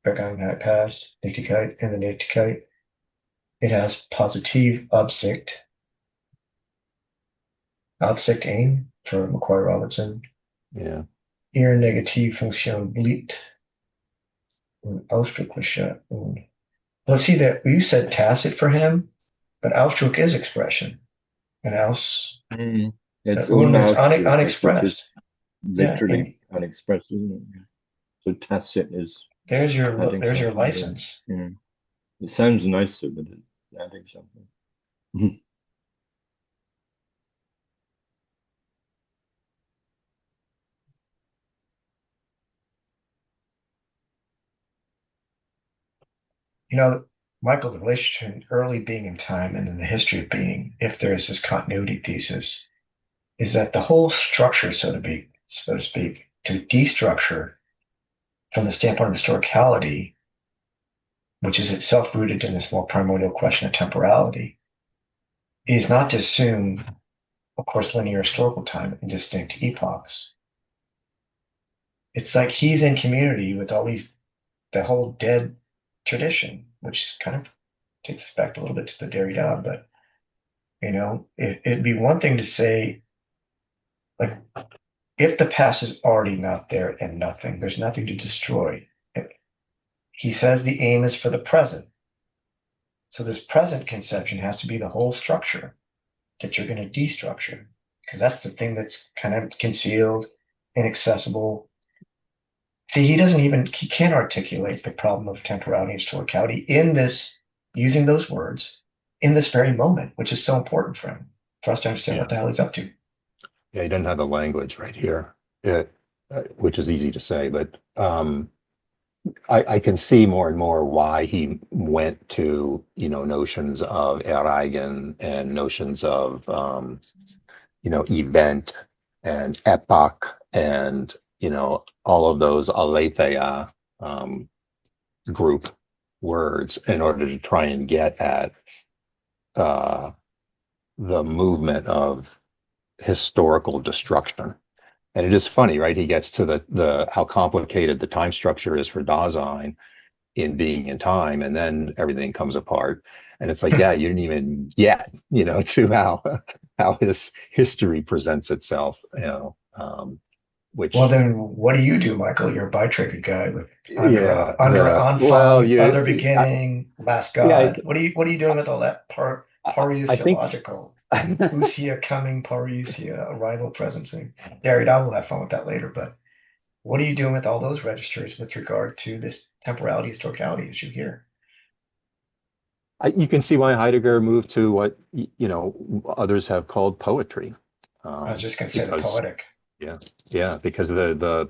Vergangenheit past, Nichtigkeit, and the Nichtigkeit. It has positive Absicht, Absicht aim for Macquarie Robinson. Yeah. Ihre Negativfunktion bleibt ausdrückliche. Let's see that you said tacit for him, but Ausdruck is expression, and else It's is unexpressed, which is unexpressed. literally unexpressed, isn't it? So tacit is There's your something license. there. It sounds nicer, but it's adding something. Michael, the relationship between early being and time and then the history of being, if there is this continuity thesis, is that the whole structure, so to speak, to destructure from the standpoint of historicality, which is itself rooted in this more primordial question of temporality, is not to assume, of course, linear historical time in distinct epochs. It's like he's in community with the whole dead tradition, which kind of takes us back a little bit to the Derrida, but it'd be one thing to say, like, if the past is already not there and nothing, there's nothing to destroy. He says the aim is for the present. So this present conception has to be the whole structure that you're going to destructure, because that's the thing that's kind of concealed, inaccessible. See, he can't articulate the problem of temporality and historicality in this, using those words, in this very moment, which is so important for him, for us to understand Yeah. what the hell he's up to. Yeah, he doesn't have the language right here, which is easy to say, but I can see more and more why he went to, notions of Erreigen and notions of, event and epoch and, all of those aletheia group words in order to try and get at uh, the movement of historical destruction. And it is funny, right? He gets to the how complicated the time structure is for Dasein in being in time, and then everything comes apart. And it's like, yeah, you didn't even get, to how his history presents itself, which Well, then what do you do, Michael? You're a bi-triggered guy with yeah, under yeah. Well, Anfang, other beginning, last yeah, God. What are you doing with all that I think parousiological? Usia coming, parousia, arrival, presencing. Derrida will have fun with that later, but what are you doing with all those registers with regard to this temporality, historicality issue here? you can see why Heidegger moved to what others have called poetry, I was just going to say the because poetic. yeah, yeah, because the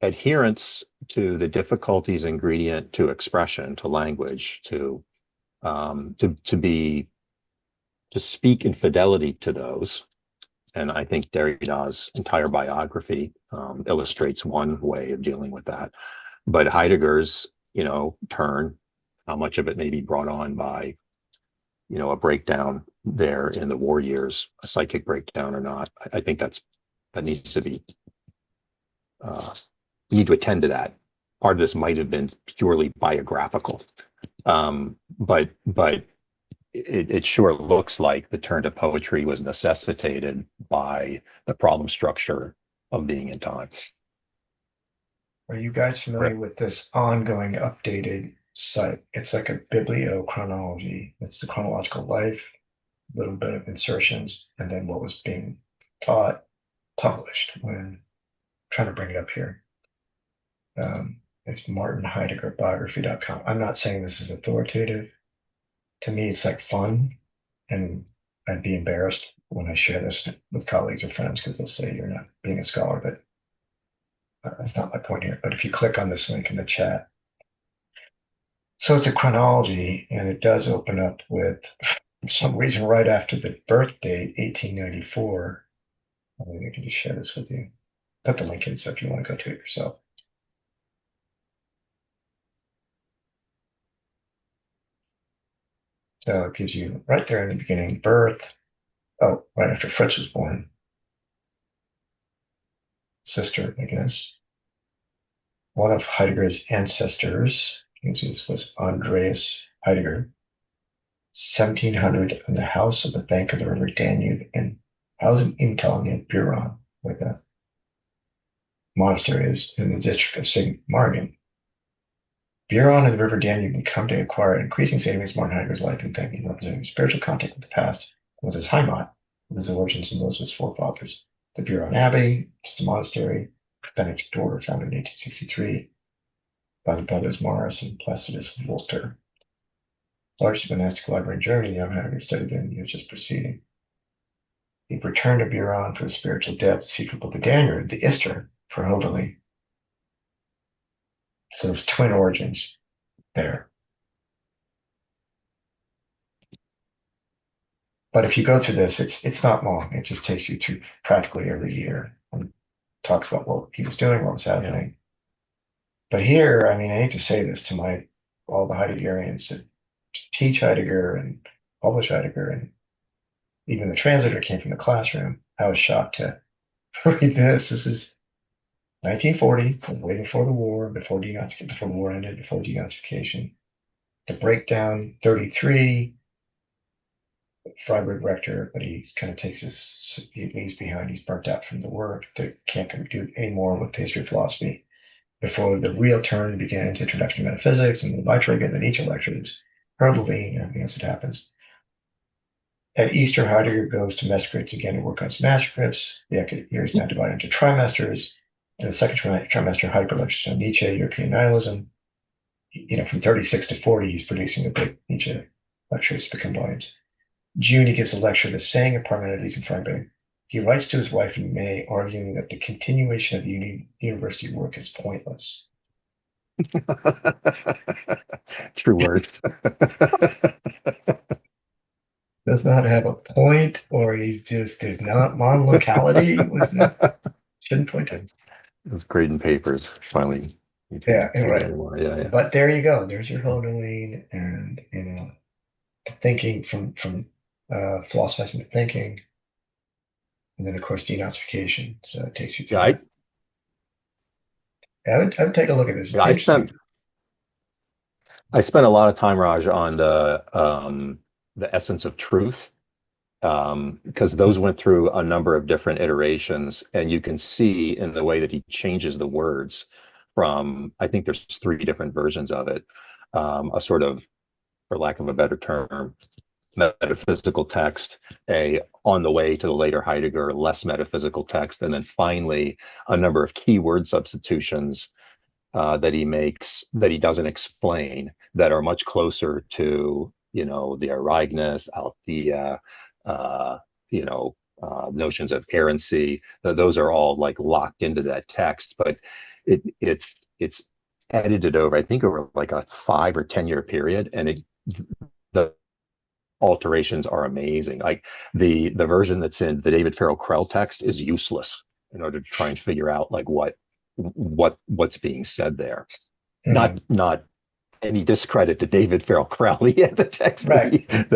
adherence to the difficulties ingredient to expression, to language, to speak in fidelity to those. And I think Derrida's entire biography illustrates one way of dealing with that. But Heidegger's, turn, how much of it may be brought on by, a breakdown there in the war years, a psychic breakdown or not. I think that needs to be, we need to attend to that. Part of this might have been purely biographical, but it sure looks like the turn to poetry was necessitated by the problem structure of being in time. Are you guys familiar with this ongoing updated site? It's like a bibliochronology. It's the chronological life, a little bit of insertions, and then what was being taught, published. When trying to bring it up here. It's martinheideggerbiography.com. I'm not saying this is authoritative. To me, it's like fun, and I'd be embarrassed when I share this with colleagues or friends because they'll say you're not being a scholar, but that's not my point here. But if you click on this link in the chat, so it's a chronology, and it does open up with, for some reason, right after the birth date, 1894. Maybe I can just share this with you. Put the link in so if you want to go to it yourself. So it gives you right there in the beginning, birth. Oh, right after Fritz was born. Sister, I guess. One of Heidegger's ancestors, this was Andreas Heidegger, 1700 in the house of the bank of the river Danube in Hausen-Inntal near Buron, where the monastery is in the district of St. Martin. Buron and the river Danube had come to acquire an increasing savings Martin Heidegger's life and thinking, representing spiritual contact with the past, with his Heimat, with his origins and those of his forefathers. The Buron Abbey, just a monastery, Benedict order founded in 1863 by the brothers Morris and Placidus Wolter. Largest monastic library in Germany, young Heidegger studied there in the years just preceding. He returned to Buron for his spiritual depth, seeking both the Danube, the Ister, for Hoverley. So there's twin origins there. But if you go through this, it's not long. It just takes you through practically every year and talks about what he was doing, what was happening. But here, I mean, I hate to say this to all the Heideggerians that teach Heidegger and publish Heidegger, and even the translator came from the classroom. I was shocked to read this. This is 1940, so way before the war, before the war ended, before denazification. To break down 33, Freiburg rector, but he kind of he leaves behind. He's burnt out from the work. They can't do any more with the history of philosophy. Before the real turn begins, introduction to metaphysics and the Beiträge, and then each lectures, hurdling, and everything else that happens. At Easter, Heidegger goes to Mesquite again to work on his manuscripts. The academic year is now divided into trimesters. In the second trimester, Heidegger lectures on Nietzsche, European nihilism. From 36 to 40, he's producing the big Nietzsche lectures, become volumes. June, he gives a lecture to Saying of Parmenides in Freiburg. He writes to his wife in May, arguing that the continuation of the university work is pointless. True words. Does not have a point, or he just is not mon locality. Shouldn't point to. Those grading papers finally. Yeah, right. Anymore. Yeah. But there you go. There's your Hölderlin, and thinking from philosophizing to thinking, and then of course denazification. So it takes you to. Yeah, I would take a look at this. I spent a lot of time, Raj, on the essence of truth, because those went through a number of different iterations, and you can see in the way that he changes the words from, I think there's 3 different versions of it, a sort of, for lack of a better term, metaphysical text, on the way to the later Heidegger, less metaphysical text, and then finally a number of keyword substitutions that he makes that he doesn't explain, that are much closer to the Ereignis, Althea, notions of errancy. Those are all like locked into that text, but it's edited over, I think, over like a 5 or 10 year period, and the alterations are amazing. Like the version that's in the David Farrell Krell text is useless in order to try and figure out like what's being said there. Mm-hmm. Not any discredit to David Farrell Crowley at the text that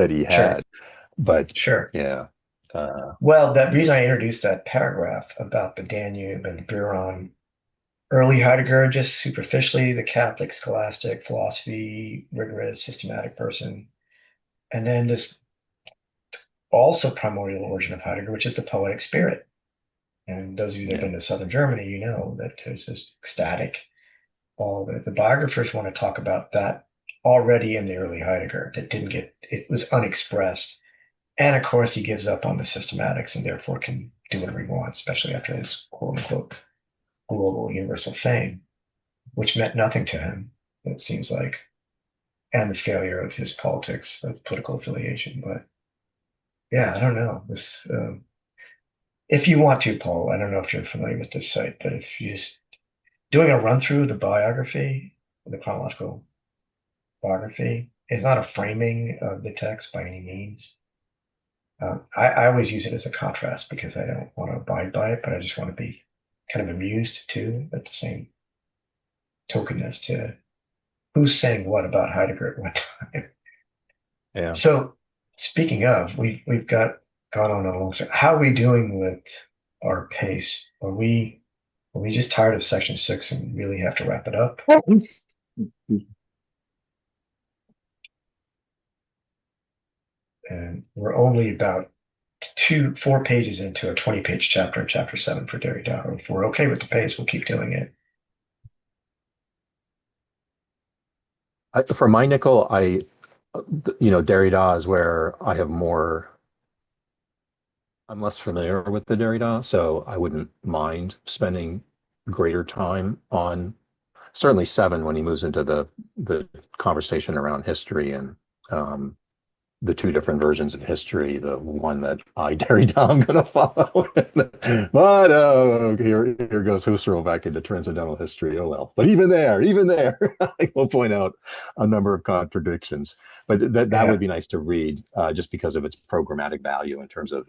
he had, sure. But sure, yeah. Well, that reason I introduced that paragraph about the Danube and Buron, early Heidegger, just superficially the Catholic scholastic philosophy, rigorous, systematic person, and then this also primordial origin of Heidegger, which is the poetic spirit. And those of you that have been to southern Germany, you know that there's this ecstatic. All the biographers want to talk about that already in the early Heidegger that it was unexpressed. And of course, he gives up on the systematics and therefore can do whatever he wants, especially after his quote unquote global universal fame, which meant nothing to him, it seems like, and the failure of his politics of political affiliation. But yeah, I don't know. If you want to, Paul, I don't know if you're familiar with this site, but if you just doing a run through the biography, the chronological biography, is not a framing of the text by any means. I always use it as a contrast because I don't want to abide by it, but I just want to be kind of amused too at the same token as to who's saying what about Heidegger at what time. Yeah. So speaking of, we've gone on a long time. How are we doing with our pace? Are we just tired of section 6 and really have to wrap it up? And we're only about 4 pages into a 20-page chapter in chapter 7 for Derrida. If we're okay with the pace, we'll keep doing it. For my nickel, Derrida is where I'm less familiar with the Derrida, so I wouldn't mind spending greater time on certainly 7 when he moves into the conversation around history and the two different versions of history, the one that I, Derrida, I'm going to follow. But here goes Husserl back into transcendental history. Oh, well. But even there, I will point out a number of contradictions. But that would be nice to read just because of its programmatic value in terms of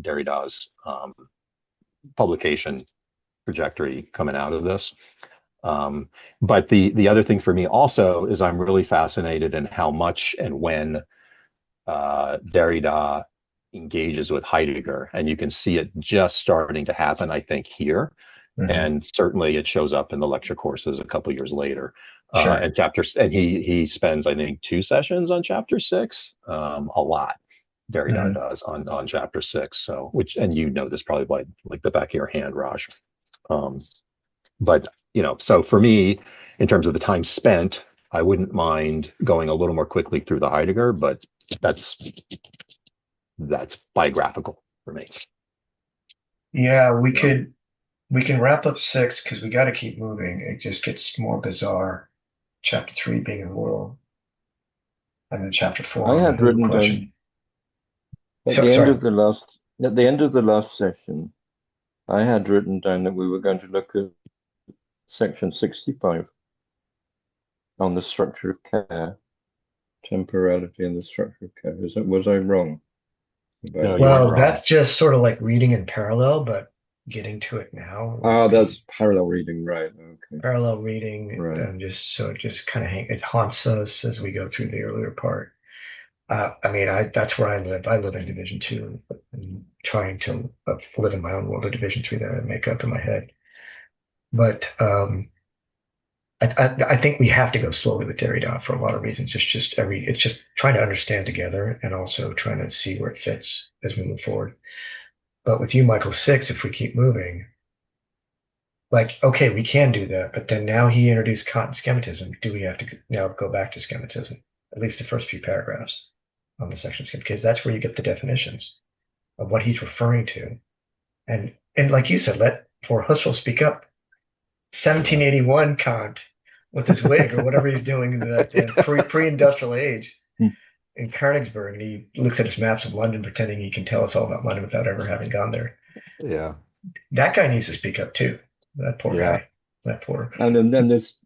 Derrida's publication trajectory coming out of this. But the other thing for me also is I'm really fascinated in how much and when Derrida engages with Heidegger, and you can see it just starting to happen, I think, here. Mm-hmm. And certainly it shows up in the lecture courses a couple years later. Sure. And he spends, I think, 2 sessions on chapter 6, a lot. Derrida does on chapter 6. So, and you know this probably like the back of your hand, Raj. But so for me, in terms of the time spent, I wouldn't mind going a little more quickly through the Heidegger, but that's biographical for me. Yeah, we can wrap up 6 because we got to keep moving. It just gets more bizarre. Chapter 3 being a world, and then chapter 4. I had written down at the end of the last session. I had written down that we were going to look at section 65 on the structure of care, temporality and the structure of care. Was I wrong? Well, that's just sort of like reading in parallel, but getting to it now. That's parallel reading, right? Okay. Parallel reading, right. And it just kind of it haunts us as we go through the earlier part. That's where I live. I live in Division 2, and trying to live in my own world of Division 3 that I make up in my head. But I think we have to go slowly with Derrida for a lot of reasons. It's just trying to understand together and also trying to see where it fits as we move forward. But with you, Michael, 6, if we keep moving, okay, we can do that. But then now he introduced Kant and schematism. Do we have to now go back to schematism? At least the first few paragraphs on the section of schematism, because that's where you get the definitions of what he's referring to. And like you said, let poor Husserl speak up. 1781 Kant with his wig or whatever he's doing in the pre-industrial age in Königsberg, and he looks at his maps of London pretending he can tell us all about London without ever having gone there. Yeah, that guy needs to speak up too. That poor guy. That poor. And then there's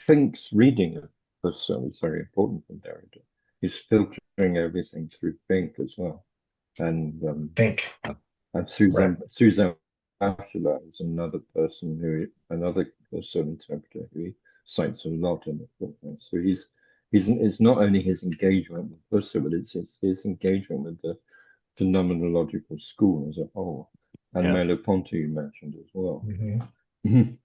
Fink's reading of Husserl is very important for Derrida. He's filtering everything through Fink as well, and Fink and Suzanne Bachelor is another Husserl interpreter who he cites a lot in the book. So it's not only his engagement with Husserl, but it's his engagement with the phenomenological school as a whole, and Merleau-Ponty you mentioned as well. Mm-hmm.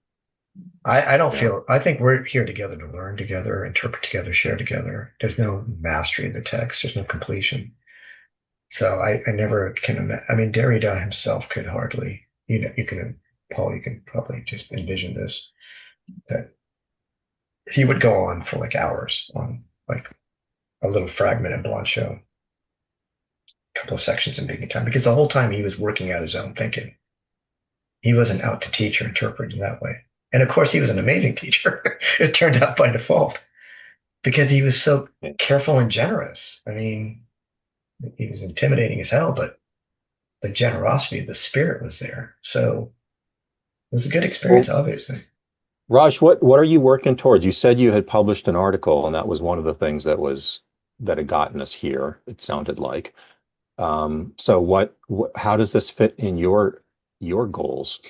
I think we're here together to learn together, interpret together, share together. There's no mastery of the text. There's no completion. So I never can imagine. Derrida himself could hardly. Paul, you can probably just envision this, that he would go on for hours on a little fragment in Blanchot, a couple of sections in Big Time, because the whole time he was working out his own thinking. He wasn't out to teach or interpret in that way. And of course, he was an amazing teacher. It turned out by default because he was so careful and generous. He was intimidating as hell, but the generosity of the spirit was there. So it was a good experience, obviously. Raj, what are you working towards? You said you had published an article, and that was one of the things that had gotten us here, it sounded like. So how does this fit in your goals?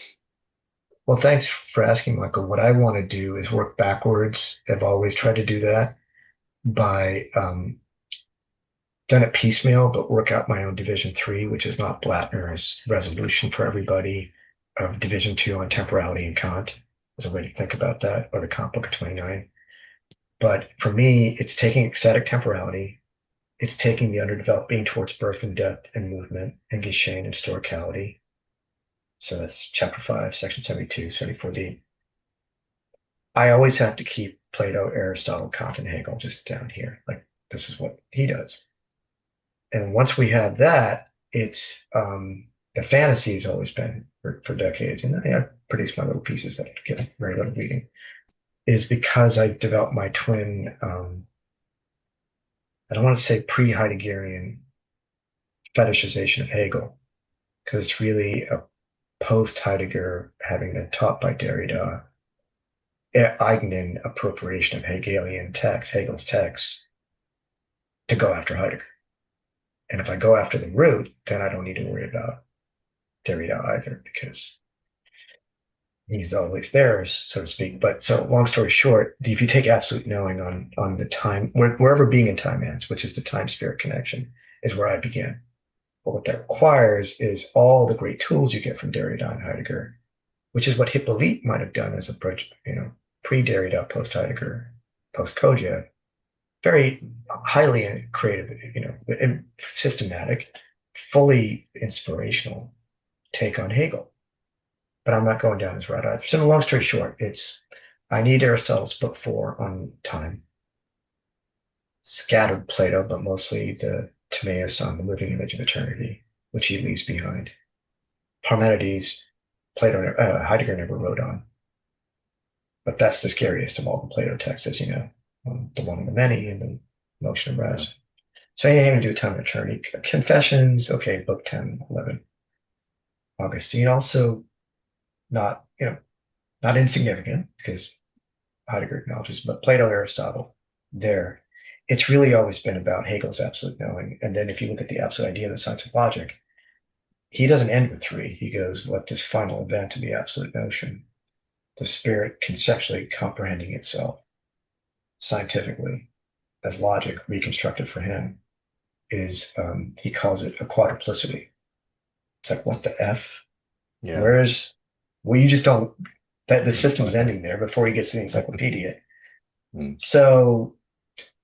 Well, thanks for asking, Michael. What I want to do is work backwards. I've always tried to do that by done it piecemeal, but work out my own Division 3, which is not Blattner's resolution for everybody of Division 2 on temporality and Kant. There's a way to think about that, or the Kant Book of 29. But for me, it's taking ecstatic temporality. It's taking the underdeveloped being towards birth and death and movement and Geschehen and historicality. So that's chapter 5, section 72, 74d. I always have to keep Plato, Aristotle, Kant, and Hegel just down here. This is what he does. And once we have that, it's the fantasy has always been for decades, and I produce my little pieces that get very little reading, is because I developed my twin I don't want to say pre-Heideggerian fetishization of Hegel, because it's really a post-Heidegger, having been taught by Derrida, eigenen appropriation of Hegelian text, Hegel's text, to go after Heidegger. And if I go after the root, then I don't need to worry about Derrida either, because he's always there, so to speak. But so long story short, if you take absolute knowing on the time, wherever being in time ends, which is the time spirit connection, is where I begin. But what that requires is all the great tools you get from Derrida and Heidegger, which is what Hippolyte might have done as a pre-Derrida, post-Heidegger, post-Koja, very highly creative, and systematic, fully inspirational take on Hegel. But I'm not going down this route either. So, long story short, I need Aristotle's book 4 on time, scattered Plato, but mostly the Timaeus on the living image of eternity, which he leaves behind. Parmenides, Heidegger never wrote on, but that's the scariest of all the Plato texts, as you know, the one of the many and the motion of rest. So anything to do with time and eternity. Confessions, okay, book 10, 11. Augustine also not insignificant, because Heidegger acknowledges, but Plato, Aristotle, there. It's really always been about Hegel's absolute knowing. And then if you look at the absolute idea of the science of logic, he doesn't end with 3. He goes, what this final event of the absolute notion, the spirit conceptually comprehending itself scientifically as logic reconstructed for him, is, he calls it a quadruplicity. It's like, what the F? Yeah. Well, you just don't, that the system's ending there before he gets to the encyclopedia. Mm. So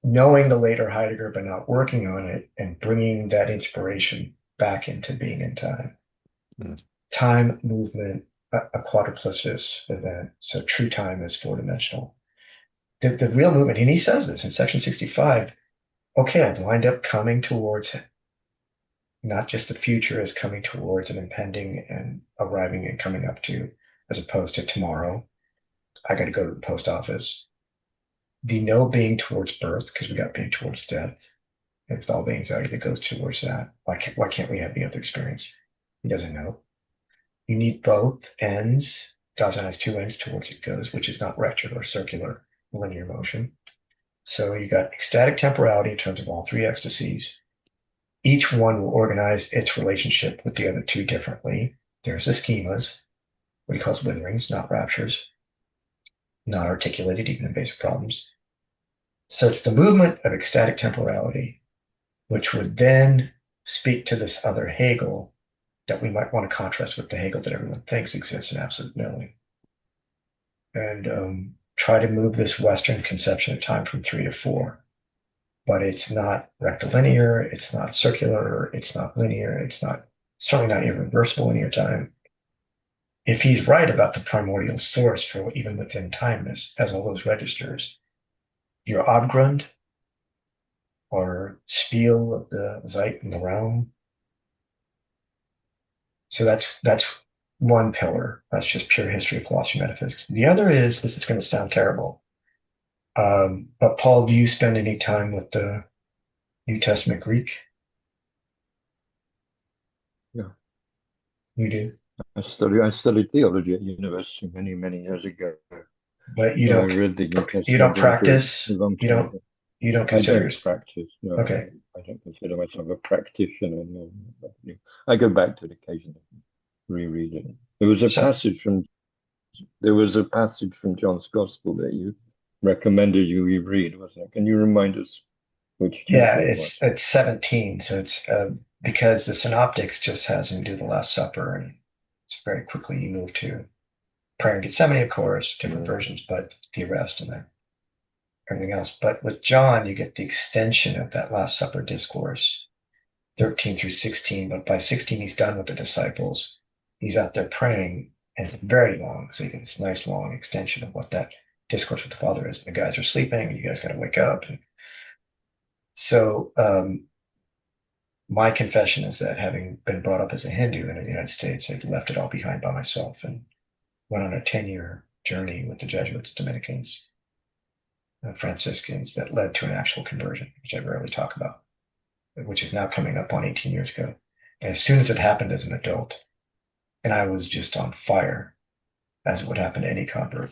knowing the later Heidegger, but not working on it and bringing that inspiration back into being in time. Mm. Time, movement, a quadruplicitous event. So true time is 4-dimensional. The real movement, and he says this in section 65, okay, I've lined up coming towards not just the future as coming towards and impending and arriving and coming up to, as opposed to tomorrow, I got to go to the post office. The no being towards birth, because we got being towards death. And with all the anxiety that goes towards that, why can't we have the other experience? He doesn't know. You need both ends. Dasein has 2 ends towards it goes, which is not rectangular or circular linear motion. So you got ecstatic temporality in terms of all 3 ecstasies. Each one will organize its relationship with the other 2 differently. There's the schemas, what he calls witherings, not raptures, not articulated even in basic problems. So it's the movement of ecstatic temporality, which would then speak to this other Hegel that we might want to contrast with the Hegel that everyone thinks exists in absolute knowing. And try to move this Western conception of time from 3 to 4. But it's not rectilinear, it's not circular, it's not linear, it's certainly not irreversible linear time. If he's right about the primordial source for even within time as all those registers, your Abgrund or Spiel of the Zeit in the realm. So that's one pillar. That's just pure history of philosophy metaphysics. The other is, this is going to sound terrible, but Paul, do you spend any time with the New Testament Greek? Yeah. You do? I studied theology at university many, many years ago. But you So I don't read the New Testament you don't in Greek practice? a long You time don't ago. you don't I consider don't practice. No, Okay. I don't consider myself a practitioner. No. I go back to it occasionally, reread it. There was a so passage from John's Gospel that you recommended you reread, wasn't it? Can you remind us which yeah, chapter it was? it's 17, so it's because the synoptics just has him do the Last Supper, and it's very quickly you move to prayer in Gethsemane, of course, different versions, but the arrest and everything else. But with John, you get the extension of that Last Supper discourse, 13 through 16. But by 16, he's done with the disciples. He's out there praying, and it's very long. So you get this nice long extension of what that discourse with the Father is. The guys are sleeping, and you guys got to wake up. And so my confession is that, having been brought up as a Hindu in the United States, I left it all behind by myself and went on a 10-year journey with the Jesuits, Dominicans, Franciscans that led to an actual conversion, which I rarely talk about, which is now coming up on 18 years ago. And as soon as it happened as an adult, and I was just on fire, as it would happen to any convert,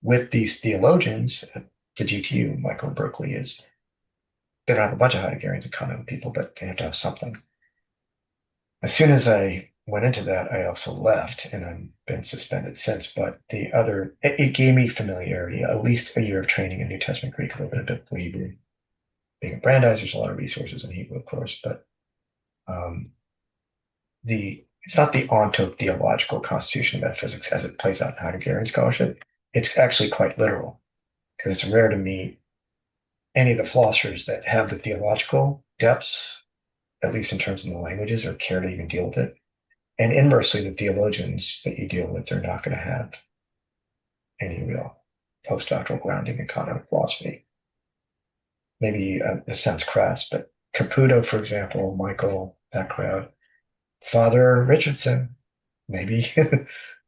with these theologians at the GTU, Michael Berkeley is, they don't have a bunch of Heideggerians and Kantian people, but they have to have something. As soon as I went into that, I also left, and I've been suspended since. But it gave me familiarity, at least a year of training in New Testament Greek, a little bit of biblical Hebrew. Being at Brandeis, there's a lot of resources in Hebrew, of course, but um, it's not the onto-theological constitution of metaphysics as it plays out in Heideggerian scholarship. It's actually quite literal, because it's rare to meet any of the philosophers that have the theological depths, at least in terms of the languages, or care to even deal with it. And inversely, the theologians that you deal with are not going to have any real postdoctoral grounding in Kantian philosophy. Maybe this sounds crass, but Caputo, for example, Michael, that crowd, Father Richardson, maybe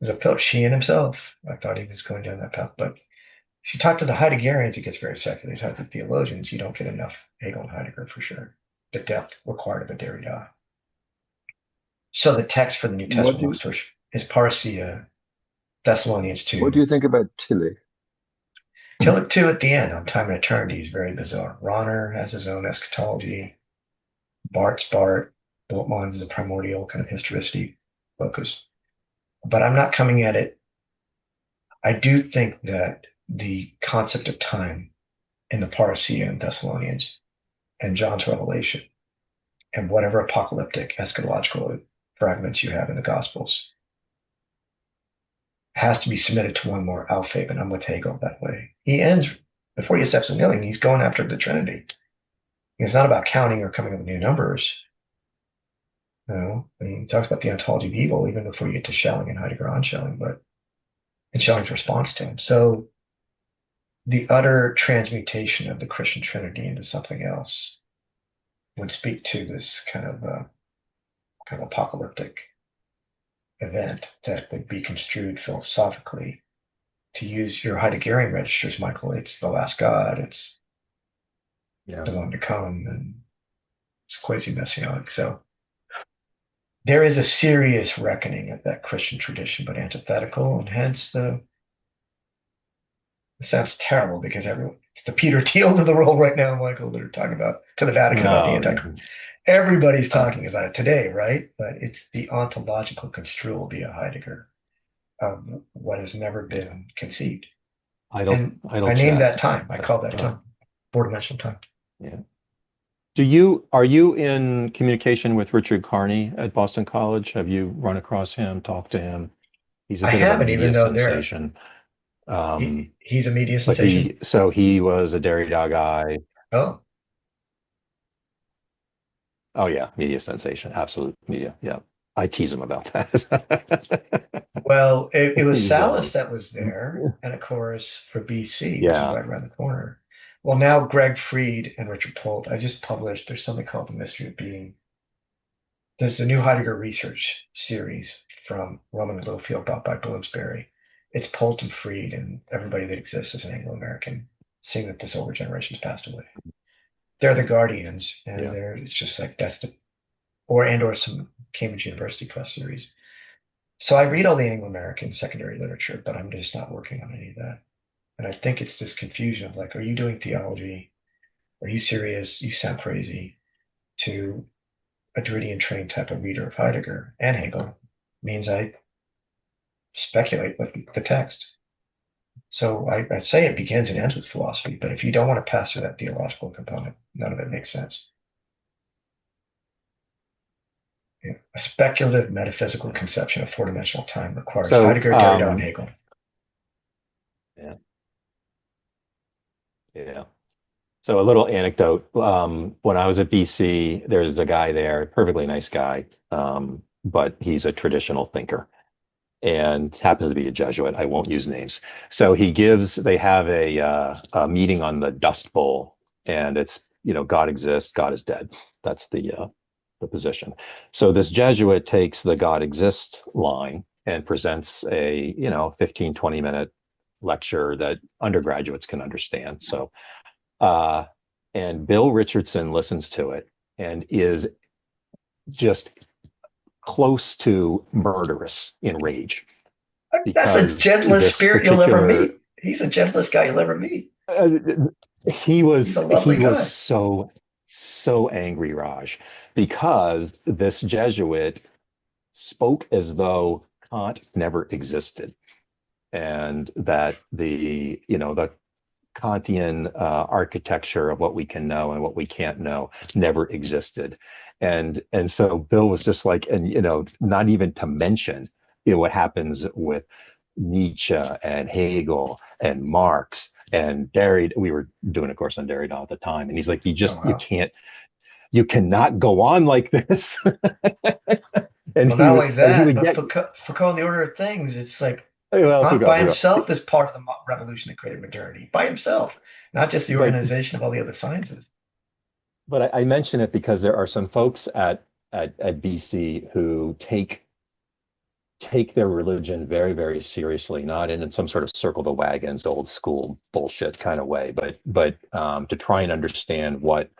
is a Philip Sheehan himself. I thought he was going down that path, but if you talk to the Heideggerians, it gets very secular. You talk to theologians, you don't get enough Hegel and Heidegger for sure. The depth required of a Derrida. So the text for the New Testament is Parsia, Thessalonians 2. What do you think about Tillich? Tillich 2 at the end on time and eternity is very bizarre. Ronner has his own eschatology. Barth's Barth. Bultmann's is a primordial kind of historicity focus. But I'm not coming at it. I do think that the concept of time in the Parousia and Thessalonians and John's Revelation and whatever apocalyptic eschatological fragments you have in the Gospels has to be submitted to one more Aufheben. I'm with Hegel that way. He ends, before he steps in kneeling, he's going after the Trinity. It's not about counting or coming up with new numbers. He talks about the ontology of evil even before you get to Schelling and Heidegger on Schelling, but in Schelling's response to him. So the utter transmutation of the Christian Trinity into something else would speak to this kind of apocalyptic event that would be construed philosophically. To use your Heideggerian registers, Michael, it's the last God, it's the one to come, and it's quasi-messianic. So there is a serious reckoning of that Christian tradition, but antithetical, and hence it sounds terrible because it's the Peter Thiel of the world right now, Michael, that are talking about to the Vatican about the Antichrist. Everybody's talking about it today, right? But it's the ontological construal via Heidegger of what has never been conceived. I named that time. I call that time four-dimensional time. Yeah. Are you in communication with Richard Carney at Boston College? Have you run across him, talked to him? He's a bit of a media sensation. He's a media sensation. He was a Derrida guy. Oh yeah, media sensation, absolute media. Yeah, I tease him about that. Well, it was Salas that was there, and of course for BC, which is right around the corner. Well, now Greg Fried and Richard Polt, I just published, there's something called The Mystery of Being. There's a new Heidegger research series from Roman Littlefield brought by Bloomsbury. It's Polt and Fried and everybody that exists as an Anglo-American, seeing that this older generation's passed away. They're the guardians, and it's just like or some Cambridge University Press series. So I read all the Anglo-American secondary literature, but I'm just not working on any of that. And I think it's this confusion of like, are you doing theology? Are you serious? You sound crazy. To a Derridean trained type of reader of Heidegger and Hegel means I speculate with the text. So I say it begins and ends with philosophy, but if you don't want to pass through that theological component, none of it makes sense. A speculative metaphysical conception of four-dimensional time requires Heidegger, Derrida, and Hegel. Yeah. So a little anecdote. When I was at BC, there's a guy there, perfectly nice guy, but he's a traditional thinker and happens to be a Jesuit. I won't use names. So they have a meeting on the Dust Bowl, and it's, God exists, God is dead. That's the position. So this Jesuit takes the God exists line and presents a 15, 20 minute lecture that undergraduates can understand. So, and Bill Richardson listens to it and is just close to murderous in rage That's the because gentlest this spirit you'll ever particular meet. He's the gentlest guy you'll ever meet. uh, he He's a was lovely guy. so angry, Raj, because this Jesuit spoke as though Kant never existed, and that the Kantian architecture of what we can know and what we can't know never existed. And so Bill was just like, and not even to mention what happens with Nietzsche and Hegel and Marx and Derrida. We were doing a course on Derrida at the time, and he's like, Oh, wow. you cannot go on like this. And Well, not only he that, would but get Foucault and the Order of Things, it's like well, Kant by Foucault. himself is part of the revolution that created modernity, by himself, not just the But organization of all the other sciences. I mention it because there are some folks at BC who take their religion very, very seriously, not in some sort of circle the wagons, old school bullshit kind of way, but to try and understand what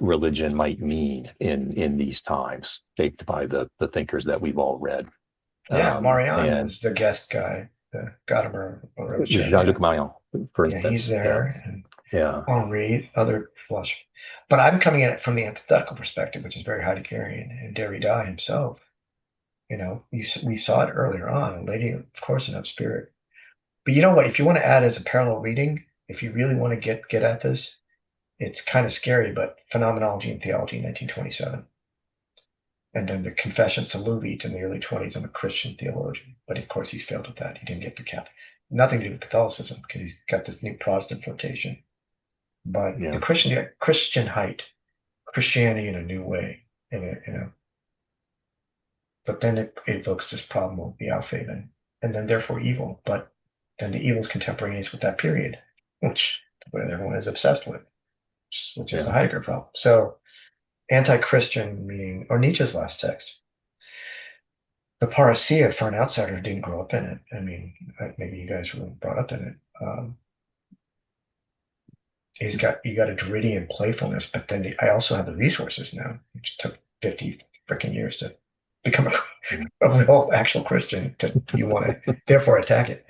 religion might mean in these times, shaped by the thinkers that we've all read. Yeah, Marianne And was the guest guy, the Gadamer wrote Jean-Luc China. Marion, for Yeah, he's instance. Yeah, there, and yeah, Henri, other philosophers. But I'm coming at it from the antithetical perspective, which is very Heideggerian, and Derrida himself. We saw it earlier on, a lady, of course, enough spirit. But you know what? If you want to add as a parallel reading, if you really want to get at this, it's kind of scary, but Phenomenology and Theology, 1927. And then the Confessions to Luwites in the early 20s. I'm a Christian theologian, but of course he's failed with that. He didn't get the Catholic, nothing to do with Catholicism because he's got this new Protestant flirtation. But the yeah, Christian height, Christianity in a new way, but then it evokes this problem of the Aufhebung, and then therefore evil. But then the evil is contemporaneous with that period, which everyone is obsessed with, which is the yeah. Heidegger problem. So anti-Christian meaning, or Nietzsche's last text, the parousia for an outsider who didn't grow up in it. I mean, maybe you guys were brought up in it. You got a Derridean playfulness, but then I also have the resources now, which took 50 freaking years to become a real actual Christian. You want to therefore attack it.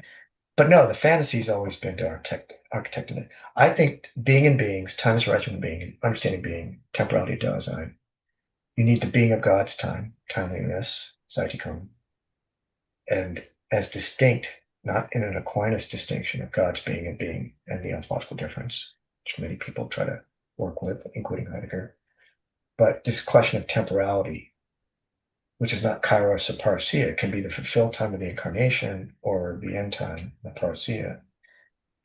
But no, the fantasy's always been to architect it. I think being in beings, time is right from being, understanding being, temporality Dasein. You need the being of God's time, timeliness, Zeitigkeit, and as distinct, not in an Aquinas distinction of God's being and the ontological difference, which many people try to work with, including Heidegger. But this question of temporality, which is not kairos or parousia, can be the fulfilled time of the incarnation or the end time, the parousia.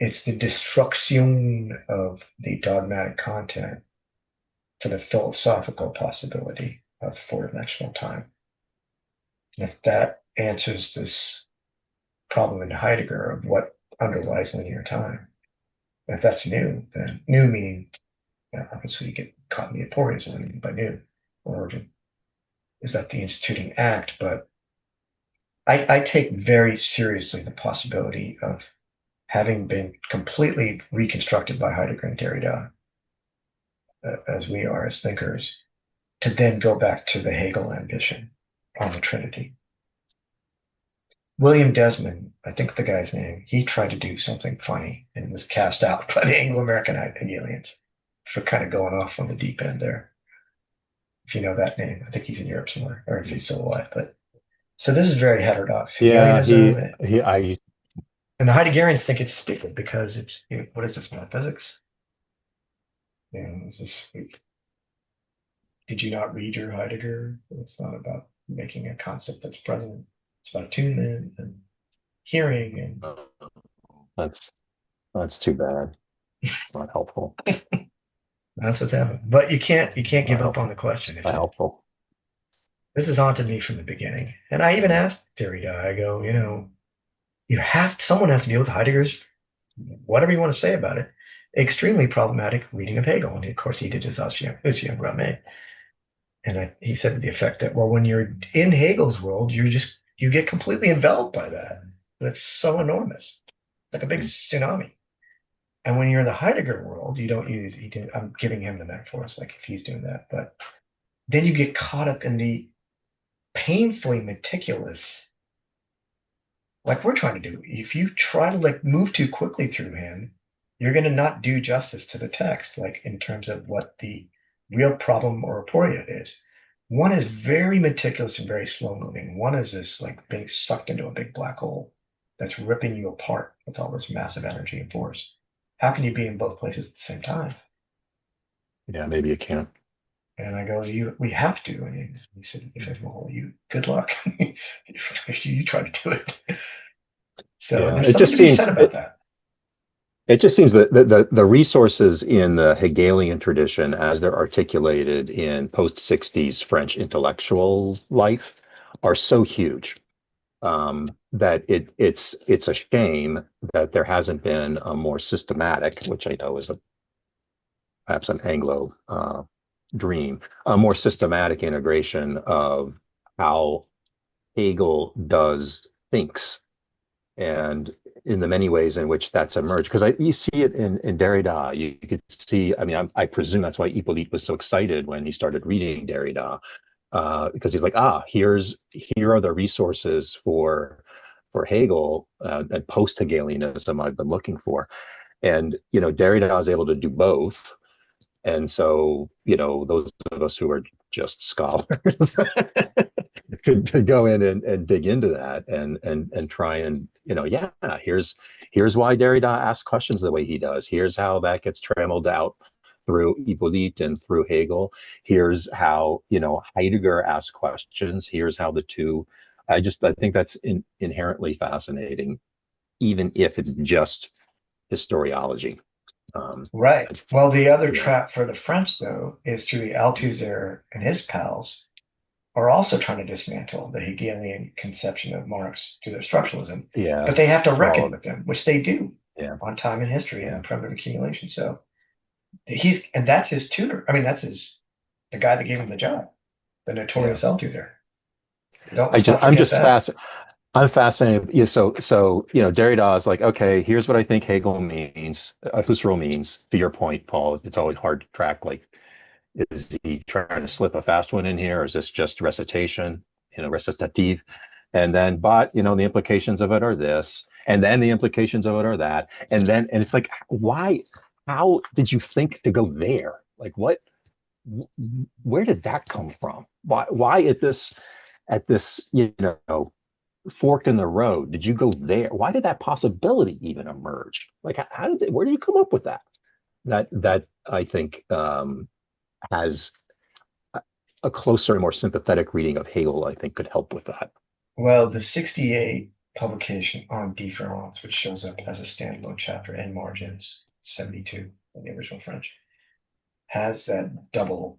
It's the destruction of the dogmatic content for the philosophical possibility of four-dimensional time. And if that answers this problem in Heidegger of what underlies linear time, if that's new, then new meaning, obviously you get caught in the apories of what I mean by new origin. Is that the instituting act? But I take very seriously the possibility of having been completely reconstructed by Heidegger and Derrida, as we are as thinkers, to then go back to the Hegel ambition on the Trinity. William Desmond, I think the guy's name, he tried to do something funny and was cast out by the Anglo-American Hegelians for kind of going off on the deep end there. If you know that name, I think he's in Europe somewhere, or if he's still alive. But so this is very heterodox. Yeah, Hegelianism, I and the Heideggerians think it's stupid because it's, what is this, metaphysics? Is this, did you not read your Heidegger? It's not about making a concept that's present. It's about attunement and hearing and that's too bad. It's not helpful. that's what's happening. But you can't give up on the Not helpful. question. Not helpful. This has haunted me from the beginning. And I even asked Derrida, I go, someone has to deal with Heidegger's, whatever you want to say about it, extremely problematic reading of Hegel. And of course he did his Ossian Grammaire. And he said to the effect that, well, when you're in Hegel's world, you get completely enveloped by that. that's so enormous. It's like a big tsunami. And when you're in the Heidegger world, you don't use, I'm giving him the metaphors, like if he's doing that, but then you get caught up in the painfully meticulous, like we're trying to do. If you try to like move too quickly through him, you're going to not do justice to the text, like in terms of what the real problem or aporia is. One is very meticulous and very slow moving. One is this like being sucked into a big black hole that's ripping you apart with all this massive energy and force. How can you be in both places at the same time? Yeah, maybe it can. And I go, we have to. And he said, well, good luck. you try to do it. So Yeah, there's it something just to be seems said about that. it just seems that the resources in the Hegelian tradition, as they're articulated in post-60s French intellectual life, are so huge that it's a shame that there hasn't been a more systematic, which I know is perhaps an Anglo dream, a more systematic integration of how Hegel thinks and in the many ways in which that's emerged. Because you see it in Derrida. You could see, I mean, I presume that's why Hippolyte was so excited when he started reading Derrida, because he's like, here are the resources for Hegel and post-Hegelianism I've been looking for. And, Derrida is able to do both. And so, those of us who are just scholars could go in and dig into that and try and, here's why Derrida asks questions the way he does. Here's how that gets trammeled out through Hippolyte and through Hegel. Here's how, Heidegger asks questions. Here's how the two, I think that's inherently fascinating, even if it's just historiology. Right. Well, the other Yeah. trap for the French, though, is through the Althusser and his pals are also trying to dismantle the Hegelian conception of Marx through their structuralism, Yeah. but they have to reckon Well, with them, which they do yeah. on time and history Yeah. and primitive accumulation. So and that's his tutor. I mean, the guy that gave him the job, the Yeah. notorious Althusser. Let's not I'm forget just that. fascinated. I'm fascinated. Yeah, so Derrida is like, okay, here's what I think Hegel means, Husserl means. To your point, Paul, it's always hard to track. Like, is he trying to slip a fast one in here, or is this just recitation, recitative? And then, but the implications of it are this, and then the implications of it are that, and it's like, why? How did you think to go there? Like, what? Where did that come from? Why at this fork in the road did you go there? Why did that possibility even emerge? Like, where did you come up with that? That I think has a closer and more sympathetic reading of Hegel, I think, could help with that. Well, the 68 publication on difference, which shows up as a standalone chapter in margins, 72 in the original French, has that double.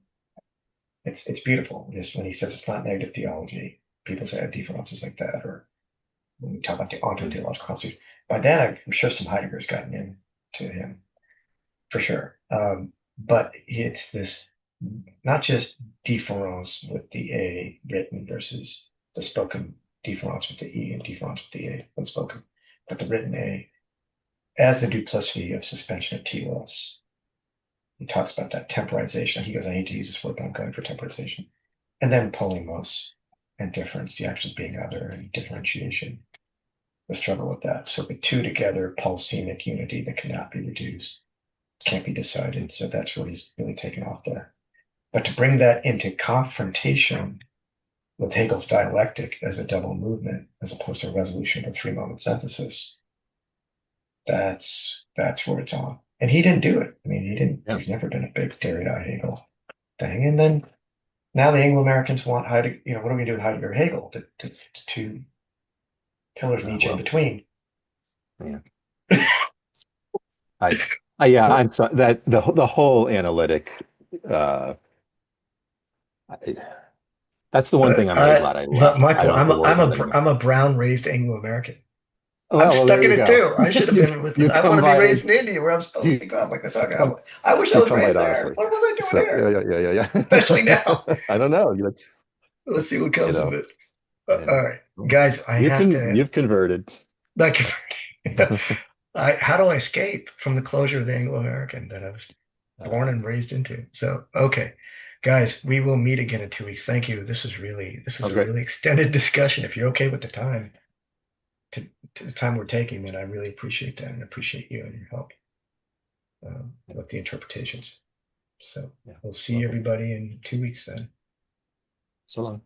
It's beautiful. Just when he says it's not negative theology, people say difference is like that, or when we talk about the ontological constitution. By then, I'm sure some Heidegger's gotten into him for sure. But it's this not just difference with the A written versus the spoken difference with the E and difference with the A unspoken, but the written A as the duplicity of suspension of telos. He talks about that temporization. He goes, I need to use this word, but I'm going for temporization. And then polymos and difference, the actions being other and differentiation, the struggle with that. So the two together, polysemic unity that cannot be reduced, can't be decided. So that's where he's really taken off there. But to bring that into confrontation with Hegel's dialectic as a double movement, as opposed to a resolution of a three-moment synthesis, that's where it's on. And he didn't do it. I mean, he didn't. Yeah. There's never been a big Derrida Hegel thing. And then now the Anglo-Americans want Heidegger. What are we going to do with Heidegger Hegel? The two pillars and each in between. Yeah. Yeah. I'm sorry, that the whole analytic. That's the one thing I'm really glad I left. I Michael, don't have to worry about it anymore. I'm a brown raised Anglo-American. I'm Well, stuck there in you it go. too. I should have You been with this. you I want come to be by raised in India where I'm supposed to you be going like this. Okay, come I wish I you was come by raised it there. honestly. What was I doing So there? yeah. Especially now. I don't know. Let's see what comes of it. Yeah. All right, guys, I have to. You've converted. Like, how do I escape from the closure of the Anglo-American that I was born and raised into? So, okay, guys, we will meet again in 2 weeks. Thank you. This is a Okay. really extended discussion. If you're okay with the time, to the time we're taking, then I really appreciate that and appreciate you and your help with the interpretations. So Yeah. we'll see everybody in 2 weeks then. So long.